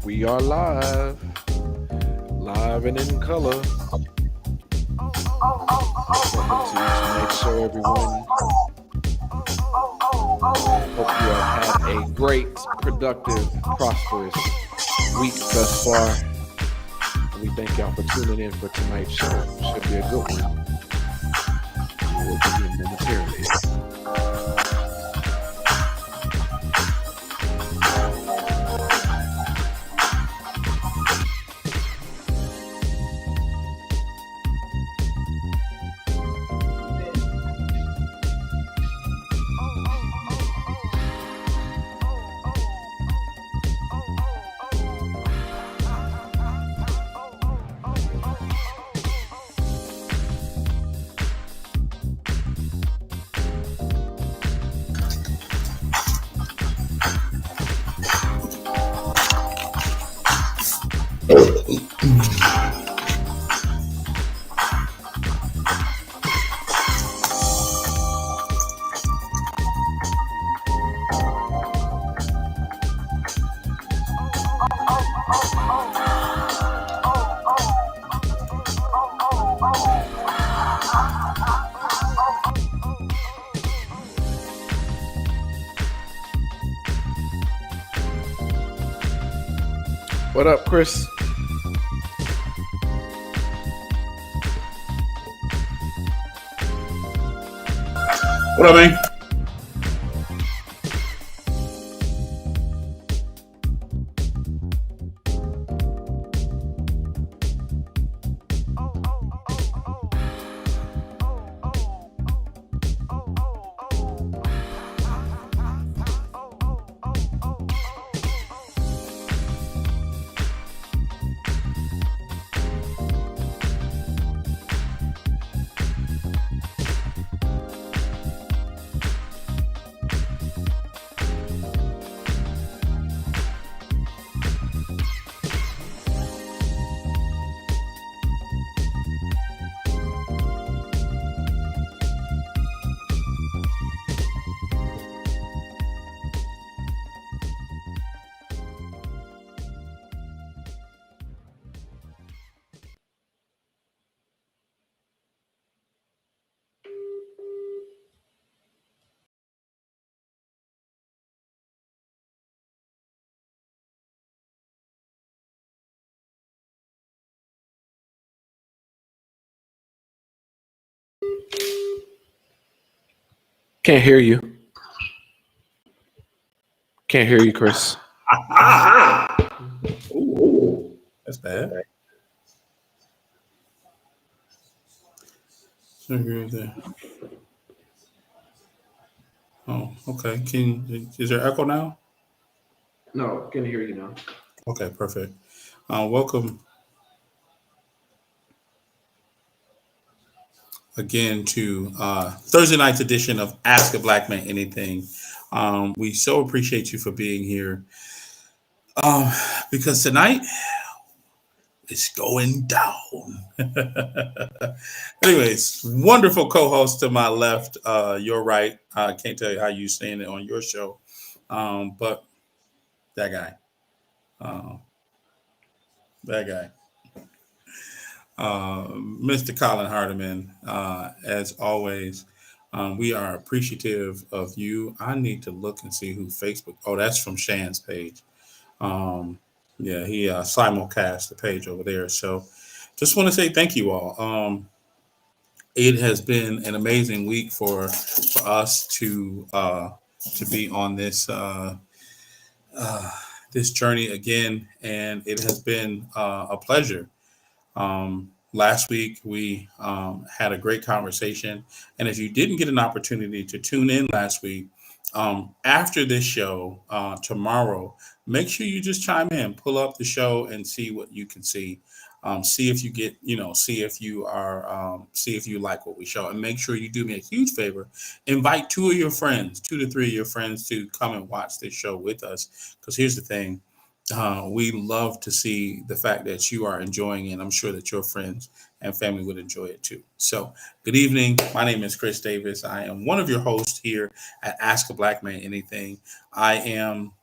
We are live Live and in color. Welcome to tonight's show, everyone. Hope you have had a great, productive, prosperous week thus far. And we thank y'all for tuning in for tonight's show. Should be a good one. We'll begin momentarily. What up, Chris? What up, man? Can't hear you. Can't hear you, Chris. Ooh, that's bad. I agree with that. Oh, okay. Is there echo now? No, can hear you now. Okay, perfect. Welcome again to Thursday night's edition of Ask a Black Man Anything. We so appreciate you for being here because tonight it's going down. Anyways, wonderful co-host to my left, your right. I can't tell you how you saying it on your show, but that guy, that guy. Mr. Colin Hardiman, as always, we are appreciative of you. I need to look and see who Facebook. Oh, that's from Shan's page. Yeah, he simulcast the page over there. So, just want to say thank you all. It has been an amazing week for us to be on this journey again, and it has been a pleasure. Last week, we had a great conversation. And if you didn't get an opportunity to tune in last week, after this show tomorrow, make sure you just chime in, pull up the show and see what you can see. See if you get, see if you are, see if you like what we show. And make sure you do me a huge favor. Invite 2 to 3 of your friends to come and watch this show with us. Because here's the thing. We love to see the fact that you are enjoying it. And I'm sure that your friends and family would enjoy it too. So, good evening. My name is Chris Davis. I am one of your hosts here at Ask a Black Man Anything. I am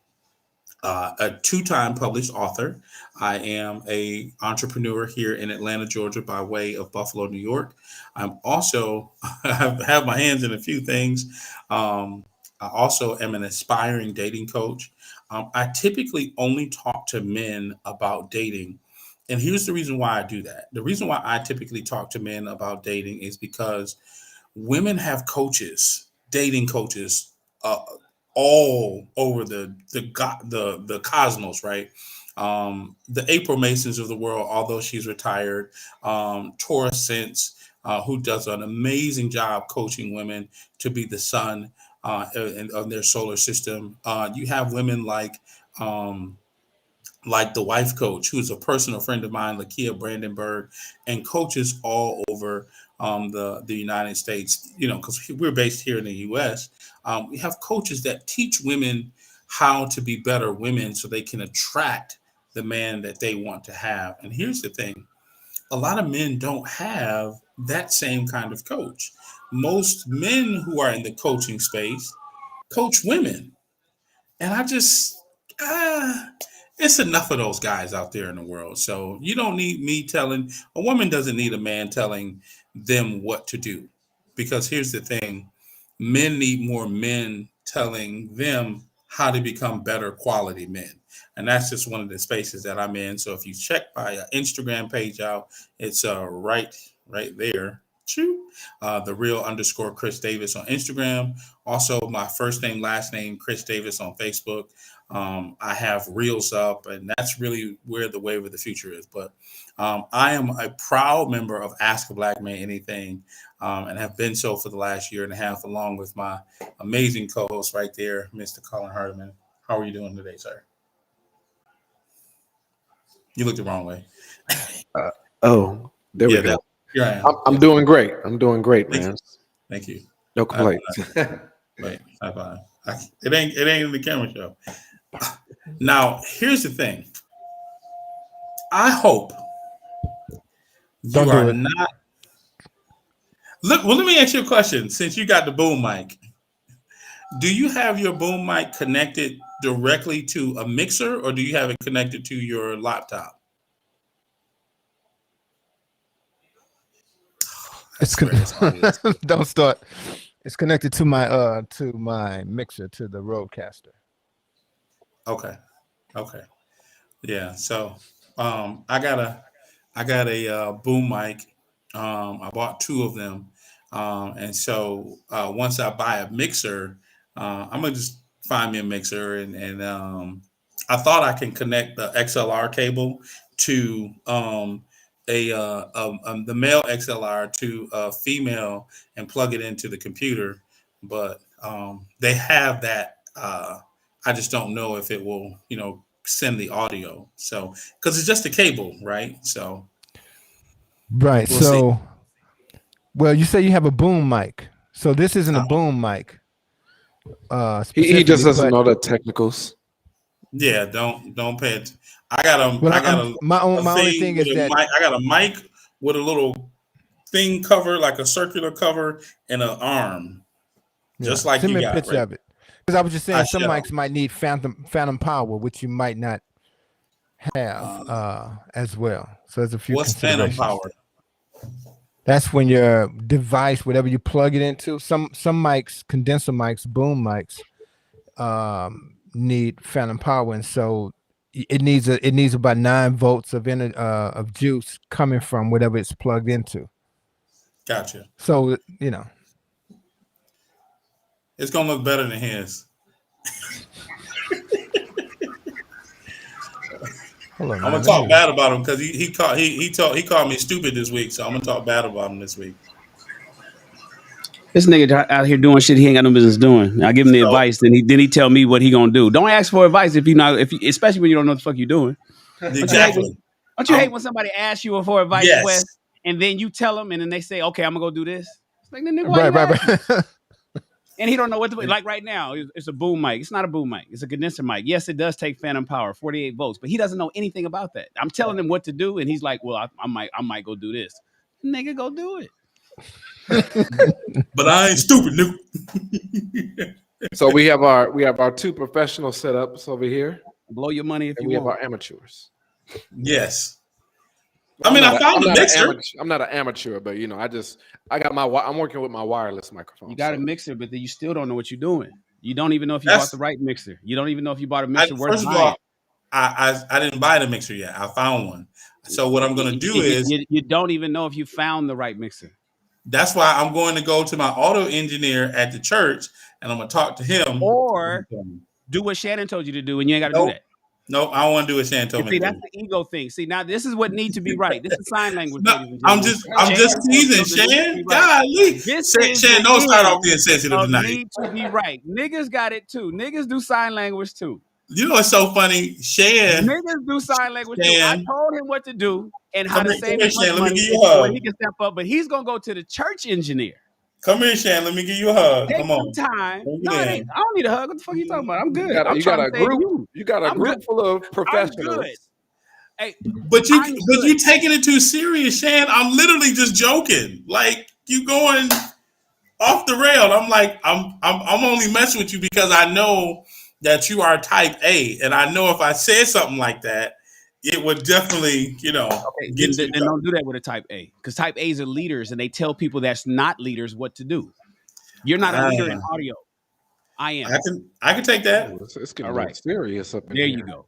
a two-time published author. I am a entrepreneur here in Atlanta, Georgia, by way of Buffalo, New York. I'm also have my hands in a few things. I also am an aspiring dating coach. I typically only talk to men about dating. And here's the reason why I do that. The reason why I typically talk to men about dating is because women have coaches, dating coaches, uh, all over the cosmos, right? The April Masons of the world, although she's retired, Taurus Sense, who does an amazing job coaching women to be the sun of their solar system. You have women like the wife coach, who's a personal friend of mine, Lakia Brandenburg, and coaches all over the United States. You know, because we're based here in the U.S., we have coaches that teach women how to be better women so they can attract the man that they want to have. And here's the thing: a lot of men don't have that same kind of coach. Most men who are in the coaching space coach women, and I just, ah, it's enough of those guys out there in the world. So you don't need me telling, a woman doesn't need a man telling them what to do. Because here's the thing: men need more men telling them how to become better quality men. And that's just one of the spaces that I'm in. So if you check my Instagram page out, it's right there. Choo. The real underscore Chris Davis on Instagram. Also, my first name, last name, Chris Davis on Facebook. I have reels up, and that's really where the wave of the future is. But I am a proud member of Ask a Black Man Anything, and have been so for the last year and a half, along with my amazing co-host right there, Mr. Colin Hardiman. How are you doing today, sir? You looked the wrong way. Oh, there we Yeah, go. here I am. I'm doing great. I'm doing great, Thank man. you. Thank you. No complaints. Wait, high five. It ain't in the camera show. Now, here's the thing. I hope you Don't are do it. not. Look, well, let me ask you a question. Since you got the boom mic, do you have your boom mic connected directly to a mixer, or do you have it connected to your laptop? I It's swear this audio is don't start. It's connected to my mixer, to the Rodecaster. okay. Okay. Yeah. So I got a boom mic. I bought two of them. And so once I buy a mixer, I'm gonna just find me a mixer, and I thought I can connect the XLR cable to the male XLR to a female and plug it into the computer, but they have that. I just don't know if it will, send the audio. So, because it's just a cable, right? So Right. we'll see. So, well, you say you have a boom mic. So this isn't a Uh, boom mic. He just Specifically, doesn't but know the technicals. yeah, don't pay it. I got a well, I got I'm a my only thing thing with is a that mic. I got a mic with a little thing cover, like a circular cover, and an arm, yeah. just like Send you me a got picture right. of it because I was just I saying some shall. mics might need phantom power, which you might not have Uh, as well. So there's a few what's phantom considerations. power? That's when your device, whatever you plug it into, some mics, condenser mics, boom mics, need phantom power, and so it needs about 9 volts of juice coming from whatever it's plugged into. Gotcha. So It's gonna look better than his. hold on, I'm gonna man. Let talk me. bad about him because he called me stupid this week, so I'm gonna talk bad about him this week. This nigga out here doing shit he ain't got no business doing. I give him the So advice, then he tell me what he gonna do. Don't ask for advice especially when you don't know what the fuck you doing. Don't you hate when exactly. don't you hate I'm when somebody asks you for advice, Wes, yes. and then you tell them, and then they say, "Okay, I'm gonna go do this." It's like, then nigga, why Right, you right, asking? right. And he don't know what to like right now. It's a boom mic. It's not a boom mic. It's a condenser mic. Yes, it does take phantom power, 48 volts, but he doesn't know anything about that. I'm telling him what to do, and he's like, "Well, I might go do this." Nigga, go do it. But I ain't stupid, nigga. So we have our two professional setups over here. Blow your money if And you we have want. our amateurs. Yes. Well, I mean, I found the mixer. I'm not an amateur, but I'm working with my wireless microphone. You got a mixer, but then you still don't know what you're doing. You don't even know if you bought the right mixer. You don't even know if you bought a mixer worth First of buying. all, I didn't buy the mixer yet. I found one. So what I'm going to do is you don't even know if you found the right mixer. That's why I'm going to go to my auto engineer at the church and I'm going to talk to him. Or do what Shannon told you to do, and you ain't got to do that. Nope, I don't want to do what Shannon told me See, to that's do. the ego thing. See, now this is what needs to be right. This is sign language, No, ladies and gentlemen. I'm just teasing, Shan. Golly. Shan, don't start off being sensitive tonight. Need to be right. Niggas got it too. Niggas do sign language too. You know what's so funny? Shan. Niggas do sign language too. I told him what to do and how to save as much money. Let me give you a hug. He can step up, but he's gonna go to the church engineer. Come here, Shan. Let me give you a hug. Take Come on. some time. No, it ain't. I don't need a hug. What the fuck are you talking about? I'm good. You got a group full of professionals. I'm good. Hey, but you taking it too serious, Shan. I'm literally just joking. Like you going off the rail. I'm like, I'm only messing with you because I know that you are type A, and I know if I said something like that, it would definitely, then don't do that with a type A, because type A's are leaders, and they tell people that's not leaders what to do. You're not a leader in audio. I am. I can take that. It's getting serious up in there. Here. You go.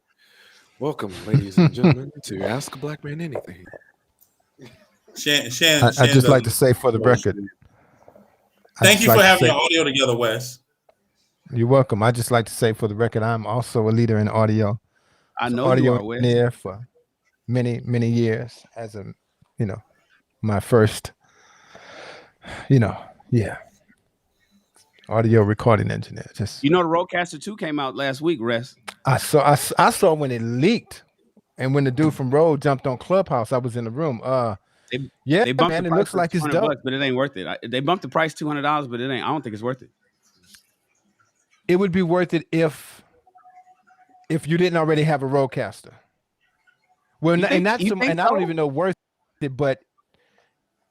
Welcome, ladies and gentlemen, to Ask a Black Man Anything. Shan, I just like to say for the record. Thank you for having your audio together, Wes. You're welcome. I just like to say for the record, I'm also a leader in audio. I know audio you are, engineer for many, many years as a, my first, audio recording engineer. Just the Rodecaster 2 came out last week, Rest. I saw when it leaked, and when the dude from Rode jumped on Clubhouse, I was in the room. They bumped man, the it price looks like it's dope, but it ain't worth it. They bumped the price $200, but it ain't. I don't think it's worth it. It would be worth it if you didn't already have a Rodecaster. Well, and I don't even know worth it, but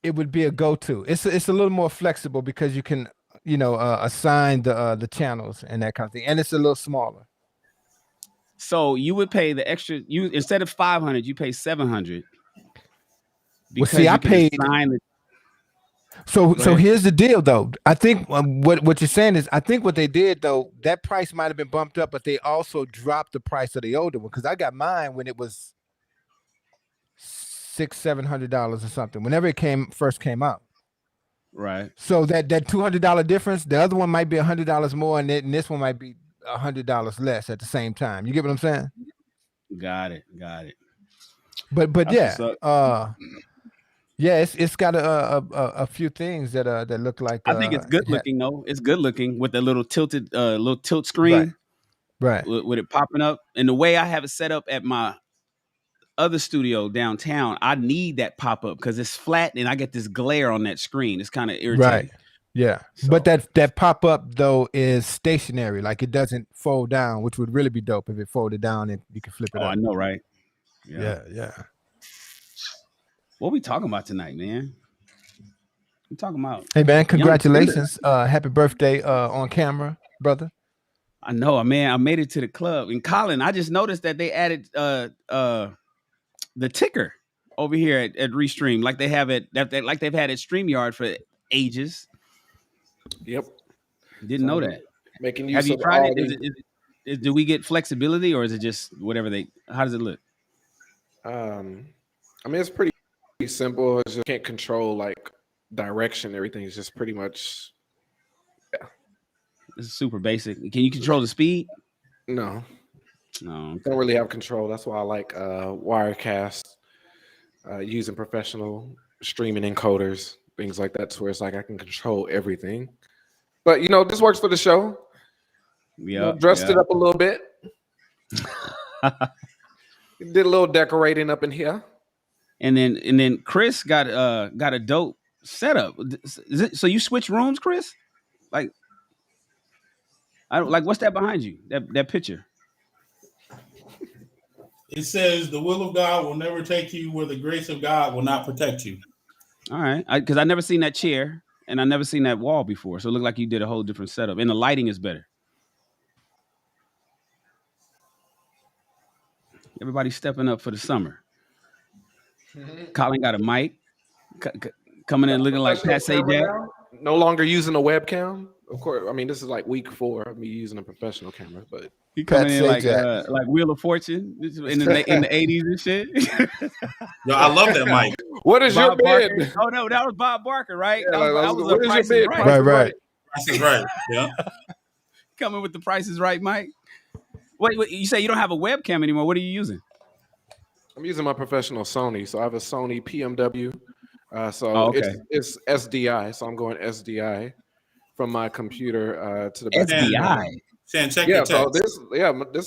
it would be a go-to. It's a little more flexible because you can, assign the channels and that kind of thing, and it's a little smaller. So you would pay the extra. You instead of $500, you pay $700. Well, see, I paid. So here's the deal, though. I think what you're saying is, I think what they did though, that price might have been bumped up, but they also dropped the price of the older one, because I got mine when it was $600-700 or something. Whenever it first came out. Right. So that $200 difference, the other one might be $100 more, and this one might be $100 less at the same time. You get what I'm saying? Got it. But it's got a few things that look like. I think it's good looking though. It's good looking with the little tilt screen, right? With it popping up, and the way I have it set up at my other studio downtown, I need that pop up because it's flat and I get this glare on that screen. It's kind of irritating. Right. Yeah. So. But that pop up though is stationary, like it doesn't fold down, which would really be dope if it folded down and you can flip it up. I know, right? Yeah. What we talking about tonight, man? We talking about. Hey man, congratulations! Happy birthday on camera, brother. I know, man. I made it to the club. And Colin, I just noticed that they added the ticker over here at Restream, like they have it, like they've had at StreamYard for ages. Yep. Didn't know that. Making use Have you of tried it? Do we get flexibility, or is it just whatever how does it look? I mean, it's pretty simple. It's just can't control like direction. Everything is just pretty much. Yeah. This is super basic. Can you control the speed? No. Okay. Don't really have control. That's why I like Wirecast, using professional streaming encoders, things like that, to where it's like I can control everything. But this works for the show. Yeah, dressed it up a little bit. Did a little decorating up in here. And then Chris got a dope setup. So you switch rooms, Chris? What's that behind you? That picture. It says the will of God will never take you where the grace of God will not protect you. All right, because I never seen that chair and I never seen that wall before, so it looked like you did a whole different setup, and the lighting is better. Everybody's stepping up for the summer. Colin got a mic, coming in looking like Pat Sajak. No longer using a webcam. Of course, I mean this is like week 4 of me using a professional camera, but he coming in like Wheel of Fortune in the 80s and shit. Yo, I love that mic. What is Bob your Barker? bid? Oh no, that was Bob Barker, right? Yeah, that was what is Price your bid? is Right. Right. Price is Right. Yeah. Coming with the Price is Right, Mike. Wait, you say you don't have a webcam anymore. What are you using? I'm using my professional Sony, so I have a Sony PMW. Okay. It's SDI, so I'm going SDI from my computer to the back. SDI. Shan, check your text.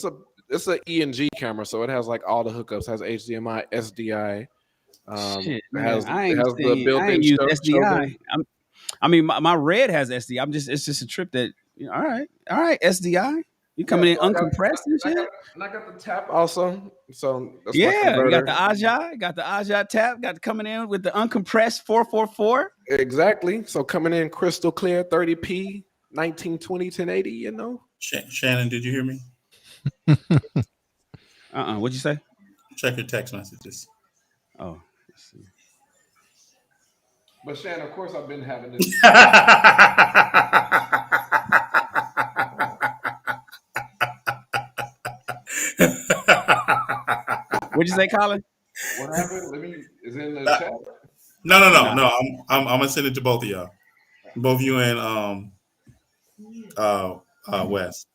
So this a E&G camera, so it has like all the hookups. Has HDMI, SDI. Shit, I ain't used SDI. I mean, my Red has SDI. It's just a trip that. All right, SDI. You coming in uncompressed and shit. And I got the tap also. So that's you got the Aja tap. Got coming in with the uncompressed 444. Exactly. So coming in crystal clear, 30p, 1920, 1080. You know. Shannon, did you hear me? What'd you say? Check your text messages. Oh, let's see. But Shannon, of course, I've been having this. What'd you say, Colin? What happened? Is it in the chat? No. I'm gonna send it to both of y'all, both you and Wes.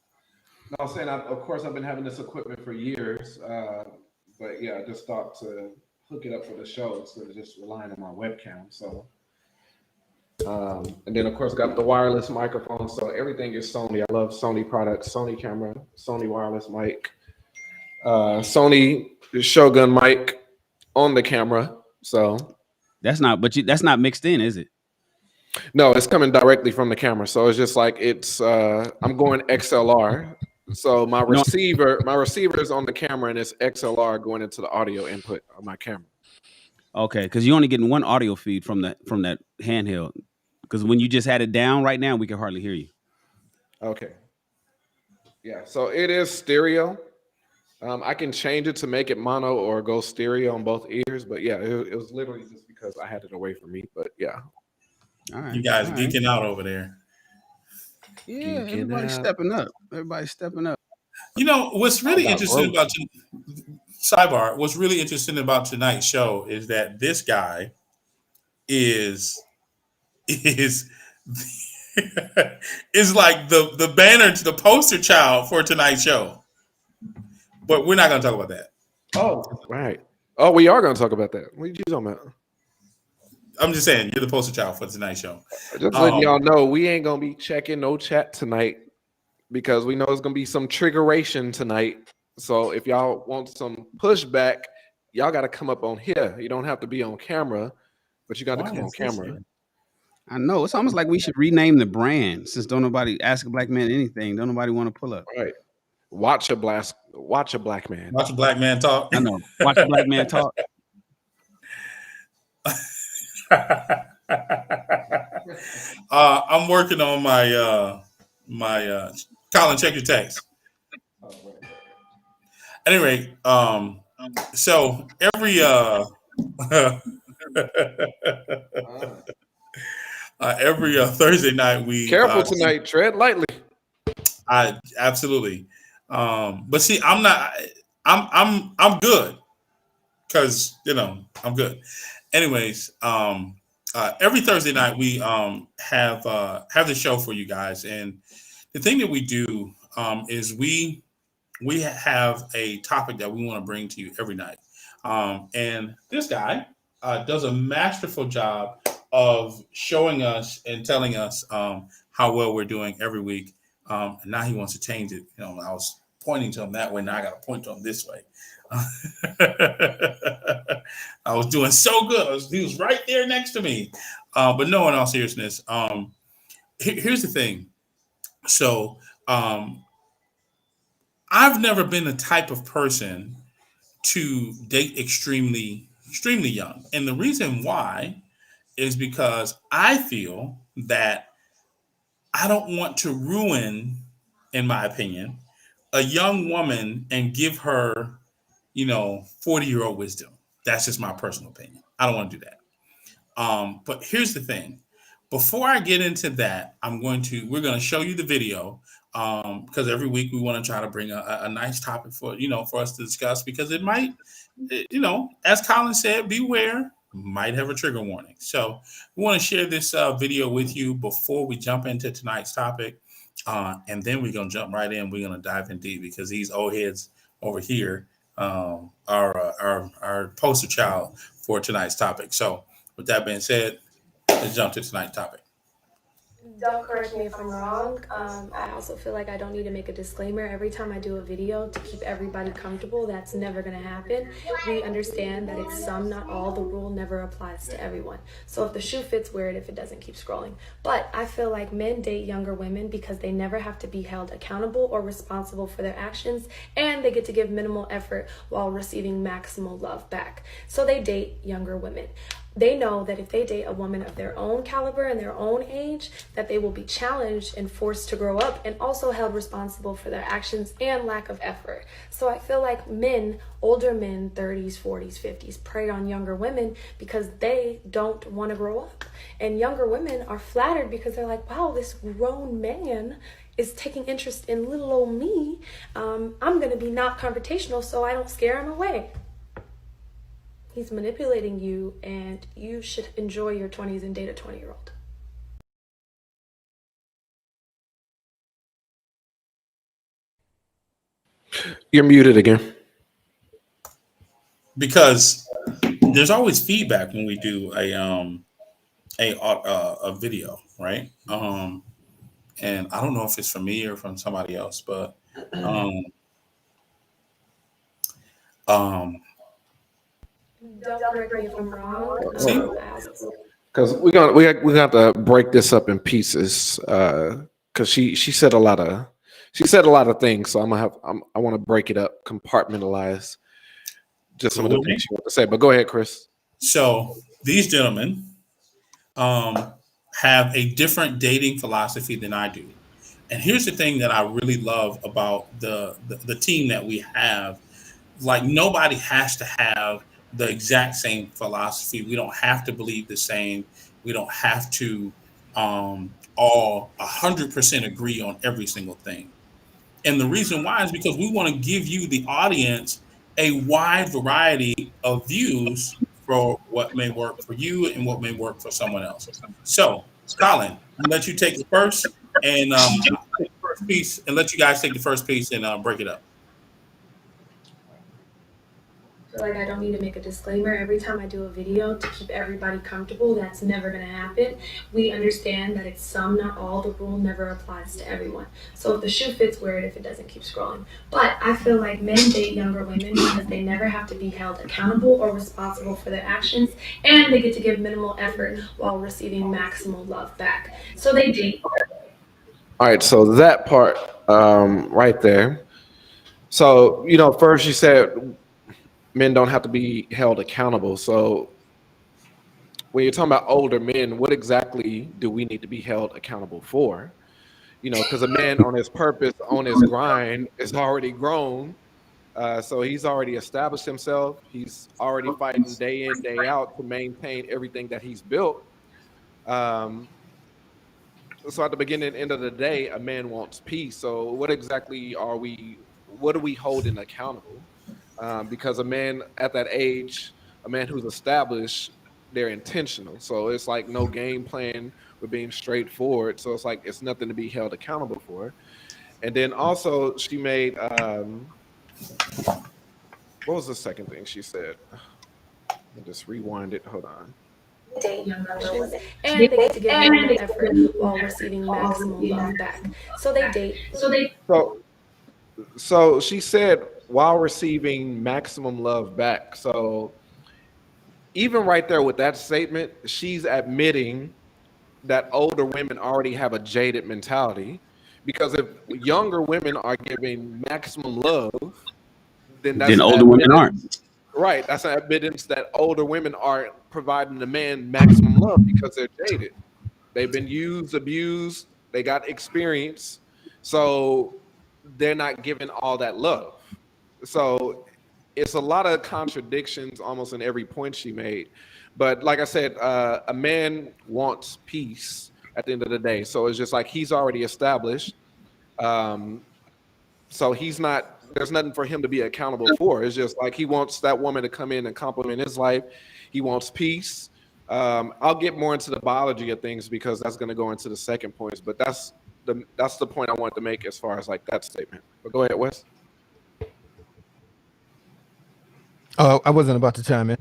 No, I'm saying, of course, I've been having this equipment for years, but yeah, I just thought to hook it up for the show instead of just relying on my webcam. So, and then of course, got the wireless microphone. So everything is Sony. I love Sony products, Sony camera, Sony wireless mic, Sony Shogun mic on the camera. So that's not mixed in, is it? No, it's coming directly from the camera. So it's just like I'm going XLR. So my receiver is on the camera and it's XLR going into the audio input of my camera. Okay, because you're only getting one audio feed from that handheld. Because when you just had it down right now, we can hardly hear you. Okay. Yeah, so it is stereo. I can change it to make it mono or go stereo on both ears, but yeah, it was literally just because I had it away from me. But yeah. All right. You guys geeking out over there. Yeah, everybody's stepping up. Everybody's stepping up. You know, what's really interesting about Sidebar, what's really interesting about tonight's show is that this guy is is like the banner to the poster child for tonight's show. But we're not going to talk about that. Oh, right. Oh, we are going to talk about that. What are you talking about? I'm just saying, you're the poster child for tonight's show. Just letting y'all know, we ain't going to be checking no chat tonight because we know it's going to be some triggeration tonight. So if y'all want some pushback, y'all got to come up on here. You don't have to be on camera, but you got to come on camera. I know. It's almost like we should rename the brand since don't nobody ask a black man anything. Don't nobody want to pull up. Right. Watch a black man. Watch a black man talk. I know. Watch a black man talk. I'm working on my Colin, check your text. Anyway, so every every Thursday night we careful tonight, tread lightly. I absolutely. But see, I'm good because I'm good. Anyways, every Thursday night we have the show for you guys, and the thing that we do is we have a topic that we want to bring to you every night, and this guy does a masterful job of showing us and telling us how well we're doing every week. And now he wants to change it. I was pointing to him that way. Now I got to point to him this way. I was doing so good. He was right there next to me. But no, in all seriousness, here's the thing. So I've never been the type of person to date extremely young. And the reason why is because I feel that I don't want to ruin, in my opinion, a young woman and give her 40-year-old wisdom. That's just my personal opinion. I don't want to do that. But here's the thing. Before I get into that, we're going to show you the video, because every week we want to try to bring a nice topic for us to discuss, because it might, as Colin said, beware, might have a trigger warning. So we want to share this video with you before we jump into tonight's topic. And then we're going to jump right in. We're going to dive in deep, because these old heads over here are our poster child for tonight's topic. So with that being said, let's jump to tonight's topic. Don't correct me if I'm wrong. I also feel like I don't need to make a disclaimer every time I do a video to keep everybody comfortable. That's never going to happen. We understand that it's some, not all. The rule never applies to everyone. So if the shoe fits, wear it. If it doesn't, keep scrolling. But I feel like men date younger women because they never have to be held accountable or responsible for their actions, and they get to give minimal effort while receiving maximal love back. So they date younger women. They know that if they date a woman of their own caliber and their own age, that they will be challenged and forced to grow up, and also held responsible for their actions and lack of effort. So I feel like men, older men, 30s, 40s, 50s, prey on younger women because they don't want to grow up. And younger women are flattered because they're like, wow, this grown man is taking interest in little old me. I'm going to be not confrontational so I don't scare him away. He's manipulating you, and you should enjoy your 20s and date a 20-year-old. You're muted again. Because there's always feedback when we do a video, right? And I don't know if it's from me or from somebody else, but Don't correct me if I'm wrong. Because we got to break this up in pieces. Because she said a lot of things, so I want to break it up, compartmentalize just some of the things you want to say. But go ahead, Chris. So these gentlemen have a different dating philosophy than I do, and here's the thing that I really love about the team that we have. Like, nobody has to have the exact same philosophy. We don't have to believe the same. We don't have to all 100% agree on every single thing. And the reason why is because we want to give you, the audience, a wide variety of views for what may work for you and what may work for someone else. So, Colin, I'll let you take the first and piece, and let you guys take the first piece and break it up. Like, I don't need to make a disclaimer every time I do a video to keep everybody comfortable. That's never going to happen. We understand that it's some, not all. The rule never applies to everyone. So if the shoe fits, wear it. If it doesn't, keep scrolling. But I feel like men date younger women because they never have to be held accountable or responsible for their actions, and they get to give minimal effort while receiving maximal love back. So they date. All right, so that part right there. So, first you said men don't have to be held accountable. So when you're talking about older men, what exactly do we need to be held accountable for? Because a man on his purpose, on his grind, is already grown. So he's already established himself. He's already fighting day in, day out to maintain everything that he's built. So at the beginning and end of the day, a man wants peace. So what are we holding accountable? Because a man at that age, a man who's established, they're intentional. So it's like no game plan. We're being straightforward. So it's like it's nothing to be held accountable for. And then also she made, what was the second thing she said? Let me just rewind it. Hold on. Date younger women, and they get to give minimal effort while receiving maximal love back. So they date. So she said while receiving maximum love back. So even right there with that statement, she's admitting that older women already have a jaded mentality, because if younger women are giving maximum love, then older women aren't. Right. That's an evidence that older women are providing the man maximum love because they're jaded. They've been used, abused, they got experience. So they're not giving all that love. So it's a lot of contradictions almost in every point she made. But like I said, a man wants peace at the end of the day. So it's just like he's already established. So he's not, there's nothing for him to be accountable for. It's just like he wants that woman to come in and compliment his life. He wants peace. I'll get more into the biology of things because that's going to go into the second points. But that's the point I wanted to make as far as like that statement. But go ahead, Wes. Oh, I wasn't about to chime in.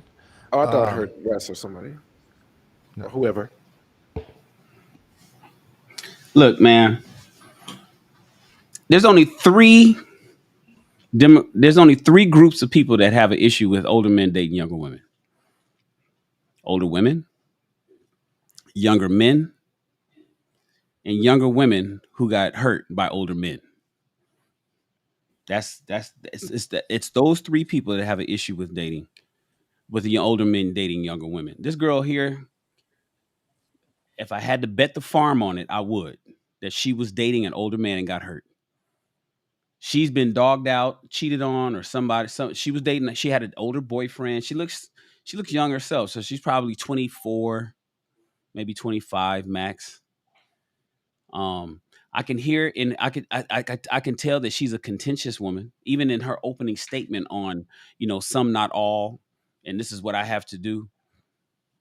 Oh, I thought I heard Wes or somebody. No. Or whoever. Look, man. There's only three groups of people that have an issue with older men dating younger women. Older women, younger men, and younger women who got hurt by older men. It's those three people that have an issue with dating, with the older men dating younger women. This girl here, if I had to bet the farm on it, I would, that she was dating an older man and got hurt. She's been dogged out, cheated on, or she was dating. She had an older boyfriend. She looks young herself, so she's probably 24, maybe 25 max. I can hear and I can tell that she's a contentious woman, even in her opening statement on, some not all, and this is what I have to do.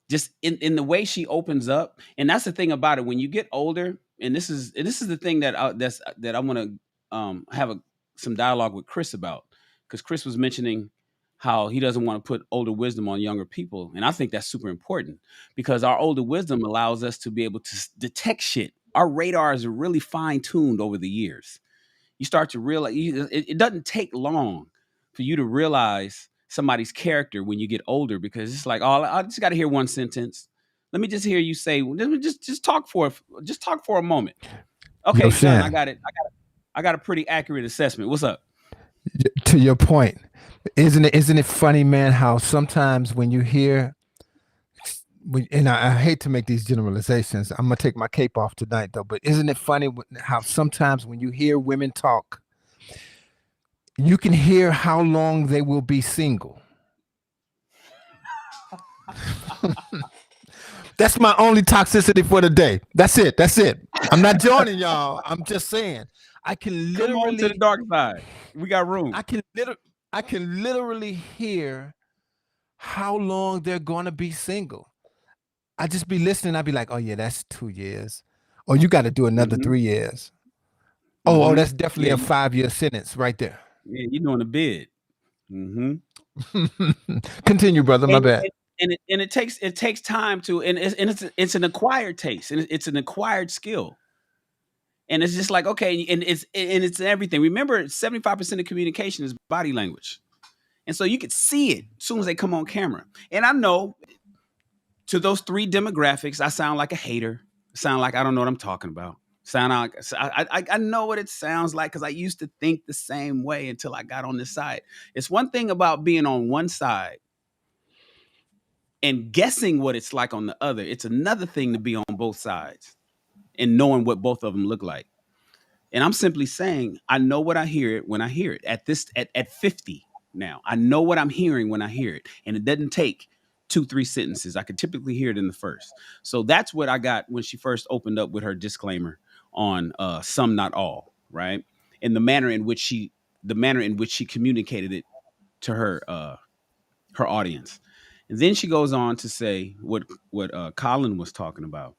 Just in the way she opens up, and that's the thing about it. When you get older, and this is the thing that I want to have some dialogue with Chris about, because Chris was mentioning how he doesn't want to put older wisdom on younger people, and I think that's super important because our older wisdom allows us to be able to detect shit. Our radars are really fine tuned over the years. You start to realize it doesn't take long for you to realize somebody's character when you get older, because it's like, oh, I just got to hear one sentence. Let me just hear you say, let me just talk for a moment. Okay, John, I got it. I got a pretty accurate assessment. What's up? To your point, isn't it funny, man, how sometimes when you hear, and I hate to make these generalizations, I'm gonna take my cape off tonight though, but isn't it funny how sometimes when you hear women talk, you can hear how long they will be single. That's my only toxicity for the day. That's it. I'm not joining y'all. I'm just saying I can literally come on to the dark side. We got room. I can literally hear how long they're gonna be single. I just be listening. I'd be like, oh yeah, that's 2 years. Oh, you got to do another 3 years. Oh, that's definitely a 5-year sentence right there. Yeah, you're doing a bid. Continue, brother. My bad. And it takes time to, and it's an acquired taste, and it's an acquired skill. And it's just like, okay, and it's everything. Remember, 75% of communication is body language. And so you could see it as soon as they come on camera. And I know to those three demographics, I sound like a hater. Sound like I don't know what I'm talking about. Sound like I know what it sounds like because I used to think the same way until I got on this side. It's one thing about being on one side and guessing what it's like on the other. It's another thing to be on both sides and knowing what both of them look like. And I'm simply saying, I know what I hear it when I hear it. At 50 now, I know what I'm hearing when I hear it. And it doesn't take 2-3 sentences. I could typically hear it in the first. So that's what I got when she first opened up with her disclaimer on some, not all, right? And the manner in which she communicated it to her audience. And then she goes on to say what Colin was talking about,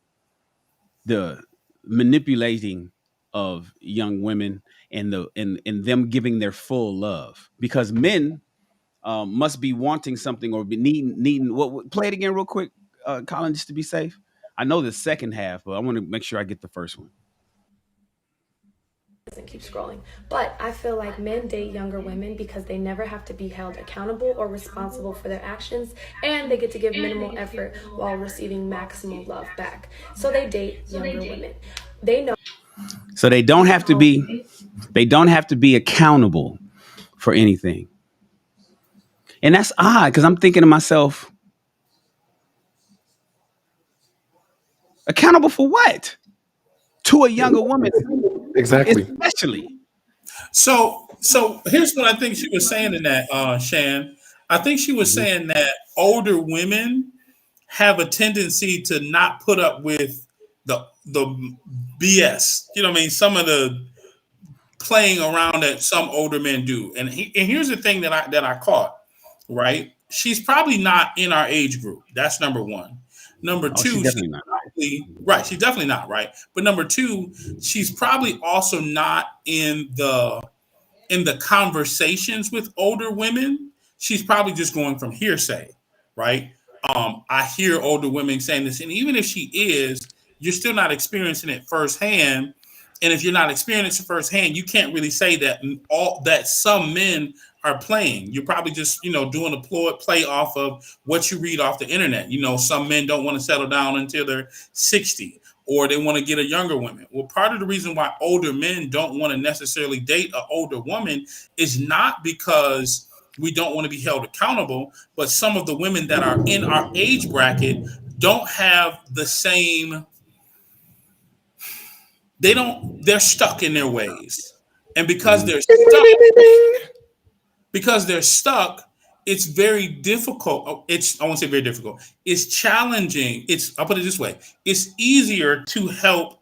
the manipulating of young women and them giving their full love, because men must be wanting something or be needing what. Play it again real quick, Colin, just to be safe. I know the second half, but I want to make sure I get the first one. And keep scrolling. But I feel like men date younger women because they never have to be held accountable or responsible for their actions, and they get to give minimal effort while receiving maximal love back. So they date younger women. They know. So they don't have to be accountable for anything. And that's odd, because I'm thinking to myself, accountable for what? To a younger woman. Exactly. Especially. So So here's what I think she was saying in that, Shan. I think she was Mhm. saying that older women have a tendency to not put up with the BS. You know what I mean? Some of the playing around that some older men do. And here's the thing that I caught, right? She's probably not in our age group. That's number one. Number Oh, she two, she's definitely not. probably right. She's definitely not right. But number two, she's probably also not in the conversations with older women. She's probably just going from hearsay, right? I hear older women saying this, and even if she is, you're still not experiencing it firsthand. And if you're not experiencing it firsthand, you can't really say that all that some men are playing. You're probably just doing a play off of what you read off the internet. Some men don't want to settle down until they're 60 or they want to get a younger woman. Well, part of the reason why older men don't want to necessarily date an older woman is not because we don't want to be held accountable, but some of the women that are in our age bracket don't have the same, they're stuck in their ways. And Mhm. because they're stuck, it's very difficult. I won't say very difficult. It's challenging. I'll put it this way. It's easier to help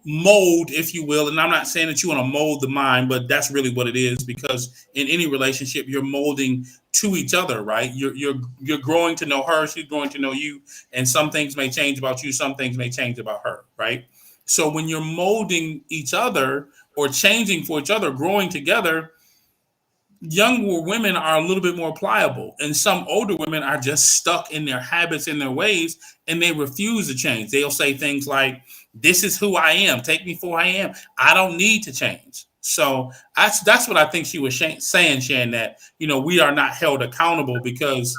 mold, if you will. And I'm not saying that you want to mold the mind, but that's really what it is. Because in any relationship, you're molding to each other, right? You're growing to know her. She's growing to know you. And some things may change about you. Some things may change about her, right? So when you're molding each other or changing for each other, growing together, younger women are a little bit more pliable, and some older women are just stuck in their habits and their ways, and they refuse to change. They'll say things like, "This is who I am. Take me for who I am. I don't need to change." So that's what I think she was saying, Shan, that we are not held accountable because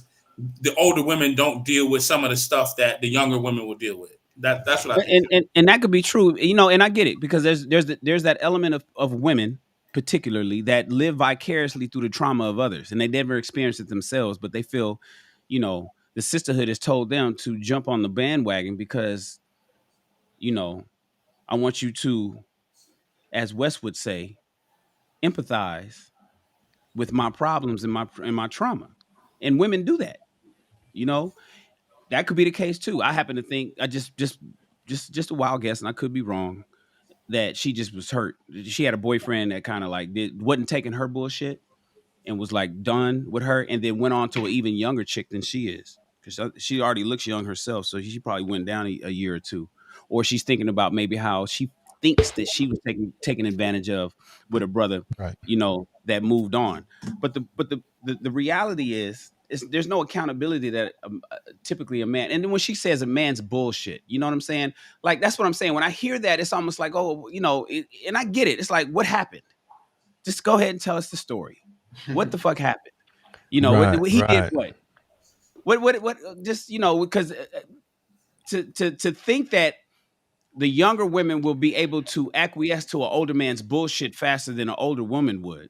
the older women don't deal with some of the stuff that the younger women will deal with. That's what I think. And that could be true, and I get it because there's that element of women particularly that live vicariously through the trauma of others, and they never experience it themselves, but they feel, the sisterhood has told them to jump on the bandwagon because, you know, I want you to, as Wes would say, empathize with my problems and my trauma, and women do that. You know, that could be the case too. I happen to think I just a wild guess, and I could be wrong, that she just was hurt. She had a boyfriend that kind of like wasn't taking her bullshit and was like done with her, and then went on to an even younger chick than she is because she already looks young herself, so she probably went down a year or two, or she's thinking about maybe how she thinks that she was taken advantage of with a brother, Right. that moved on. But the reality is there's no accountability that typically a man. And then when she says a man's bullshit, you know what I'm saying? Like that's what I'm saying. When I hear that, it's almost like, oh, and I get it. It's like, what happened? Just go ahead and tell us the story. What the fuck happened? Right. What he did Right. what? What? Just because to think that the younger women will be able to acquiesce to an older man's bullshit faster than an older woman would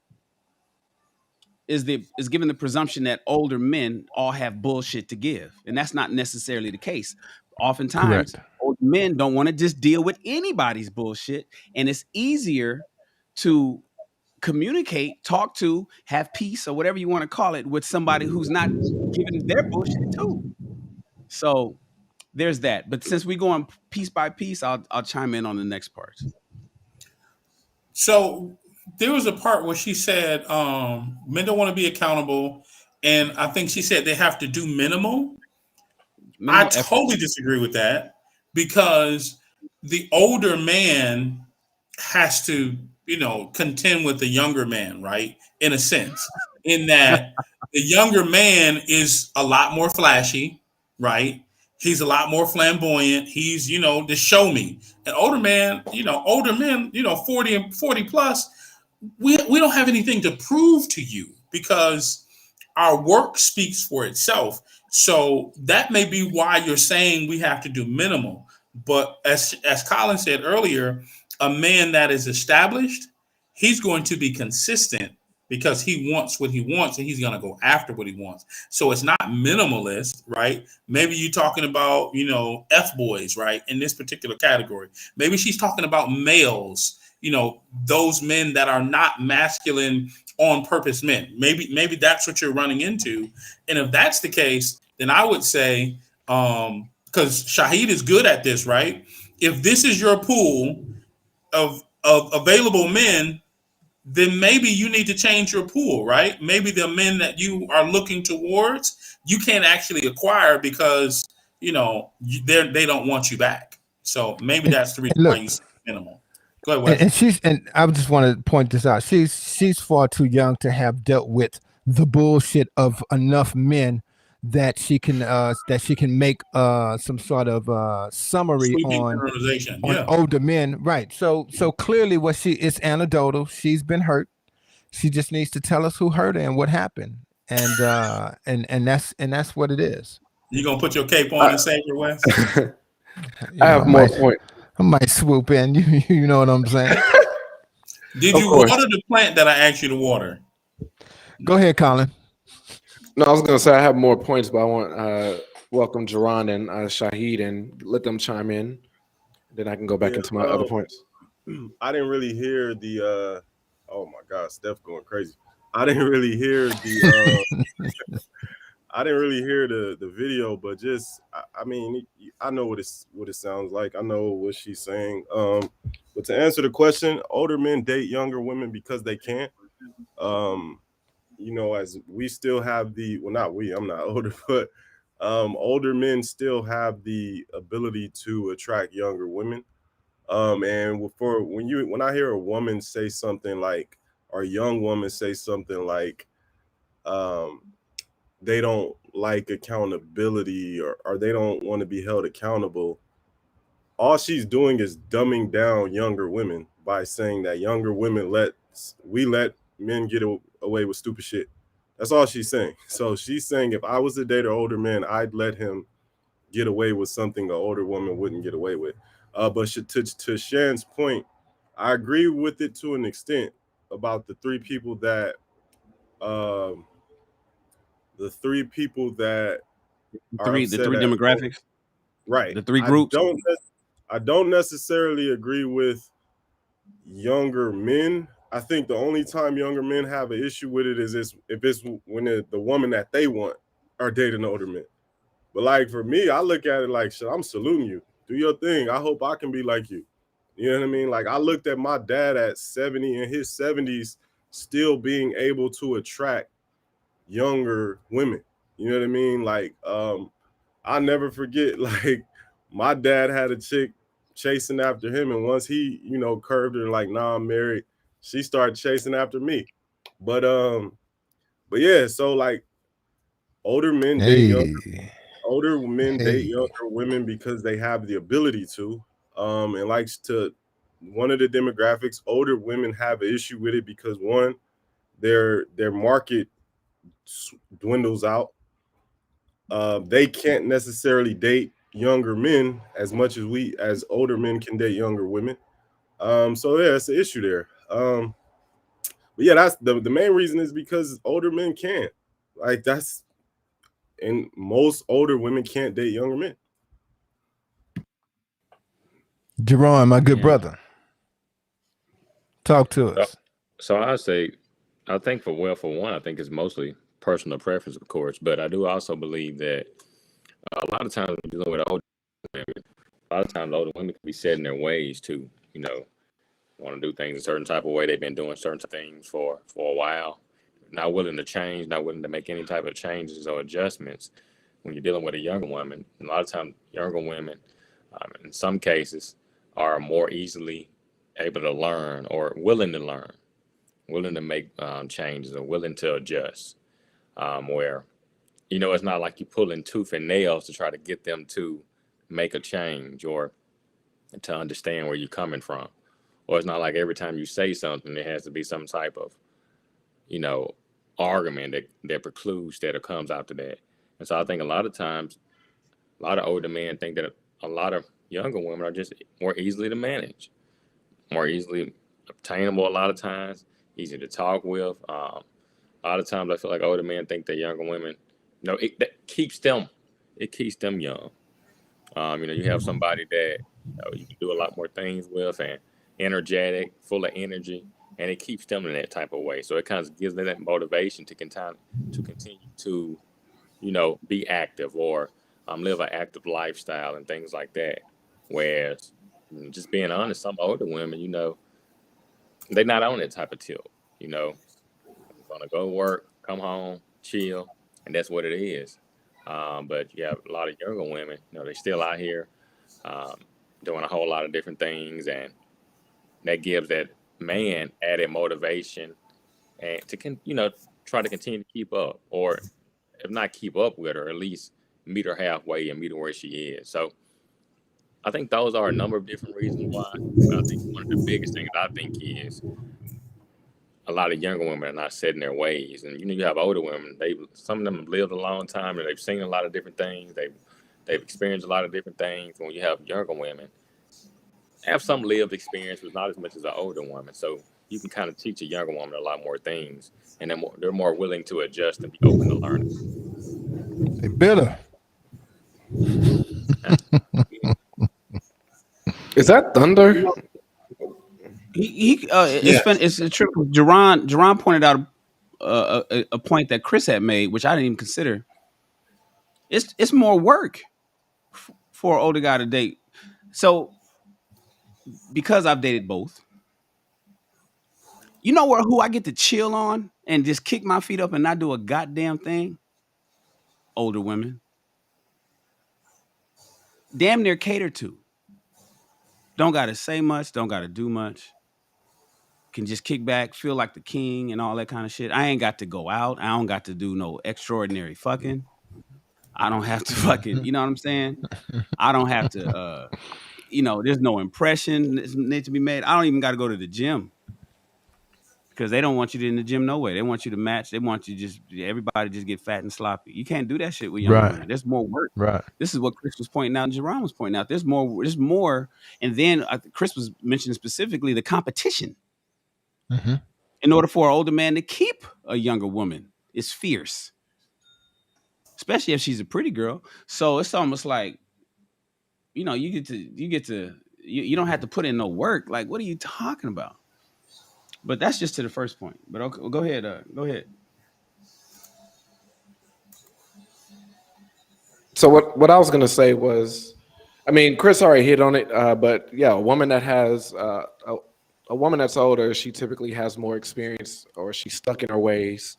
is given the presumption that older men all have bullshit to give, and that's not necessarily the case. Oftentimes, Correct. older men don't want to just deal with anybody's bullshit, and it's easier to communicate, talk to, have peace, or whatever you want to call it, with somebody who's not giving their bullshit too. So there's that. But since we go on piece by piece, I'll chime in on the next part. So there was a part where she said men don't want to be accountable, and I think she said they have to do minimal. I Minimal effort. totally disagree with that because the older man has to, contend with the younger man, right? In a sense, in that the younger man is a lot more flashy, right? He's a lot more flamboyant. He's, the show me. An older men, 40 and 40 plus, we don't have anything to prove to you because our work speaks for itself. So that may be why you're saying we have to do minimal. But as Colin said earlier, a man that is established, he's going to be consistent because he wants what he wants and he's going to go after what he wants. So it's not minimalist, right? Maybe you're talking about, F boys, right? In this particular category. Maybe she's talking about males, those men that are not masculine on purpose men. Maybe that's what you're running into. And if that's the case, then I would say, because Shahid is good at this, right? If this is your pool of available men, then maybe you need to change your pool, right? Maybe the men that you are looking towards, you can't actually acquire because they don't want you back. So maybe that's the reason why you see minimal. Go ahead, Wes. And I just want to point this out. She's far too young to have dealt with the bullshit of enough men that she can make some sort of summary on older men, right? So clearly, it's anecdotal. She's been hurt. She just needs to tell us who hurt her and what happened, and that's what it is. You gonna put your cape on and save your Wes? I have more points. I might swoop in. You know what I'm saying? Did you water the plant that I asked you to water? Go ahead, Colin. No, I was going to say I have more points, but I want welcome Jerron and Shahid and let them chime in. Then I can go back into my other points. I didn't really hear the oh my God, Steph going crazy. I didn't really hear the the video, but just I mean, I know what it sounds like. I know what she's saying. But to answer the question, older men date younger women because they can't. As we still have not we, I'm not older, but older men still have the ability to attract younger women. And when I hear a woman say something like, or a young woman say something like, they don't like accountability or they don't want to be held accountable, all she's doing is dumbing down younger women by saying that younger women let men get away with stupid shit. That's all she's saying. So she's saying if I was to date an older man, I'd let him get away with something an older woman wouldn't get away with. But to Shan's point, I agree with it to an extent about the three people that the three demographics, right? The three groups. I don't necessarily agree with younger men. I think the only time younger men have an issue with it is if it's when the woman that they want are dating older men. But like for me, I look at it like, shit, I'm saluting you. Do your thing. I hope I can be like you. You know what I mean? Like I looked at my dad at 70 in his 70s, still being able to attract younger women. You know what I mean? Like I'll never forget, like my dad had a chick chasing after him, and once he, curved her like, nah, I'm married, she started chasing after me. But yeah, so like older men date younger women because they have the ability to. And likes to one of the demographics, older women have an issue with it because one, their market dwindles out. They can't necessarily date younger men as much as older men can date younger women. So yeah, it's an issue there. But yeah, that's the main reason is because older men can't. Like and most older women can't date younger men. Jerron, my good brother, talk to us. So I say, I think for one, I think it's mostly personal preference, of course, but I do also believe that a lot of times when you're dealing with older women, a lot of times older women can be set in their ways too. Want to do things a certain type of way. They've been doing certain things for a while, not willing to change, not willing to make any type of changes or adjustments. When you're dealing with a younger woman, a lot of times younger women, in some cases, are more easily able to learn or willing to learn, willing to make changes or willing to adjust. Where, it's not like you're pulling tooth and nails to try to get them to make a change or to understand where you're coming from. Or it's not like every time you say something, there has to be some type of, argument that precludes that or comes after that. And so I think a lot of times, a lot of older men think that a lot of younger women are just more easily to manage, more easily obtainable a lot of times, easy to talk with. A lot of times I feel like older men think that younger women, it keeps them young. You have somebody that you can do a lot more things with, and energetic, full of energy, and it keeps them in that type of way. So it kind of gives them that motivation to continue to, be active or live an active lifestyle and things like that. Whereas, just being honest, some older women, they're not on that type of tilt. Gonna go to work, come home, chill, and that's what it is. But you have a lot of younger women, they're still out here um, doing a whole lot of different things, and that gives that man added motivation and try to continue to keep up, or if not keep up with her, at least meet her halfway and meet her where she is. So I think those are a number of different reasons why. But I think one of the biggest things I think is a lot of younger women are not set in their ways, and you have older women. Some of them have lived a long time and they've seen a lot of different things. They've experienced a lot of different things. When you have younger women, have some lived experience, but not as much as an older woman. So you can kind of teach a younger woman a lot more things, and they're more willing to adjust and be open to learning. They better. Is that thunder? It's a trip. Jerron pointed out a point that Chris had made, which I didn't even consider. It's more work for an older guy to date. So because I've dated both, who I get to chill on and just kick my feet up and not do a goddamn thing? Older women. Damn near catered to. Don't got to say much. Don't got to do much. Can just kick back, feel like the king and all that kind of shit. I ain't got to go out. I don't got to do no extraordinary fucking. I don't have to fucking, you know what I'm saying? I don't have to, there's no impression that needs to be made. I don't even got to go to the gym because they don't want you in the gym no way. They want you to match. They want you everybody just get fat and sloppy. You can't do that shit with young women. There's more work. Right. This is what Chris was pointing out and Jerome was pointing out. There's more. And then Chris was mentioning specifically the competition. Mm-hmm. In order for an older man to keep a younger woman, it's fierce. Especially if she's a pretty girl. So it's almost like, you don't have to put in no work. Like, what are you talking about? But that's just to the first point. But okay, well, go ahead. Go ahead. So what I was gonna say was, I mean, Chris already hit on it, but yeah, a woman that has a woman that's older, she typically has more experience, or she's stuck in her ways,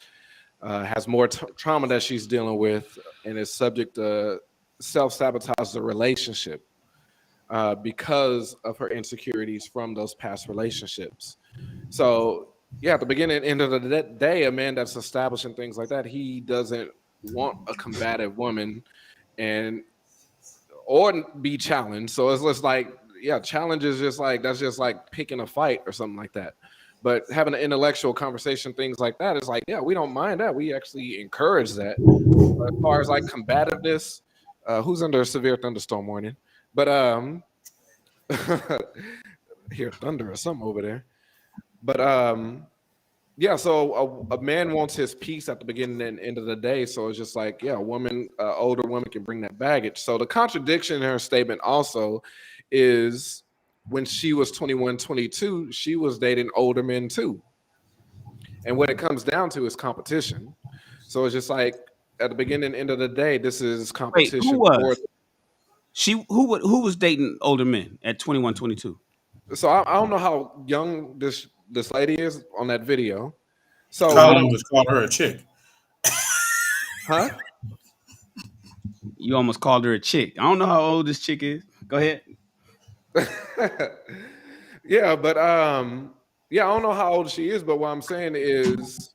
has more trauma that she's dealing with, and is subject to self-sabotage the relationship because of her insecurities from those past relationships. So yeah, at the beginning and end of the day, a man that's establishing things like that, he doesn't want a combative woman or be challenged. So it's just like, yeah, challenge is just like, that's just like picking a fight or something like that. But having an intellectual conversation, things like that, is like, yeah, we don't mind that. We actually encourage that. But as far as like combativeness, who's under a severe thunderstorm warning? But hear thunder or something over there. But yeah, so a man wants his peace at the beginning and end of the day. So it's just like, yeah, older woman can bring that baggage. So the contradiction in her statement also is, when she was 21, 22, she was dating older men too. And what it comes down to is competition. So it's just like, at the beginning and end of the day, this is competition. Wait, who was? Who was dating older men at 21, 22? So I don't know how young this lady is on that video. So Colin just called her a chick. Huh? You almost called her a chick. I don't know how old this chick is. Go ahead. Yeah, but yeah, I don't know how old she is, but what I'm saying is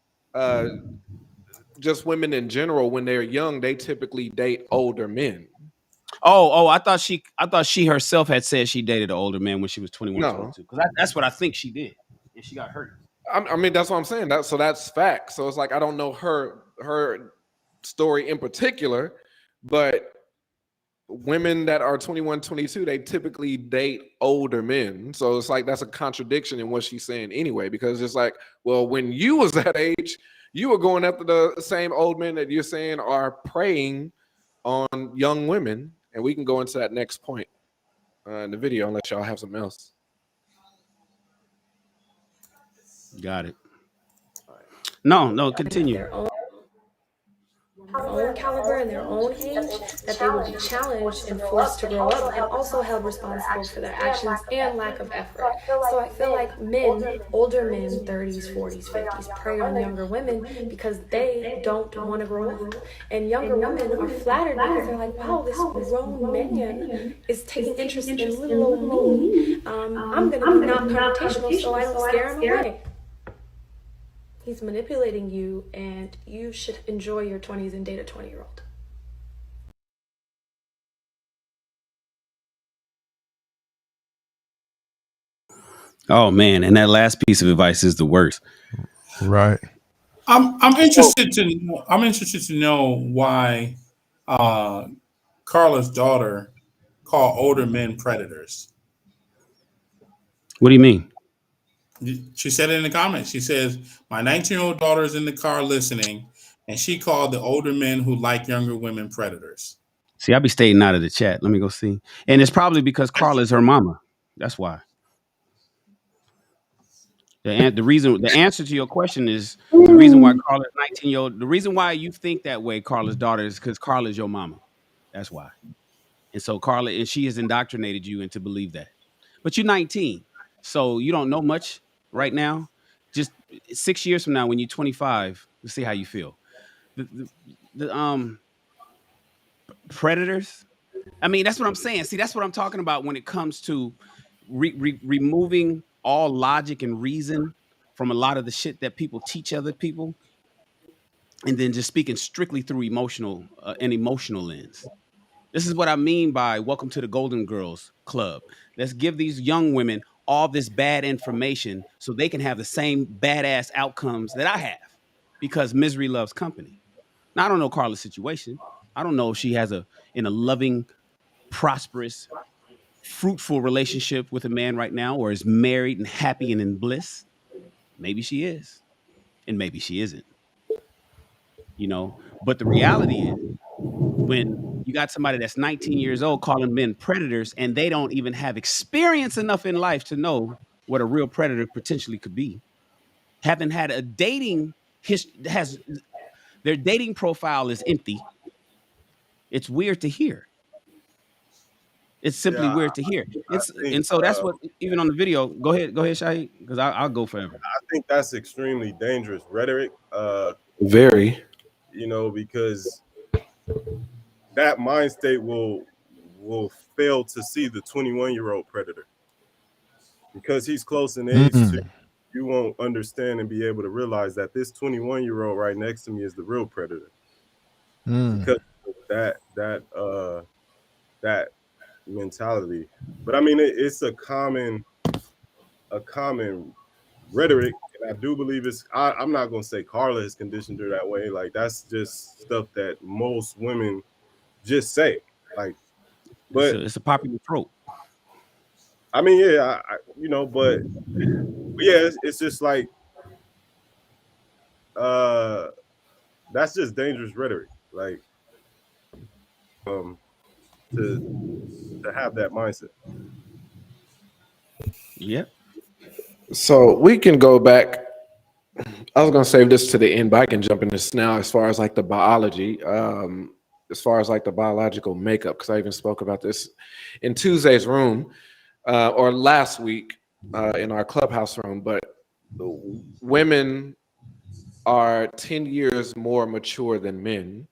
just women in general, when they're young, they typically date older men. Oh, I thought she herself had said she dated an older man when she was 21, No. 22. Because that's what I think she did. And she got hurt. I mean, that's what I'm saying. So that's fact. So it's like, I don't know her story in particular, but women that are 21, 22, they typically date older men. So it's like, that's a contradiction in what she's saying anyway, because it's like, well, when you was that age, you were going after the same old men that you're saying are preying on young women. And we can go into that next point in the video, unless y'all have something else. Got it. No, continue. Their own caliber and their own age, that they will be challenged and forced to grow up and also held responsible for their actions and lack of effort. So I feel like men, older men, 30s, 40s, 50s, prey on younger women because they don't want to grow up. And younger women are flattered because they're like, wow, this grown man is taking interest in little old me. I'm going to be not confrontational so I don't scare him away. He's manipulating you, and you should enjoy your 20s and date a 20-year-old. Oh man, and that last piece of advice is the worst. Right. I'm interested to know why Carla's daughter called older men predators. What do you mean? She said it in the comments. She says, my 19-year-old daughter is in the car listening, and she called the older men who like younger women predators. See, I'll be staying out of the chat. Let me go see. And it's probably because Carla is her mama. That's why. The answer to your question is the reason why Carla's 19-year-old. The reason why you think that way, Carla's daughter, is because Carla's your mama. That's why. And so she has indoctrinated you into believe that. But you're 19, so you don't know much right now. Just 6 years from now, when you're 25, we'll see how you feel. The predators. I mean, that's what I'm saying. See, that's what I'm talking about when it comes to removing all logic and reason from a lot of the shit that people teach other people, and then just speaking strictly through an emotional lens. This is what I mean by welcome to the Golden Girls Club. Let's give these young women all this bad information so they can have the same badass outcomes that I have, because misery loves company. Now, I don't know Carla's situation. I don't know if she has in a loving, prosperous, fruitful relationship with a man right now, or is married and happy and in bliss. Maybe she is, and maybe she isn't. But the reality is, when you got somebody that's 19 years old calling men predators, and they don't even have experience enough in life to know what a real predator potentially could be, haven't had a dating their dating profile is empty. It's weird to hear. It's simply weird to hear. That's what, even on the video. Go ahead, Shahid, because I'll go forever. I think that's extremely dangerous rhetoric. Very. Because that mind state will fail to see the 21-year-old predator, because he's close in age to you. Won't understand and be able to realize that this 21-year-old right next to me is the real predator, because of that mentality. But I mean, it's a common rhetoric, and I do believe I'm not going to say Carla has conditioned her that way. Like, that's just stuff that most women just say. Like, but it's a popular trope. I mean, yeah, but yeah, it's just like that's just dangerous rhetoric. Like, to have that mindset. Yeah. So we can go back. I was going to save this to the end, but I can jump into this now as far as like the biology, as far as like the biological makeup, because I even spoke about this in Tuesday's room or last week in our clubhouse room. But women are 10 years more mature than men.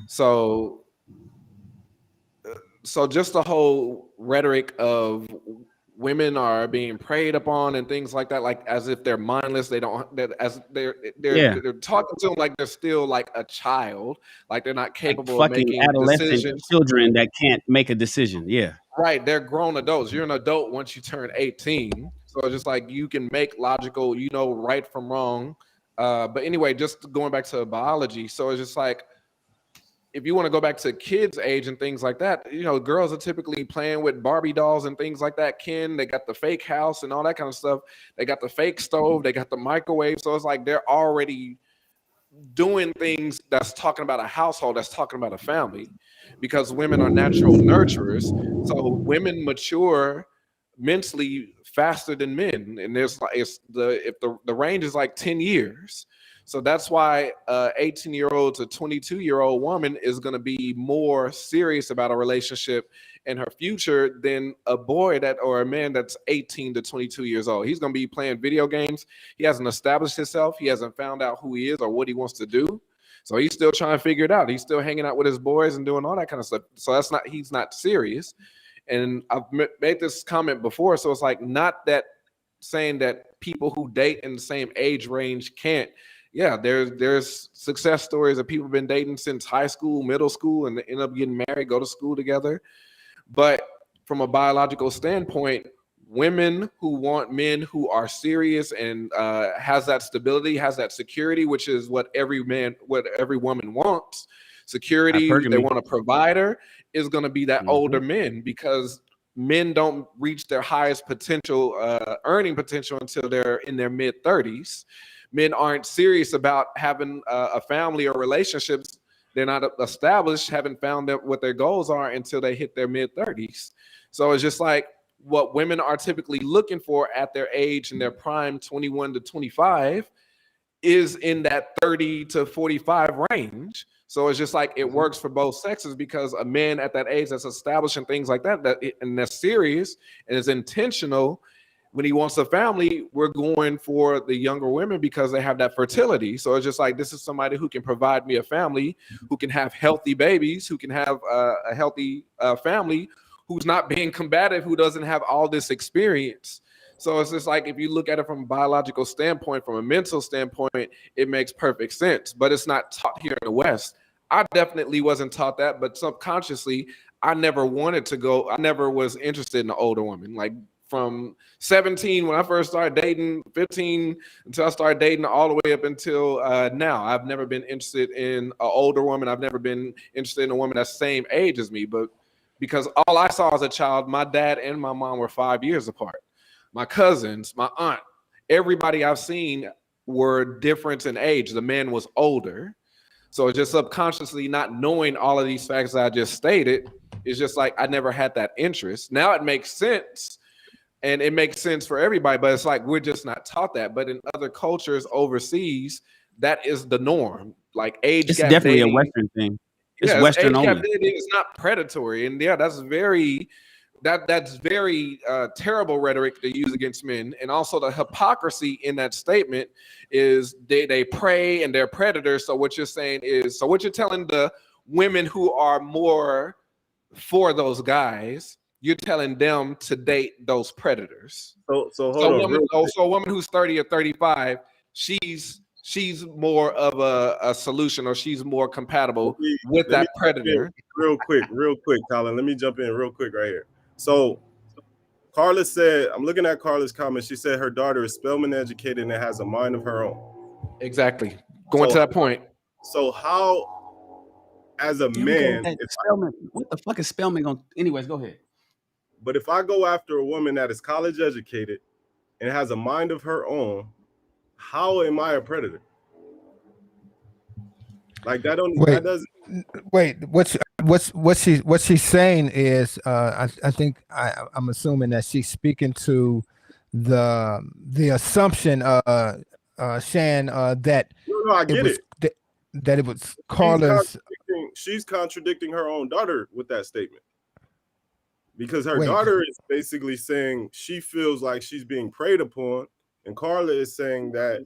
So just the whole rhetoric of women are being preyed upon and things like that, like as if they're mindless. They're talking to them like they're still like a child, like they're not capable of making decisions. Children that can't make a decision. Yeah. Right. They're grown adults. You're an adult once you turn 18. So it's just like you can make logical, right from wrong. But anyway, just going back to biology. So it's just like, if you want to go back to kids' age and things like that, girls are typically playing with Barbie dolls and things like that. They got the fake house and all that kind of stuff. They got the fake stove. They got the microwave. So it's like they're already doing things that's talking about a household, that's talking about a family, because women are natural nurturers. So women mature mentally faster than men, and there's like the range is like 10 years. So that's why 18-year-old to 22-year-old woman is going to be more serious about a relationship and her future than a boy or a man that's 18 to 22 years old. He's going to be playing video games. He hasn't established himself. He hasn't found out who he is or what he wants to do. So he's still trying to figure it out. He's still hanging out with his boys and doing all that kind of stuff. So he's not serious. And I've made this comment before. So it's like, not that saying that people who date in the same age range can't. Yeah, there's success stories of people who've been dating since high school, middle school, and they end up getting married, go to school together. But from a biological standpoint, women who want men who are serious and has that stability, has that security, which is what every woman wants. Security, they want a provider, is going to be that older men, because men don't reach their highest potential, earning potential, until they're in their mid-30s. Men aren't serious about having a family or relationships. They're not established, haven't found out what their goals are until they hit their mid-30s. So it's just like what women are typically looking for at their age in their prime, 21 to 25, is in that 30 to 45 range. So it's just like it works for both sexes, because a man at that age that's established and things like that, and that's serious and is intentional. When he wants a family, we're going for the younger women because they have that fertility. So it's just like, this is somebody who can provide me a family, who can have healthy babies, who can have a healthy family, who's not being combative, who doesn't have all this experience. So it's just like, if you look at it from a biological standpoint, from a mental standpoint, it makes perfect sense, but it's not taught here in the West. I definitely wasn't taught that, but subconsciously, I never was interested in an older woman. Like, from 17 when I first started dating, 15 until I started dating, all the way up until now, I've never been interested in an older woman. I've never been interested in a woman that's the same age as me, but because all I saw as a child, my dad and my mom were 5 years apart. My cousins, my aunt, everybody I've seen were different in age. The man was older. So it's just subconsciously, not knowing all of these facts that I just stated, it's just like I never had that interest. Now it makes sense. And it makes sense for everybody, but it's like, we're just not taught that. But in other cultures overseas, that is the norm. Like, age it's gap definitely dating, a Western thing. It's yeah, Western age gap only. dating is not predatory, and yeah, that's very terrible rhetoric to use against men. And also the hypocrisy in that statement is they prey and they're predators. So what you're saying is, so what you're telling the women who are more for those guys, you're telling them to date those predators. So hold on. So a woman who's 30 or 35, she's more of a solution, or she's more compatible with that predator. Real quick, Colin. Let me jump in real quick right here. So Carla said, I'm looking at Carla's comment. She said her daughter is Spelman educated and has a mind of her own. Exactly. Going to that point. So how, as a man, what the fuck is Spelman going? Anyways, go ahead. But if I go after a woman that is college educated and has a mind of her own, how am I a predator? Like, that doesn't. Wait, what she's saying is, I think I'm assuming that she's speaking to the assumption, Shan, that no, I get it. That it was Carla's. She's contradicting her own daughter with that statement. Because her daughter is basically saying she feels like she's being preyed upon, and Carla is saying that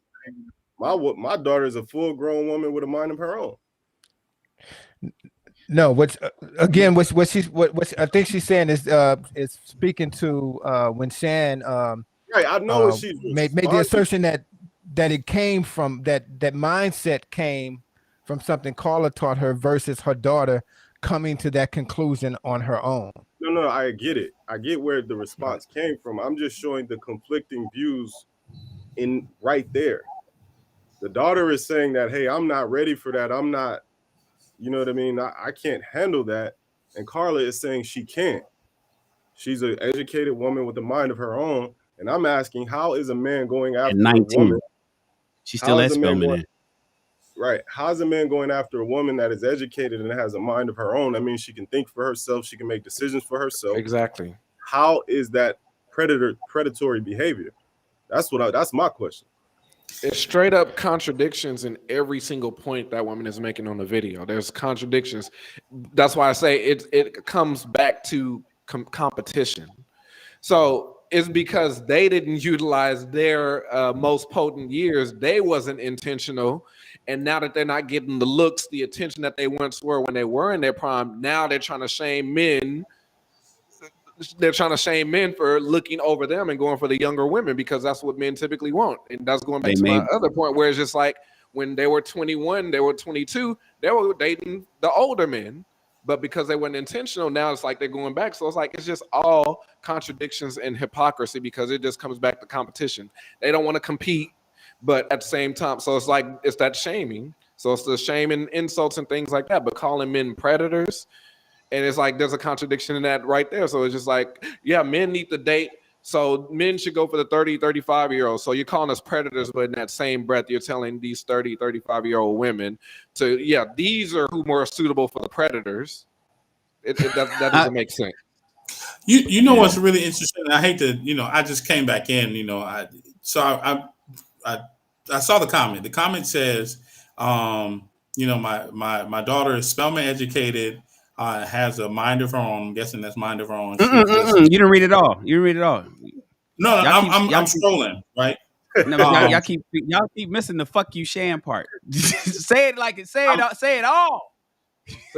my daughter is a full-grown woman with a mind of her own. No, what I think she's saying is speaking to when Shan right. I know she made the assertion that it came from that mindset came from something Carla taught her versus her daughter coming to that conclusion on her own. No, I get it. I get where the response came from. I'm just showing the conflicting views in right there. The daughter is saying that, hey, I'm not ready for that. I'm not, you know what I mean? I can't handle that. And Carla is saying she can. She's an educated woman with a mind of her own. And I'm asking, how is a man going after a woman? She still has Spelman. Right. How's a man going after a woman that is educated and has a mind of her own? I mean, she can think for herself. She can make decisions for herself. Exactly. How is that predatory behavior? That's my question. It's straight up contradictions in every single point that woman is making on the video. There's contradictions. That's why I say it comes back to competition. So it's because they didn't utilize their most potent years. They wasn't intentional. And now that they're not getting the looks, the attention that they once were when they were in their prime, now they're trying to shame men. They're trying to shame men for looking over them and going for the younger women because that's what men typically want. And that's going back to my other point where it's just like when they were 21, they were 22, they were dating the older men. But because they weren't intentional, now it's like they're going back. So it's like it's just all contradictions and hypocrisy because it just comes back to competition. They don't want to compete, but at the same time, so it's like it's that shaming. So it's the shame and insults and things like that. But calling men predators, and it's like there's a contradiction in that right there. So it's just like, yeah, men need to date. So men should go for the 30, 35-year-olds. So you're calling us predators, but in that same breath, you're telling these 30, 35-year-old women to, yeah, these are who more suitable for the predators. That doesn't make sense. You know what's really interesting? I hate to, I just came back in, I saw the comment. The comment says, my daughter is Spelman educated, has a mind of her own. I'm guessing that's mind of her own. You didn't read it all. You didn't read it all. No, I'm strolling, right? No, y'all keep missing the "fuck you, Shan" part. Say it like it. Say it all.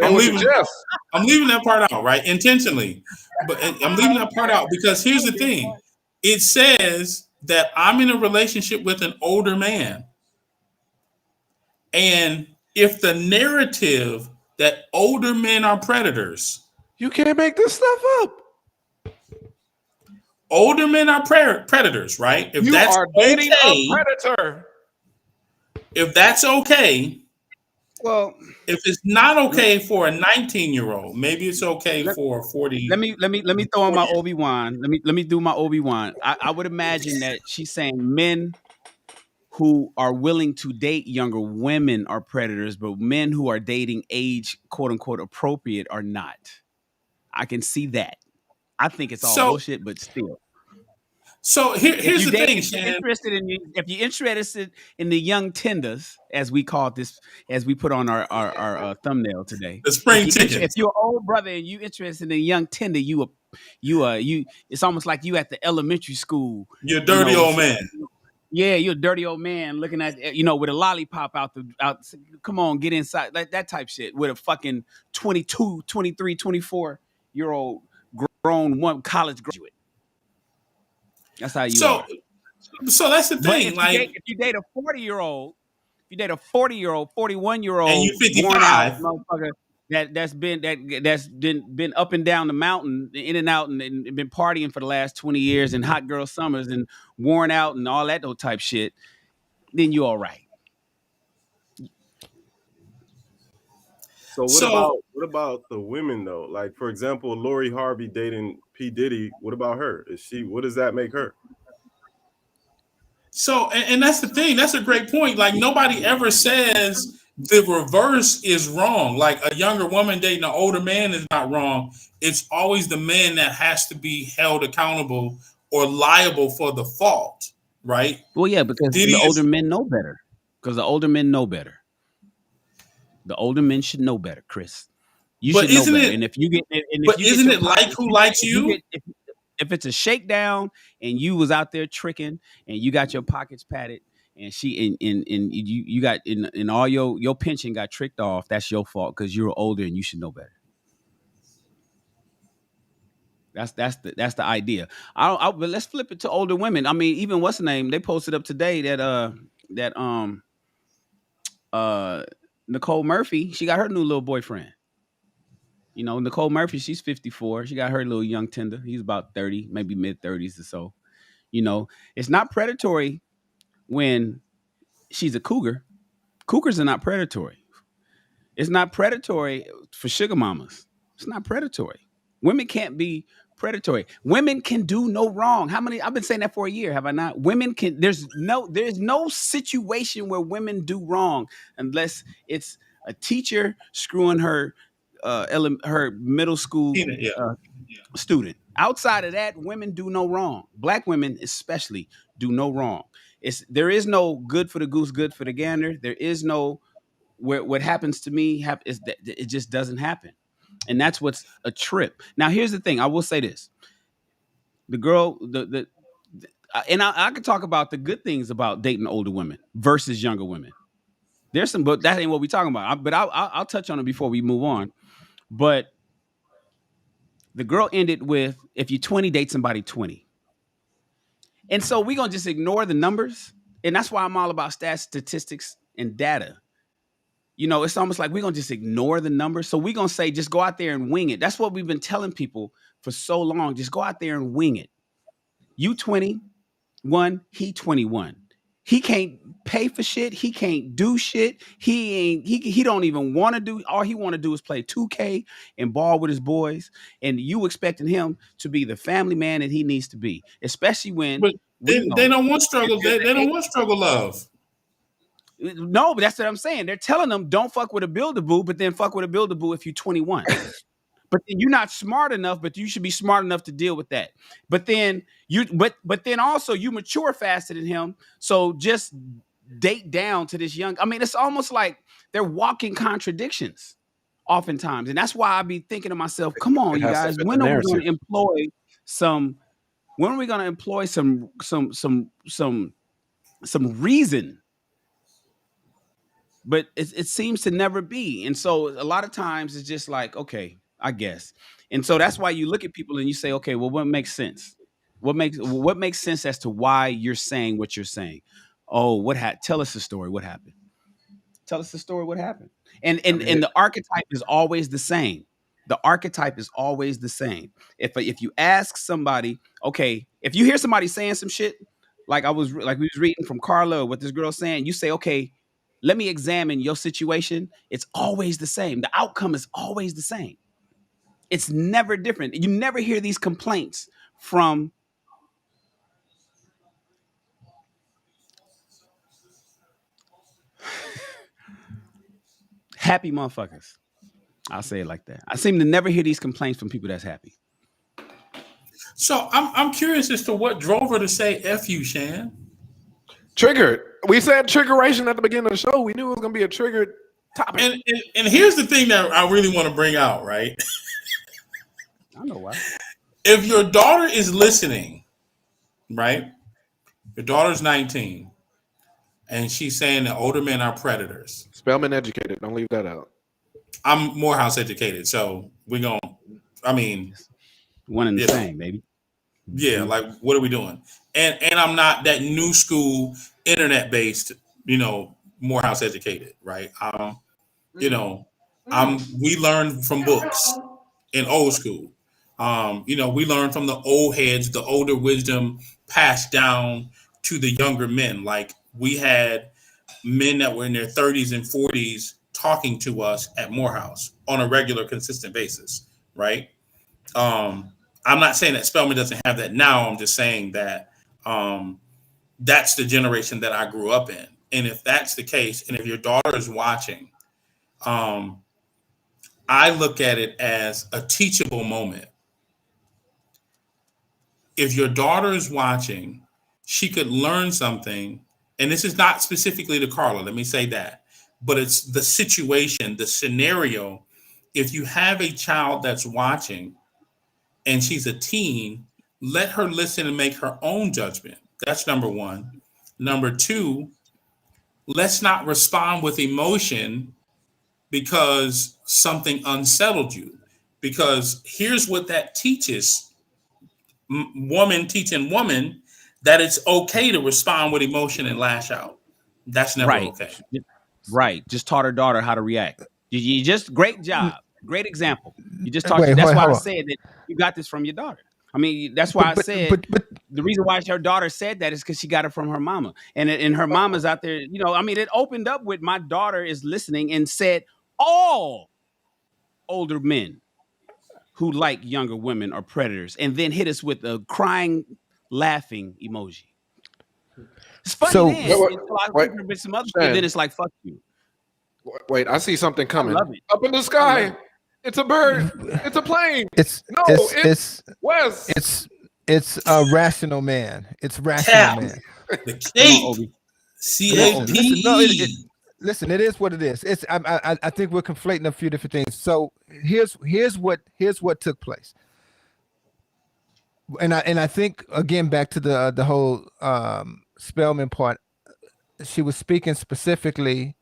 I'm leaving that part out, right? Intentionally, but I'm leaving that part out because here's the thing: it says that I'm in a relationship with an older man, and if the narrative that older men are predators, you can't make this stuff up. Older men are predators, right? If you that's are dating okay, a predator. If that's okay, well, if it's not okay for a 19-year-old, maybe it's okay for a 40. Let me throw in my Obi-Wan. Let me do my Obi-Wan. I would imagine that she's saying men who are willing to date younger women are predators, but men who are dating age, quote unquote, appropriate are not. I can see that. I think it's all bullshit, but still. So here's the thing, Shan. If you're interested in the young tenders, as we call this, as we put on our thumbnail today, the spring tickets. If you're an old brother and you interested in a young tender, you it's almost like you at the elementary school. You're a dirty old man. Yeah, you're a dirty old man looking at with a lollipop out. Come on, get inside, like that type shit with a fucking 22, 23, 24-year-old grown college graduate. That's how you are. So that's the thing. If you date a 40-year-old, 41-year-old, and you're 55, worn out motherfucker that's been up and down the mountain, in and out, and been partying for the last 20 years and hot girl summers and worn out and all that old type shit, then you're all right. So what about the women though? Like, for example, Lori Harvey dating P. Diddy. What about her? What does that make her? So, and that's the thing. That's a great point. Like, nobody ever says the reverse is wrong. Like, a younger woman dating an older man is not wrong. It's always the man that has to be held accountable or liable for the fault, right? Well, yeah, because the older men know better. Because the older men know better. The older men should know better, Chris. You should know better. And if you get, isn't it like Who Likes You? If it's a shakedown and you was out there tricking and you got your pockets padded and you got in all your pension got tricked off, that's your fault because you're older and you should know better. That's the idea. But let's flip it to older women. I mean, even what's the name? They posted up today that Nicole Murphy, she got her new little boyfriend. Nicole Murphy, she's 54. She got her little young tender. He's about 30, maybe mid-30s or so. It's not predatory when she's a cougar. Cougars are not predatory. It's not predatory for sugar mamas. It's not predatory. Women can't be predatory. Women can do no wrong. I've been saying that for a year, have I not? There's no situation where women do wrong unless it's a teacher screwing her middle school student. Outside of that, women do no wrong. Black women especially do no wrong. There is no good for the goose, good for the gander. There is no what happens to me is that it just doesn't happen. And that's what's a trip. Now, here's the thing. I will say this. The girl, and I could talk about the good things about dating older women versus younger women. There's some, but that ain't what we're talking about. But I'll touch on it before we move on. But the girl ended with, if you're 20, date somebody 20. And so we're going to just ignore the numbers. And that's why I'm all about stats, statistics, and data. You know, it's almost like we're going to just ignore the numbers. So we're going to say, just go out there and wing it. That's what we've been telling people for so long. Just go out there and wing it. You 21, he 21. He can't pay for shit. He can't do shit. He don't even want to do. All he want to do is play 2K and ball with his boys. And you expecting him to be the family man that he needs to be, especially when. But they don't want struggle. They don't want struggle love. No, but that's what I'm saying. They're telling them don't fuck with a build-a-boo, but then fuck with a build-a-boo if you're 21. But then you're not smart enough, but you should be smart enough to deal with that. But then but then also you mature faster than him. So just date down to this young. I mean, it's almost like they're walking contradictions oftentimes. And that's why I be thinking to myself, come on, you guys, when are we going to employ some reason? But it seems to never be. And so a lot of times it's just like, okay, I guess. And so that's why you look at people and you say, okay, well, what makes sense? What makes sense as to why you're saying what you're saying? Oh, tell us the story. What happened? Tell us the story. What happened? And the archetype is always the same. The archetype is always the same. If you ask somebody, okay, if you hear somebody saying some shit, we was reading from Carla or what this girl's saying, you say, okay, let me examine your situation. It's always the same. The outcome is always the same. It's never different. You never hear these complaints from happy motherfuckers. I'll say it like that. I seem to never hear these complaints from people that's happy. So I'm curious as to what drove her to say F you, Shan. Triggered. We said triggeration at the beginning of the show. We knew it was going to be a triggered topic. And here's the thing that I really want to bring out, right? I know why. If your daughter is listening, right? Your daughter's 19, and she's saying that older men are predators. Spellman educated. Don't leave that out. I'm Morehouse educated, so we're going to, I mean. One and the same, baby. Yeah, like, what are we doing? And I'm not that new school, internet-based, Morehouse educated, right? We learn from books in old school. We learn from the old heads, the older wisdom passed down to the younger men. Like, we had men that were in their 30s and 40s talking to us at Morehouse on a regular, consistent basis, right? I'm not saying that Spelman doesn't have that now. I'm just saying that that's the generation that I grew up in. And if that's the case, and if your daughter is watching, I look at it as a teachable moment. If your daughter is watching, she could learn something. And this is not specifically to Carla, let me say that. But it's the situation, the scenario. If you have a child that's watching, and she's a teen, let her listen and make her own judgment. That's number one. Number two, let's not respond with emotion because something unsettled you. Because here's what that teaches, woman teaching woman, that it's okay to respond with emotion and lash out. That's never okay. Right. Just taught her daughter how to react. You just, great job. Great example. You just talked. That's why I said that you got this from your daughter. I mean, that's why I said the reason why her daughter said that is because she got it from her mama. And her mama's out there, it opened up with my daughter is listening and said all older men who like younger women are predators, and then hit us with a crying, laughing emoji. It's funny So, with some other stuff, then it's like, fuck you. Wait, I see something coming up in the sky. It's a bird. It's a plane. It's Wes. it's a rational man. It's rational man. The Come on, cape. Obi. Listen, no, CAPE. listen. It is what it is. It's I think we're conflating a few different things. So here's what took place. And I think again back to the whole Spellman part. She was speaking specifically,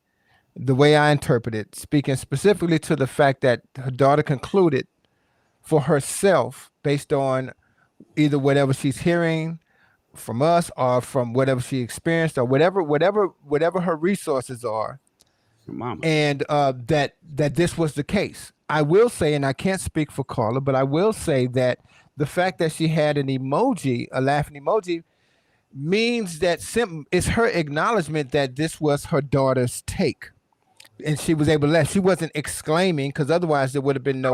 the way I interpret it, speaking specifically to the fact that her daughter concluded for herself based on either whatever she's hearing from us or from whatever she experienced or whatever her resources are, Mama. and that this was the case. I will say, and I can't speak for Carla, but I will say that the fact that she had an emoji, a laughing emoji, means that it's her acknowledgement that this was her daughter's take, and she was able to laugh. She wasn't exclaiming, because otherwise there would have been no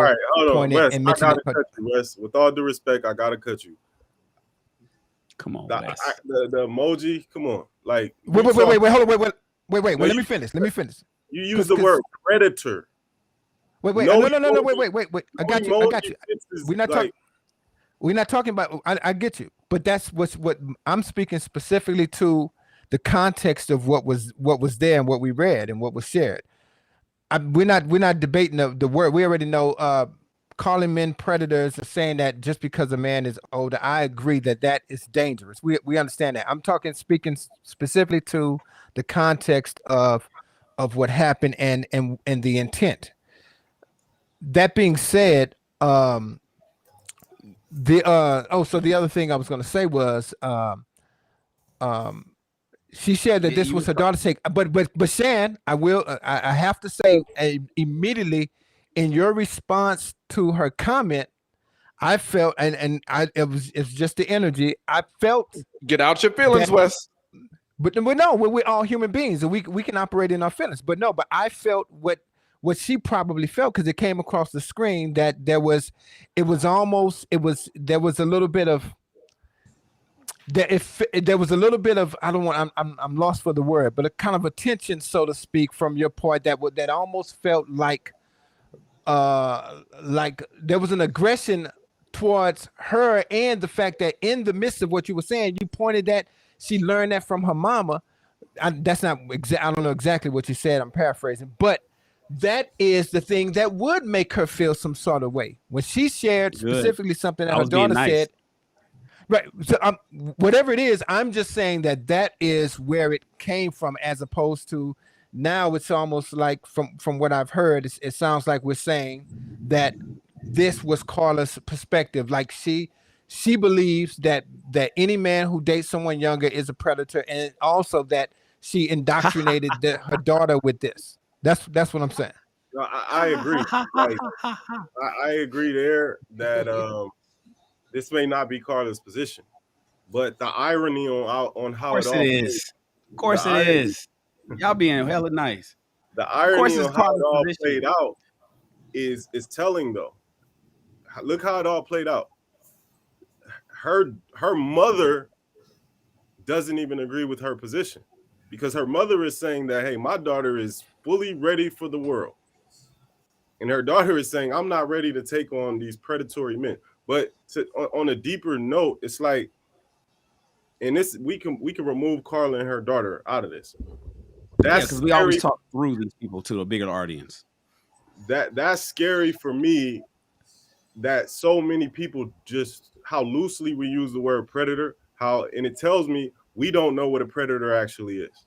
point Wes, in I mentioning gotta cut you, Wes. With all due respect, I gotta cut you. Come on, The emoji, come on. Like wait, hold on, wait. Let me finish. You use the word predator. Wait, no, no, wait. I got you. We're not talking about. I get you, but that's what I'm speaking specifically to, the context of what was there and what we read and what was shared. We're not debating the word. We already know. Calling men predators or saying that just because a man is older, I agree that is dangerous. We understand that. I'm speaking specifically to the context of what happened and the intent. That being said, so the other thing I was going to say was, she shared that this was her daughter's take, but Shan, I have to say immediately in your response to her comment, I felt, it's just the energy. I felt. Get out your feelings, Wes. But no, we're all human beings, and we can operate in our feelings. But I felt what she probably felt, because it came across the screen that there was a little bit of there was a little bit of, I'm lost for the word, but a kind of attention, so to speak, from your part that almost felt like there was an aggression towards her, and the fact that in the midst of what you were saying, you pointed that she learned that from her mama. That's not exact. I don't know exactly what you said. I'm paraphrasing, but that is the thing that would make her feel some sort of way when she shared specifically something that her daughter said. Right. So whatever it is, I'm just saying that is where it came from, as opposed to now it's almost like from what I've heard, it sounds like we're saying that this was Carla's perspective. Like she believes that any man who dates someone younger is a predator, and also that she indoctrinated her daughter with this. That's what I'm saying. I agree. Like, I agree there that this may not be Carla's position, but the irony on how it all is. Of course it is. Y'all being hella nice. The irony on how it all played out is telling, though. Look how it all played out. Her mother doesn't even agree with her position, because her mother is saying that, hey, my daughter is fully ready for the world. And her daughter is saying, I'm not ready to take on these predatory men. But on a deeper note, it's like, and this we can remove Carla and her daughter out of this. That's because we always talk through these people to a bigger audience. That's scary for me, that so many people, just how loosely we use the word predator, and it tells me we don't know what a predator actually is.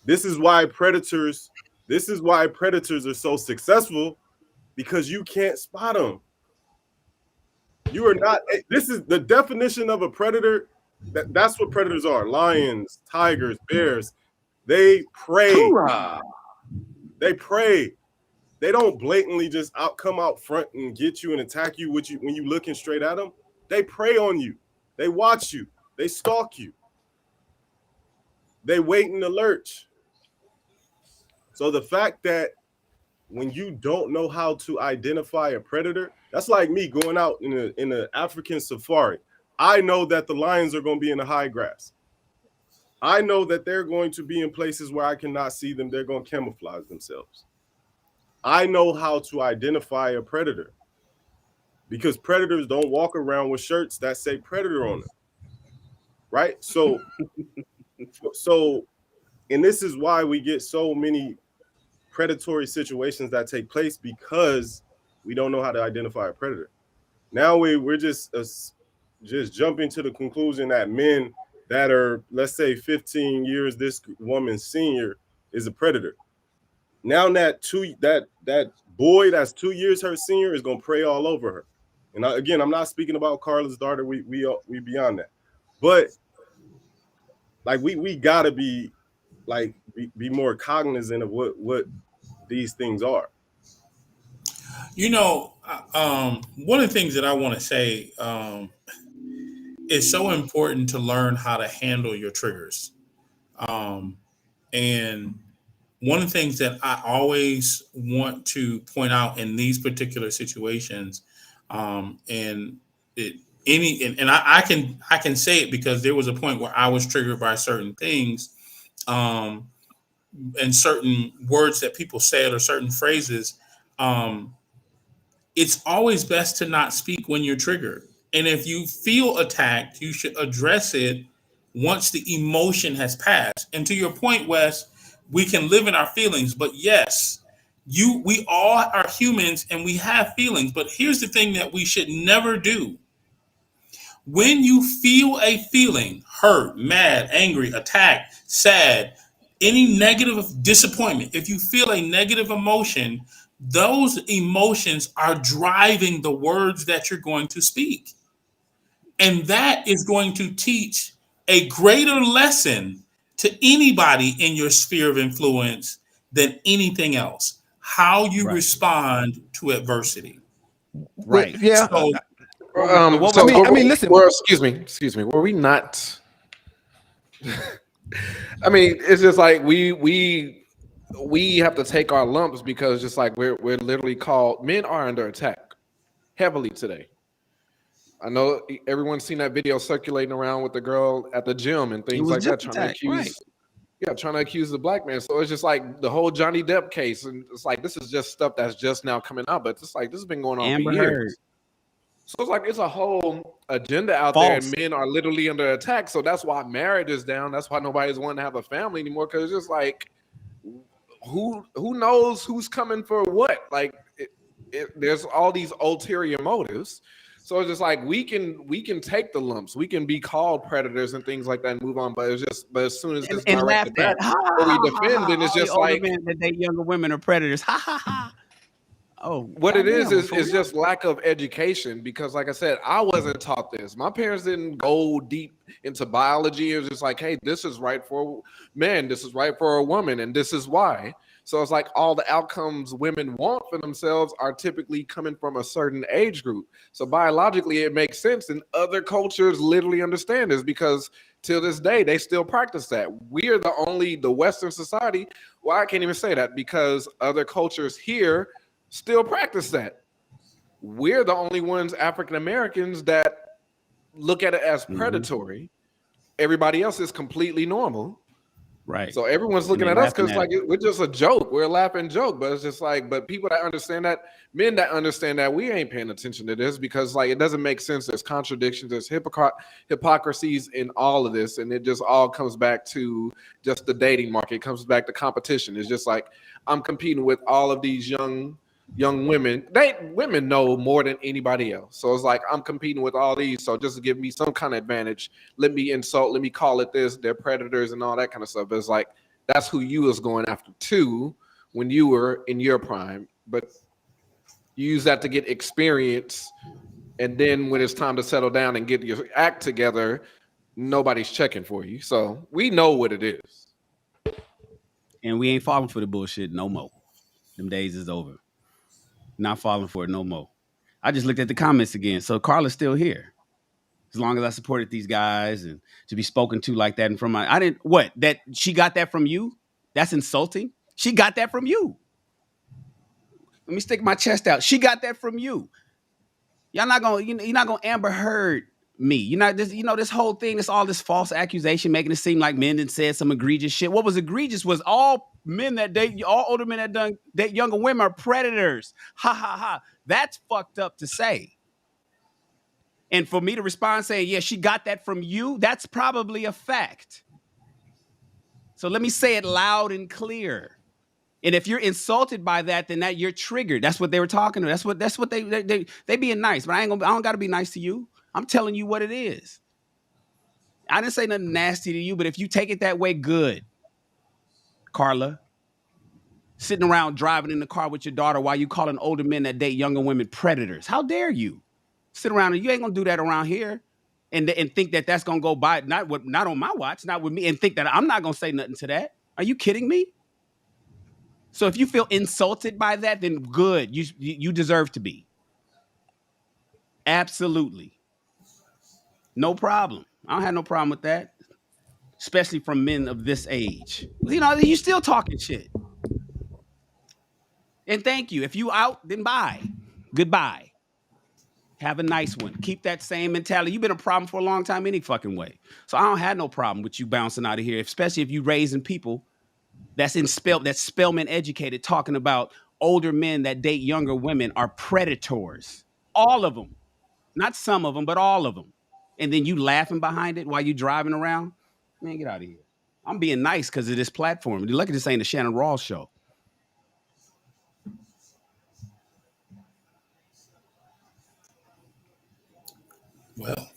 This is why predators are so successful, because you can't spot them. You are not. This is the definition of a predator. That's what predators are: lions, tigers, bears. They prey. Hoorah. They prey. They don't blatantly just come out front and get you and attack you when you looking straight at them. They prey on you. They watch you. They stalk you. They wait in the lurch. So the fact that when you don't know how to identify a predator, that's like me going out in an African safari. I know that the lions are going to be in the high grass. I know that they're going to be in places where I cannot see them. They're going to camouflage themselves. I know how to identify a predator because predators don't walk around with shirts that say predator on them. Right? So and this is why we get so many predatory situations that take place, because we don't know how to identify a predator. Now we're just jumping to the conclusion that men that are, let's say, 15 years this woman's senior is a predator. Now that boy that's 2 years her senior is gonna pray all over her. And again, I'm not speaking about Carla's daughter. We beyond that, but like we gotta be like be more cognizant of what these things are. You know, one of the things that I want to say, it's so important to learn how to handle your triggers. And one of the things that I always want to point out in these particular situations, and I can say it because there was a point where I was triggered by certain things, and certain words that people said or certain phrases. It's always best to not speak when you're triggered. And if you feel attacked, you should address it once the emotion has passed. And to your point, Wes, we can live in our feelings, but yes, we all are humans and we have feelings. But here's the thing that we should never do. When you feel a feeling, hurt, mad, angry, attacked, sad, any negative disappointment, if you feel a negative emotion, those emotions are driving the words that you're going to speak. And that is going to teach a greater lesson to anybody in your sphere of influence than anything else. How you respond to adversity. Right. Yeah. So, Listen. Well, excuse me. Were we not? I mean, it's just like we have to take our lumps because just like we're literally called, men are under attack heavily today. I know everyone's seen that video circulating around with the girl at the gym and things like that, trying to accuse the black man. So it's just like the whole Johnny Depp case, and it's like this is just stuff that's just now coming out, but it's like this has been going on for years. So it's like it's a whole agenda out there, and men are literally under attack. So that's why marriage is down. That's why nobody's wanting to have a family anymore, because it's just like who knows who's coming for what? Like there's all these ulterior motives. So it's just like we can take the lumps, we can be called predators and things like that and move on. But as soon as it's directed back, or we defend, then it's just like men that date younger women are predators. Ha ha ha. Oh, what it is just lack of education, because like I said, I wasn't taught this. My parents didn't go deep into biology. It was just like, hey, this is right for men, this is right for a woman, and this is why. So it's like all the outcomes women want for themselves are typically coming from a certain age group. So biologically, it makes sense. And other cultures literally understand this, because till this day, they still practice that. We are the Western society. Well, I can't even say that, because other cultures here still practice that. We're the only ones, African Americans, that look at it as predatory. Everybody else is completely normal. Right. So everyone's looking at us because like we're just a joke. We're a laughing joke, but it's just like, but people that understand that, men that understand that, we ain't paying attention to this, because like it doesn't make sense. There's contradictions, there's hypocrisies in all of this, and it just all comes back to just the dating market. It comes back to competition. It's just like I'm competing with all of these young women. Women know more than anybody else. So it's like I'm competing with all these. So just to give me some kind of advantage, let me insult, let me call it this, they're predators and all that kind of stuff. But it's like that's who you was going after too when you were in your prime. But you use that to get experience. And then when it's time to settle down and get your act together, nobody's checking for you. So we know what it is. And we ain't falling for the bullshit no more. Them days is over. Not falling for it no more. I just looked at the comments again. So Carla's still here. As long as I supported these guys and to be spoken to like that and from that she got that from you? That's insulting. She got that from you. Let me stick my chest out. She got that from you. You're not gonna Amber Heard me. You're not this whole thing, all this false accusation, making it seem like men done said some egregious shit. What was egregious was all men that date, all older men that date younger women are predators. Ha ha ha. That's fucked up to say. And for me to respond saying, yeah, she got that from you, that's probably a fact. So let me say it loud and clear. And if you're insulted by that, then that you're triggered. That's what they were talking to. That's what they being nice, but I don't gotta be nice to you. I'm telling you what it is. I didn't say nothing nasty to you, but if you take it that way, good. Carla, sitting around driving in the car with your daughter while you calling older men that date younger women predators. How dare you? Sit around and you ain't gonna do that around here. And think that that's gonna go by not on my watch, not with me, and think that I'm not gonna say nothing to that. Are you kidding me? So if you feel insulted by that, then good. You deserve to be. Absolutely. No problem. I don't have no problem with that. Especially from men of this age. You know, you still talking shit. And thank you. If you out, then bye. Goodbye. Have a nice one. Keep that same mentality. You've been a problem for a long time any fucking way. So I don't have no problem with you bouncing out of here, especially if you raising people that's Spelman educated, talking about older men that date younger women are predators. All of them. Not some of them, but all of them. And then you laughing behind it while you driving around. Man, get out of here. I'm being nice because of this platform. Look at this ain't the Shannon Rawls show. Well.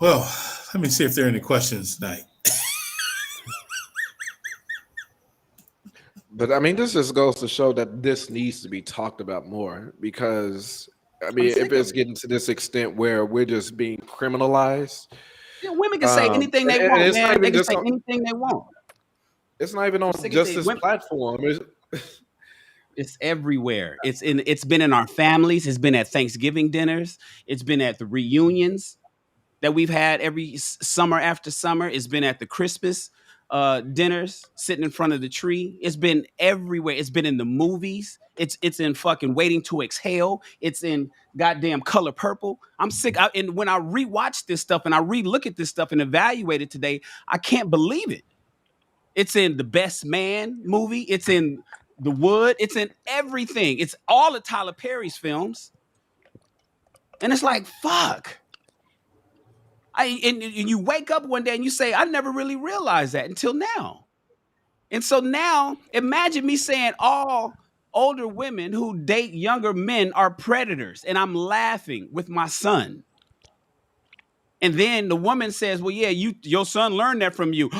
Well, let me see if there are any questions tonight. But I mean, this just goes to show that this needs to be talked about more, because I mean, if it's getting to this extent where we're just being criminalized. Yeah, women can say anything they want, man. They can say anything they want. It's not even on just this platform. It's everywhere. It's been in our families. It's been at Thanksgiving dinners. It's been at the reunions that we've had every summer after summer. It's been at the Christmas dinners, sitting in front of the tree. It's been everywhere. It's been in the movies. It's in fucking Waiting to Exhale. It's in goddamn Color Purple. I'm sick. And when I rewatch this stuff and I relook at this stuff and evaluate it today, I can't believe it. It's in The Best Man movie. It's in The Wood. It's in everything. It's all of Tyler Perry's films. And it's like, fuck. And you wake up one day and you say, I never really realized that until now. And so now, imagine me saying all older women who date younger men are predators, and I'm laughing with my son. And then the woman says, well, yeah, your son learned that from you.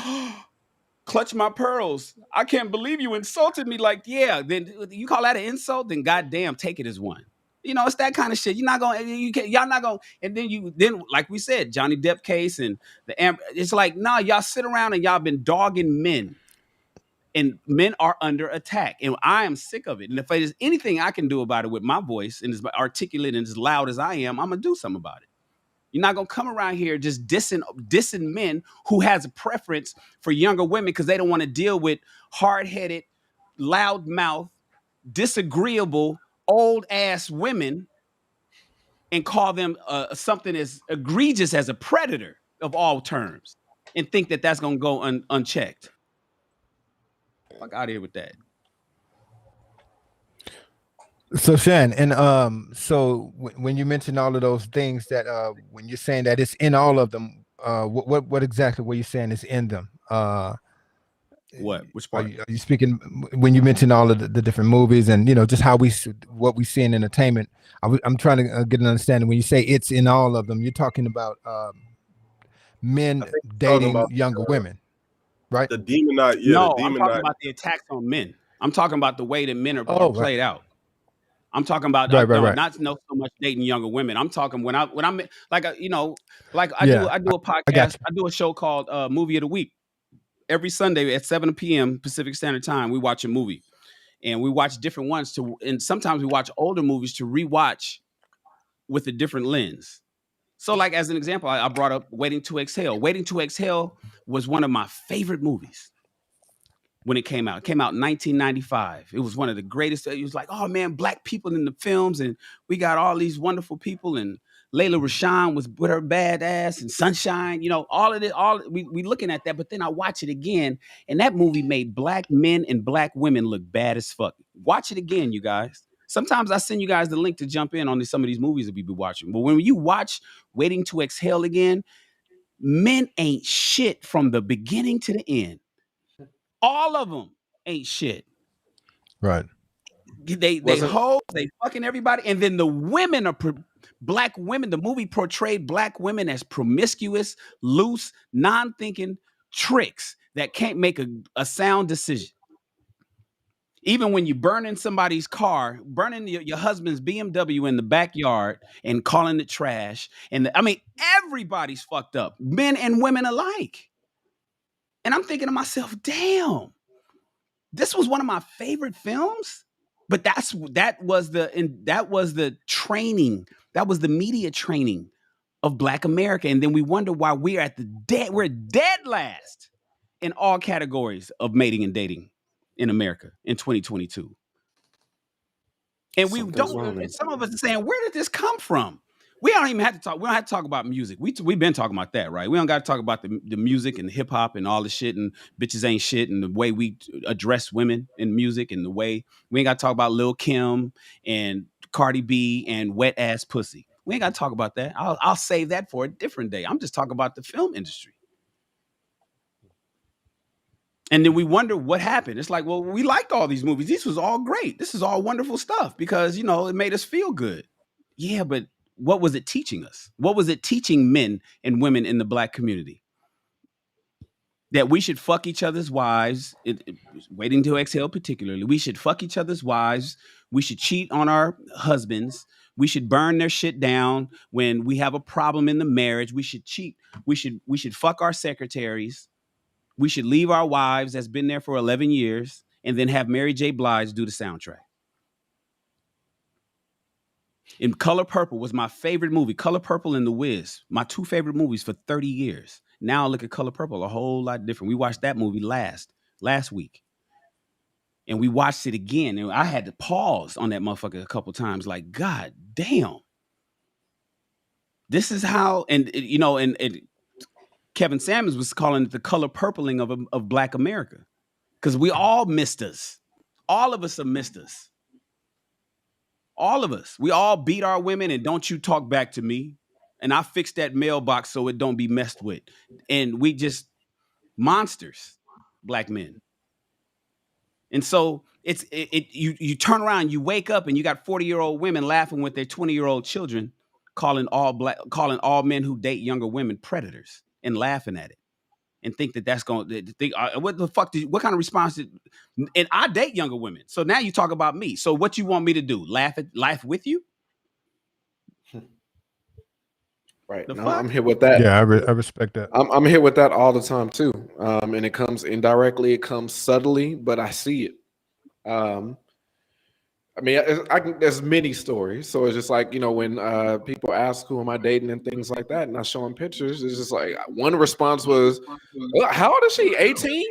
Clutch my pearls. I can't believe you insulted me. Like, yeah, then you call that an insult? Then goddamn, take it as one. You know, it's that kind of shit. You're not going, y'all not going, and then like we said, Johnny Depp case and it's like, nah, y'all sit around and y'all been dogging men, and men are under attack, and I am sick of it. And if there's anything I can do about it with my voice and as articulate and as loud as I am, I'm gonna do something about it. You're not gonna come around here just dissing men who has a preference for younger women because they don't want to deal with hard-headed, loud-mouthed, disagreeable, old-ass women and call them something as egregious as a predator of all terms and think that that's gonna go unchecked. Fuck out of here with that. So Shan, and so when you mention all of those things that when you're saying that it's in all of them, what exactly were you saying is in them? What? Which part? Are you speaking when you mention all of the different movies and just how what we see in entertainment? I'm trying to get an understanding. When you say it's in all of them, you're talking about men dating younger women, right? The demonite. Yeah, no, I'm talking about the attacks on men. I'm talking about the way that men are played out. I'm talking about not so much dating younger women. I'm talking when I'm like I do a podcast. I do a show called Movie of the Week. Every Sunday at 7 p.m. Pacific Standard Time, we watch a movie, and we watch different ones and sometimes we watch older movies to rewatch with a different lens. So, like as an example, I brought up Waiting to Exhale. Waiting to Exhale was one of my favorite movies when it came out. It came out in 1995. It was one of the greatest. It was like, oh man, black people in the films, and we got all these wonderful people, and Layla Rashawn was with her badass and Sunshine, you know, all of this, we looking at that, but then I watch it again, and that movie made black men and black women look bad as fuck. Watch it again, you guys. Sometimes I send you guys the link to jump in on some of these movies that we be watching. But when you watch Waiting to Exhale again, men ain't shit from the beginning to the end. All of them ain't shit. Right. They hoes, they fucking everybody, and then the women are black women. The movie portrayed black women as promiscuous, loose, non-thinking tricks that can't make a sound decision. Even when you burning somebody's car, burning your husband's BMW in the backyard and calling it trash, and I mean everybody's fucked up, men and women alike. And I'm thinking to myself, damn, this was one of my favorite films. But that was the training. That was the media training of Black America. And then we wonder why we're dead last in all categories of mating and dating in America in 2022. And some of us are saying, where did this come from? We don't even have to talk. We don't have to talk about music. We've been talking about that, right? We don't got to talk about the music and hip hop and all the shit and bitches ain't shit and the way we address women in music and the way we ain't got to talk about Lil Kim and Cardi B and wet ass pussy. We ain't got to talk about that. I'll save that for a different day. I'm just talking about the film industry. And then we wonder what happened. It's like, well, we liked all these movies. This was all great. This is all wonderful stuff because, you know, it made us feel good. Yeah, but what was it teaching us? What was it teaching men and women in the Black community? That we should fuck each other's wives, Waiting to Exhale particularly. We should fuck each other's wives. We should cheat on our husbands. We should burn their shit down when we have a problem in the marriage. We should cheat. We should fuck our secretaries. We should leave our wives that's been there for 11 years and then have Mary J. Blige do the soundtrack. And Color Purple was my favorite movie. Color Purple and The Wiz, my two favorite movies for 30 years. Now I look at Color Purple a whole lot different. We watched that movie last week. And we watched it again. And I had to pause on that motherfucker a couple times. Like, God damn. This is how, and you know, and Kevin Samuels was calling it the color purpling of Black America. Because we all missed us. All of us have missed us. All of us. We all beat our women and don't you talk back to me. And I fixed that mailbox so it don't be messed with. And we just monsters, Black men. And so you turn around, you wake up and you got 40-year-old women laughing with their 20-year-old children, calling all men who date younger women predators and laughing at it. And think that's going to think, what the fuck what kind of response and I date younger women. So now you talk about me. So what you want me to do? Laugh with you? Right. No, I'm here with that. Yeah, I respect that. I'm here with that all the time too. And it comes indirectly, it comes subtly, but I see it. I mean, there's many stories. So it's just like, you know, when people ask who am I dating and things like that, and I show them pictures, it's just like one response was, how old is she? 18?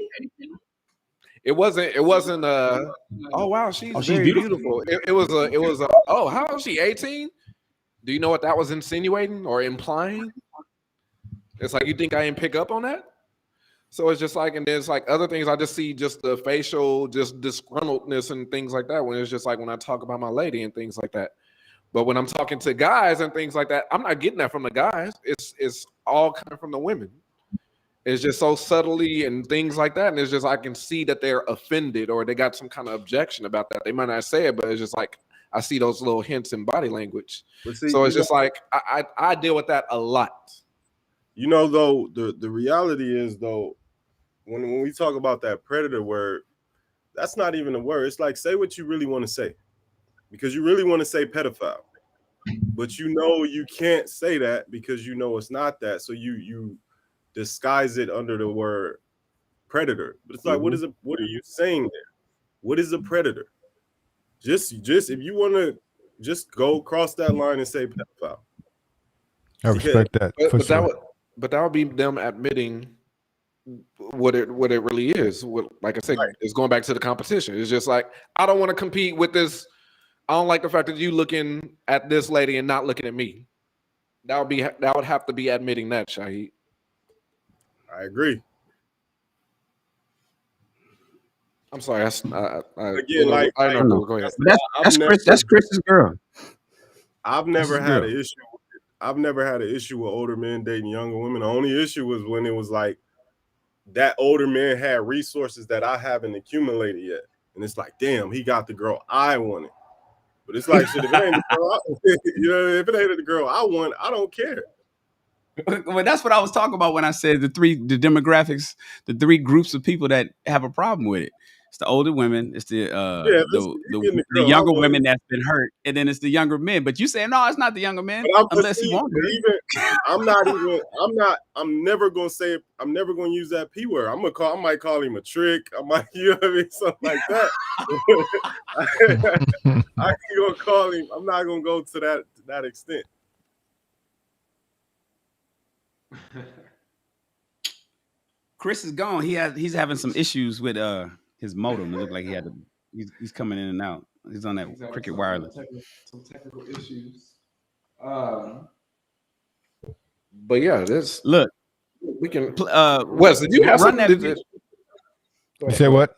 It wasn't oh wow, she's very beautiful. It was oh, how old is she? 18? Do you know what that was insinuating or implying? It's like, you think I didn't pick up on that? So it's just like, and there's like other things. I just see just the facial, just disgruntledness and things like that. When it's just like when I talk about my lady and things like that. But when I'm talking to guys and things like that, I'm not getting that from the guys. It's all coming from the women. It's just so subtly and things like that. And it's just, I can see that they're offended or they got some kind of objection about that. They might not say it, but it's just like, I see those little hints in body language. See, so it's just like, I deal with that a lot. You know, though, the reality is, though, when we talk about that predator word, that's not even a word. It's like, say what you really want to say, because you really want to say pedophile, but you know you can't say that because you know it's not that. So you disguise it under the word predator. But it's like, what are you saying there? What is a predator? Just if you want to just go cross that line and say pedophile. I respect that. But that would be them admitting what it really is. Like I said, It's going back to the competition. It's just like, I don't want to compete with this. I don't like the fact that you looking at this lady and not looking at me. That would have to be admitting that, Shaheed. I agree. I'm sorry. Again, like I know. know. Go ahead. But that's Chris's girl. I've never That's had his an issue. I've never had an issue with older men dating younger women. The only issue was when it was like that older man had resources that I haven't accumulated yet, and it's like, damn, he got the girl I wanted. But it's like, shit, if it ain't the girl, if it ain't the girl I want, I don't care. Well, that's what I was talking about when I said the demographics, the three groups of people that have a problem with it. It's the older women, it's the younger women that's been hurt, and then it's the younger men. But you saying no, it's not the younger men unless he wants it. I'm never gonna use that P word. I might call him a trick. I might, something like that. I ain't gonna call him. I'm not gonna go to that extent. Chris is gone. He's having some issues with his modem. It looked like he's coming in and out. He's on that Cricket Wireless. Some technical issues. But yeah, look. We can. Wes, did you have something? You say what?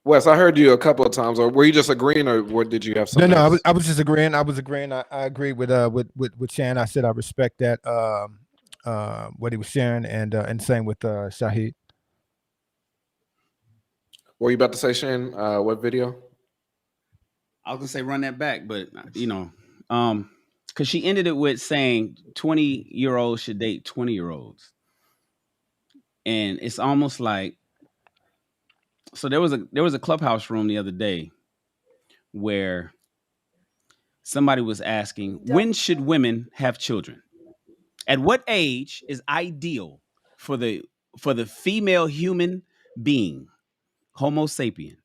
Wes, I heard you a couple of times. Or were you just agreeing, or what did you have something? No, I was just agreeing. I agree with Shan. I said I respect that. What he was sharing, and same with Shaheed. What were you about to say, Shan? What video? I was gonna say run that back, but because she ended it with saying 20-year-olds should date 20-year-olds, and it's almost like, so there was a Clubhouse room the other day where somebody was asking, when should women have children? At what age is ideal for the female human being, Homo sapien?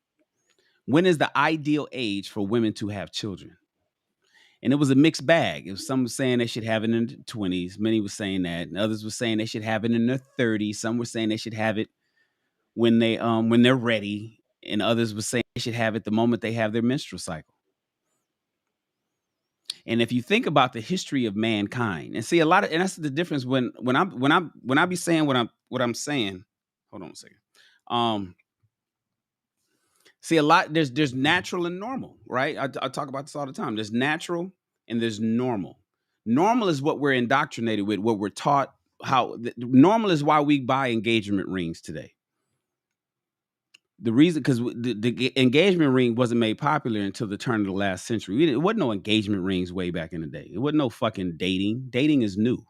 When is the ideal age for women to have children? And it was a mixed bag. It was some saying they should have it in their 20s. Many were saying that, and others were saying they should have it in their 30s. Some were saying they should have it when they're ready, and others were saying they should have it the moment they have their menstrual cycle. And if you think about the history of mankind, and see and that's the difference when I be saying what I'm saying. Hold on a second. See, a lot there's natural and normal, right? I talk about this all the time. There's natural and there's normal. Normal is what we're indoctrinated with, what we're taught. Normal is why we buy engagement rings today. The reason, because the engagement ring wasn't made popular until the turn of the last century. It wasn't no engagement rings way back in the day. It wasn't no fucking dating. Dating is new,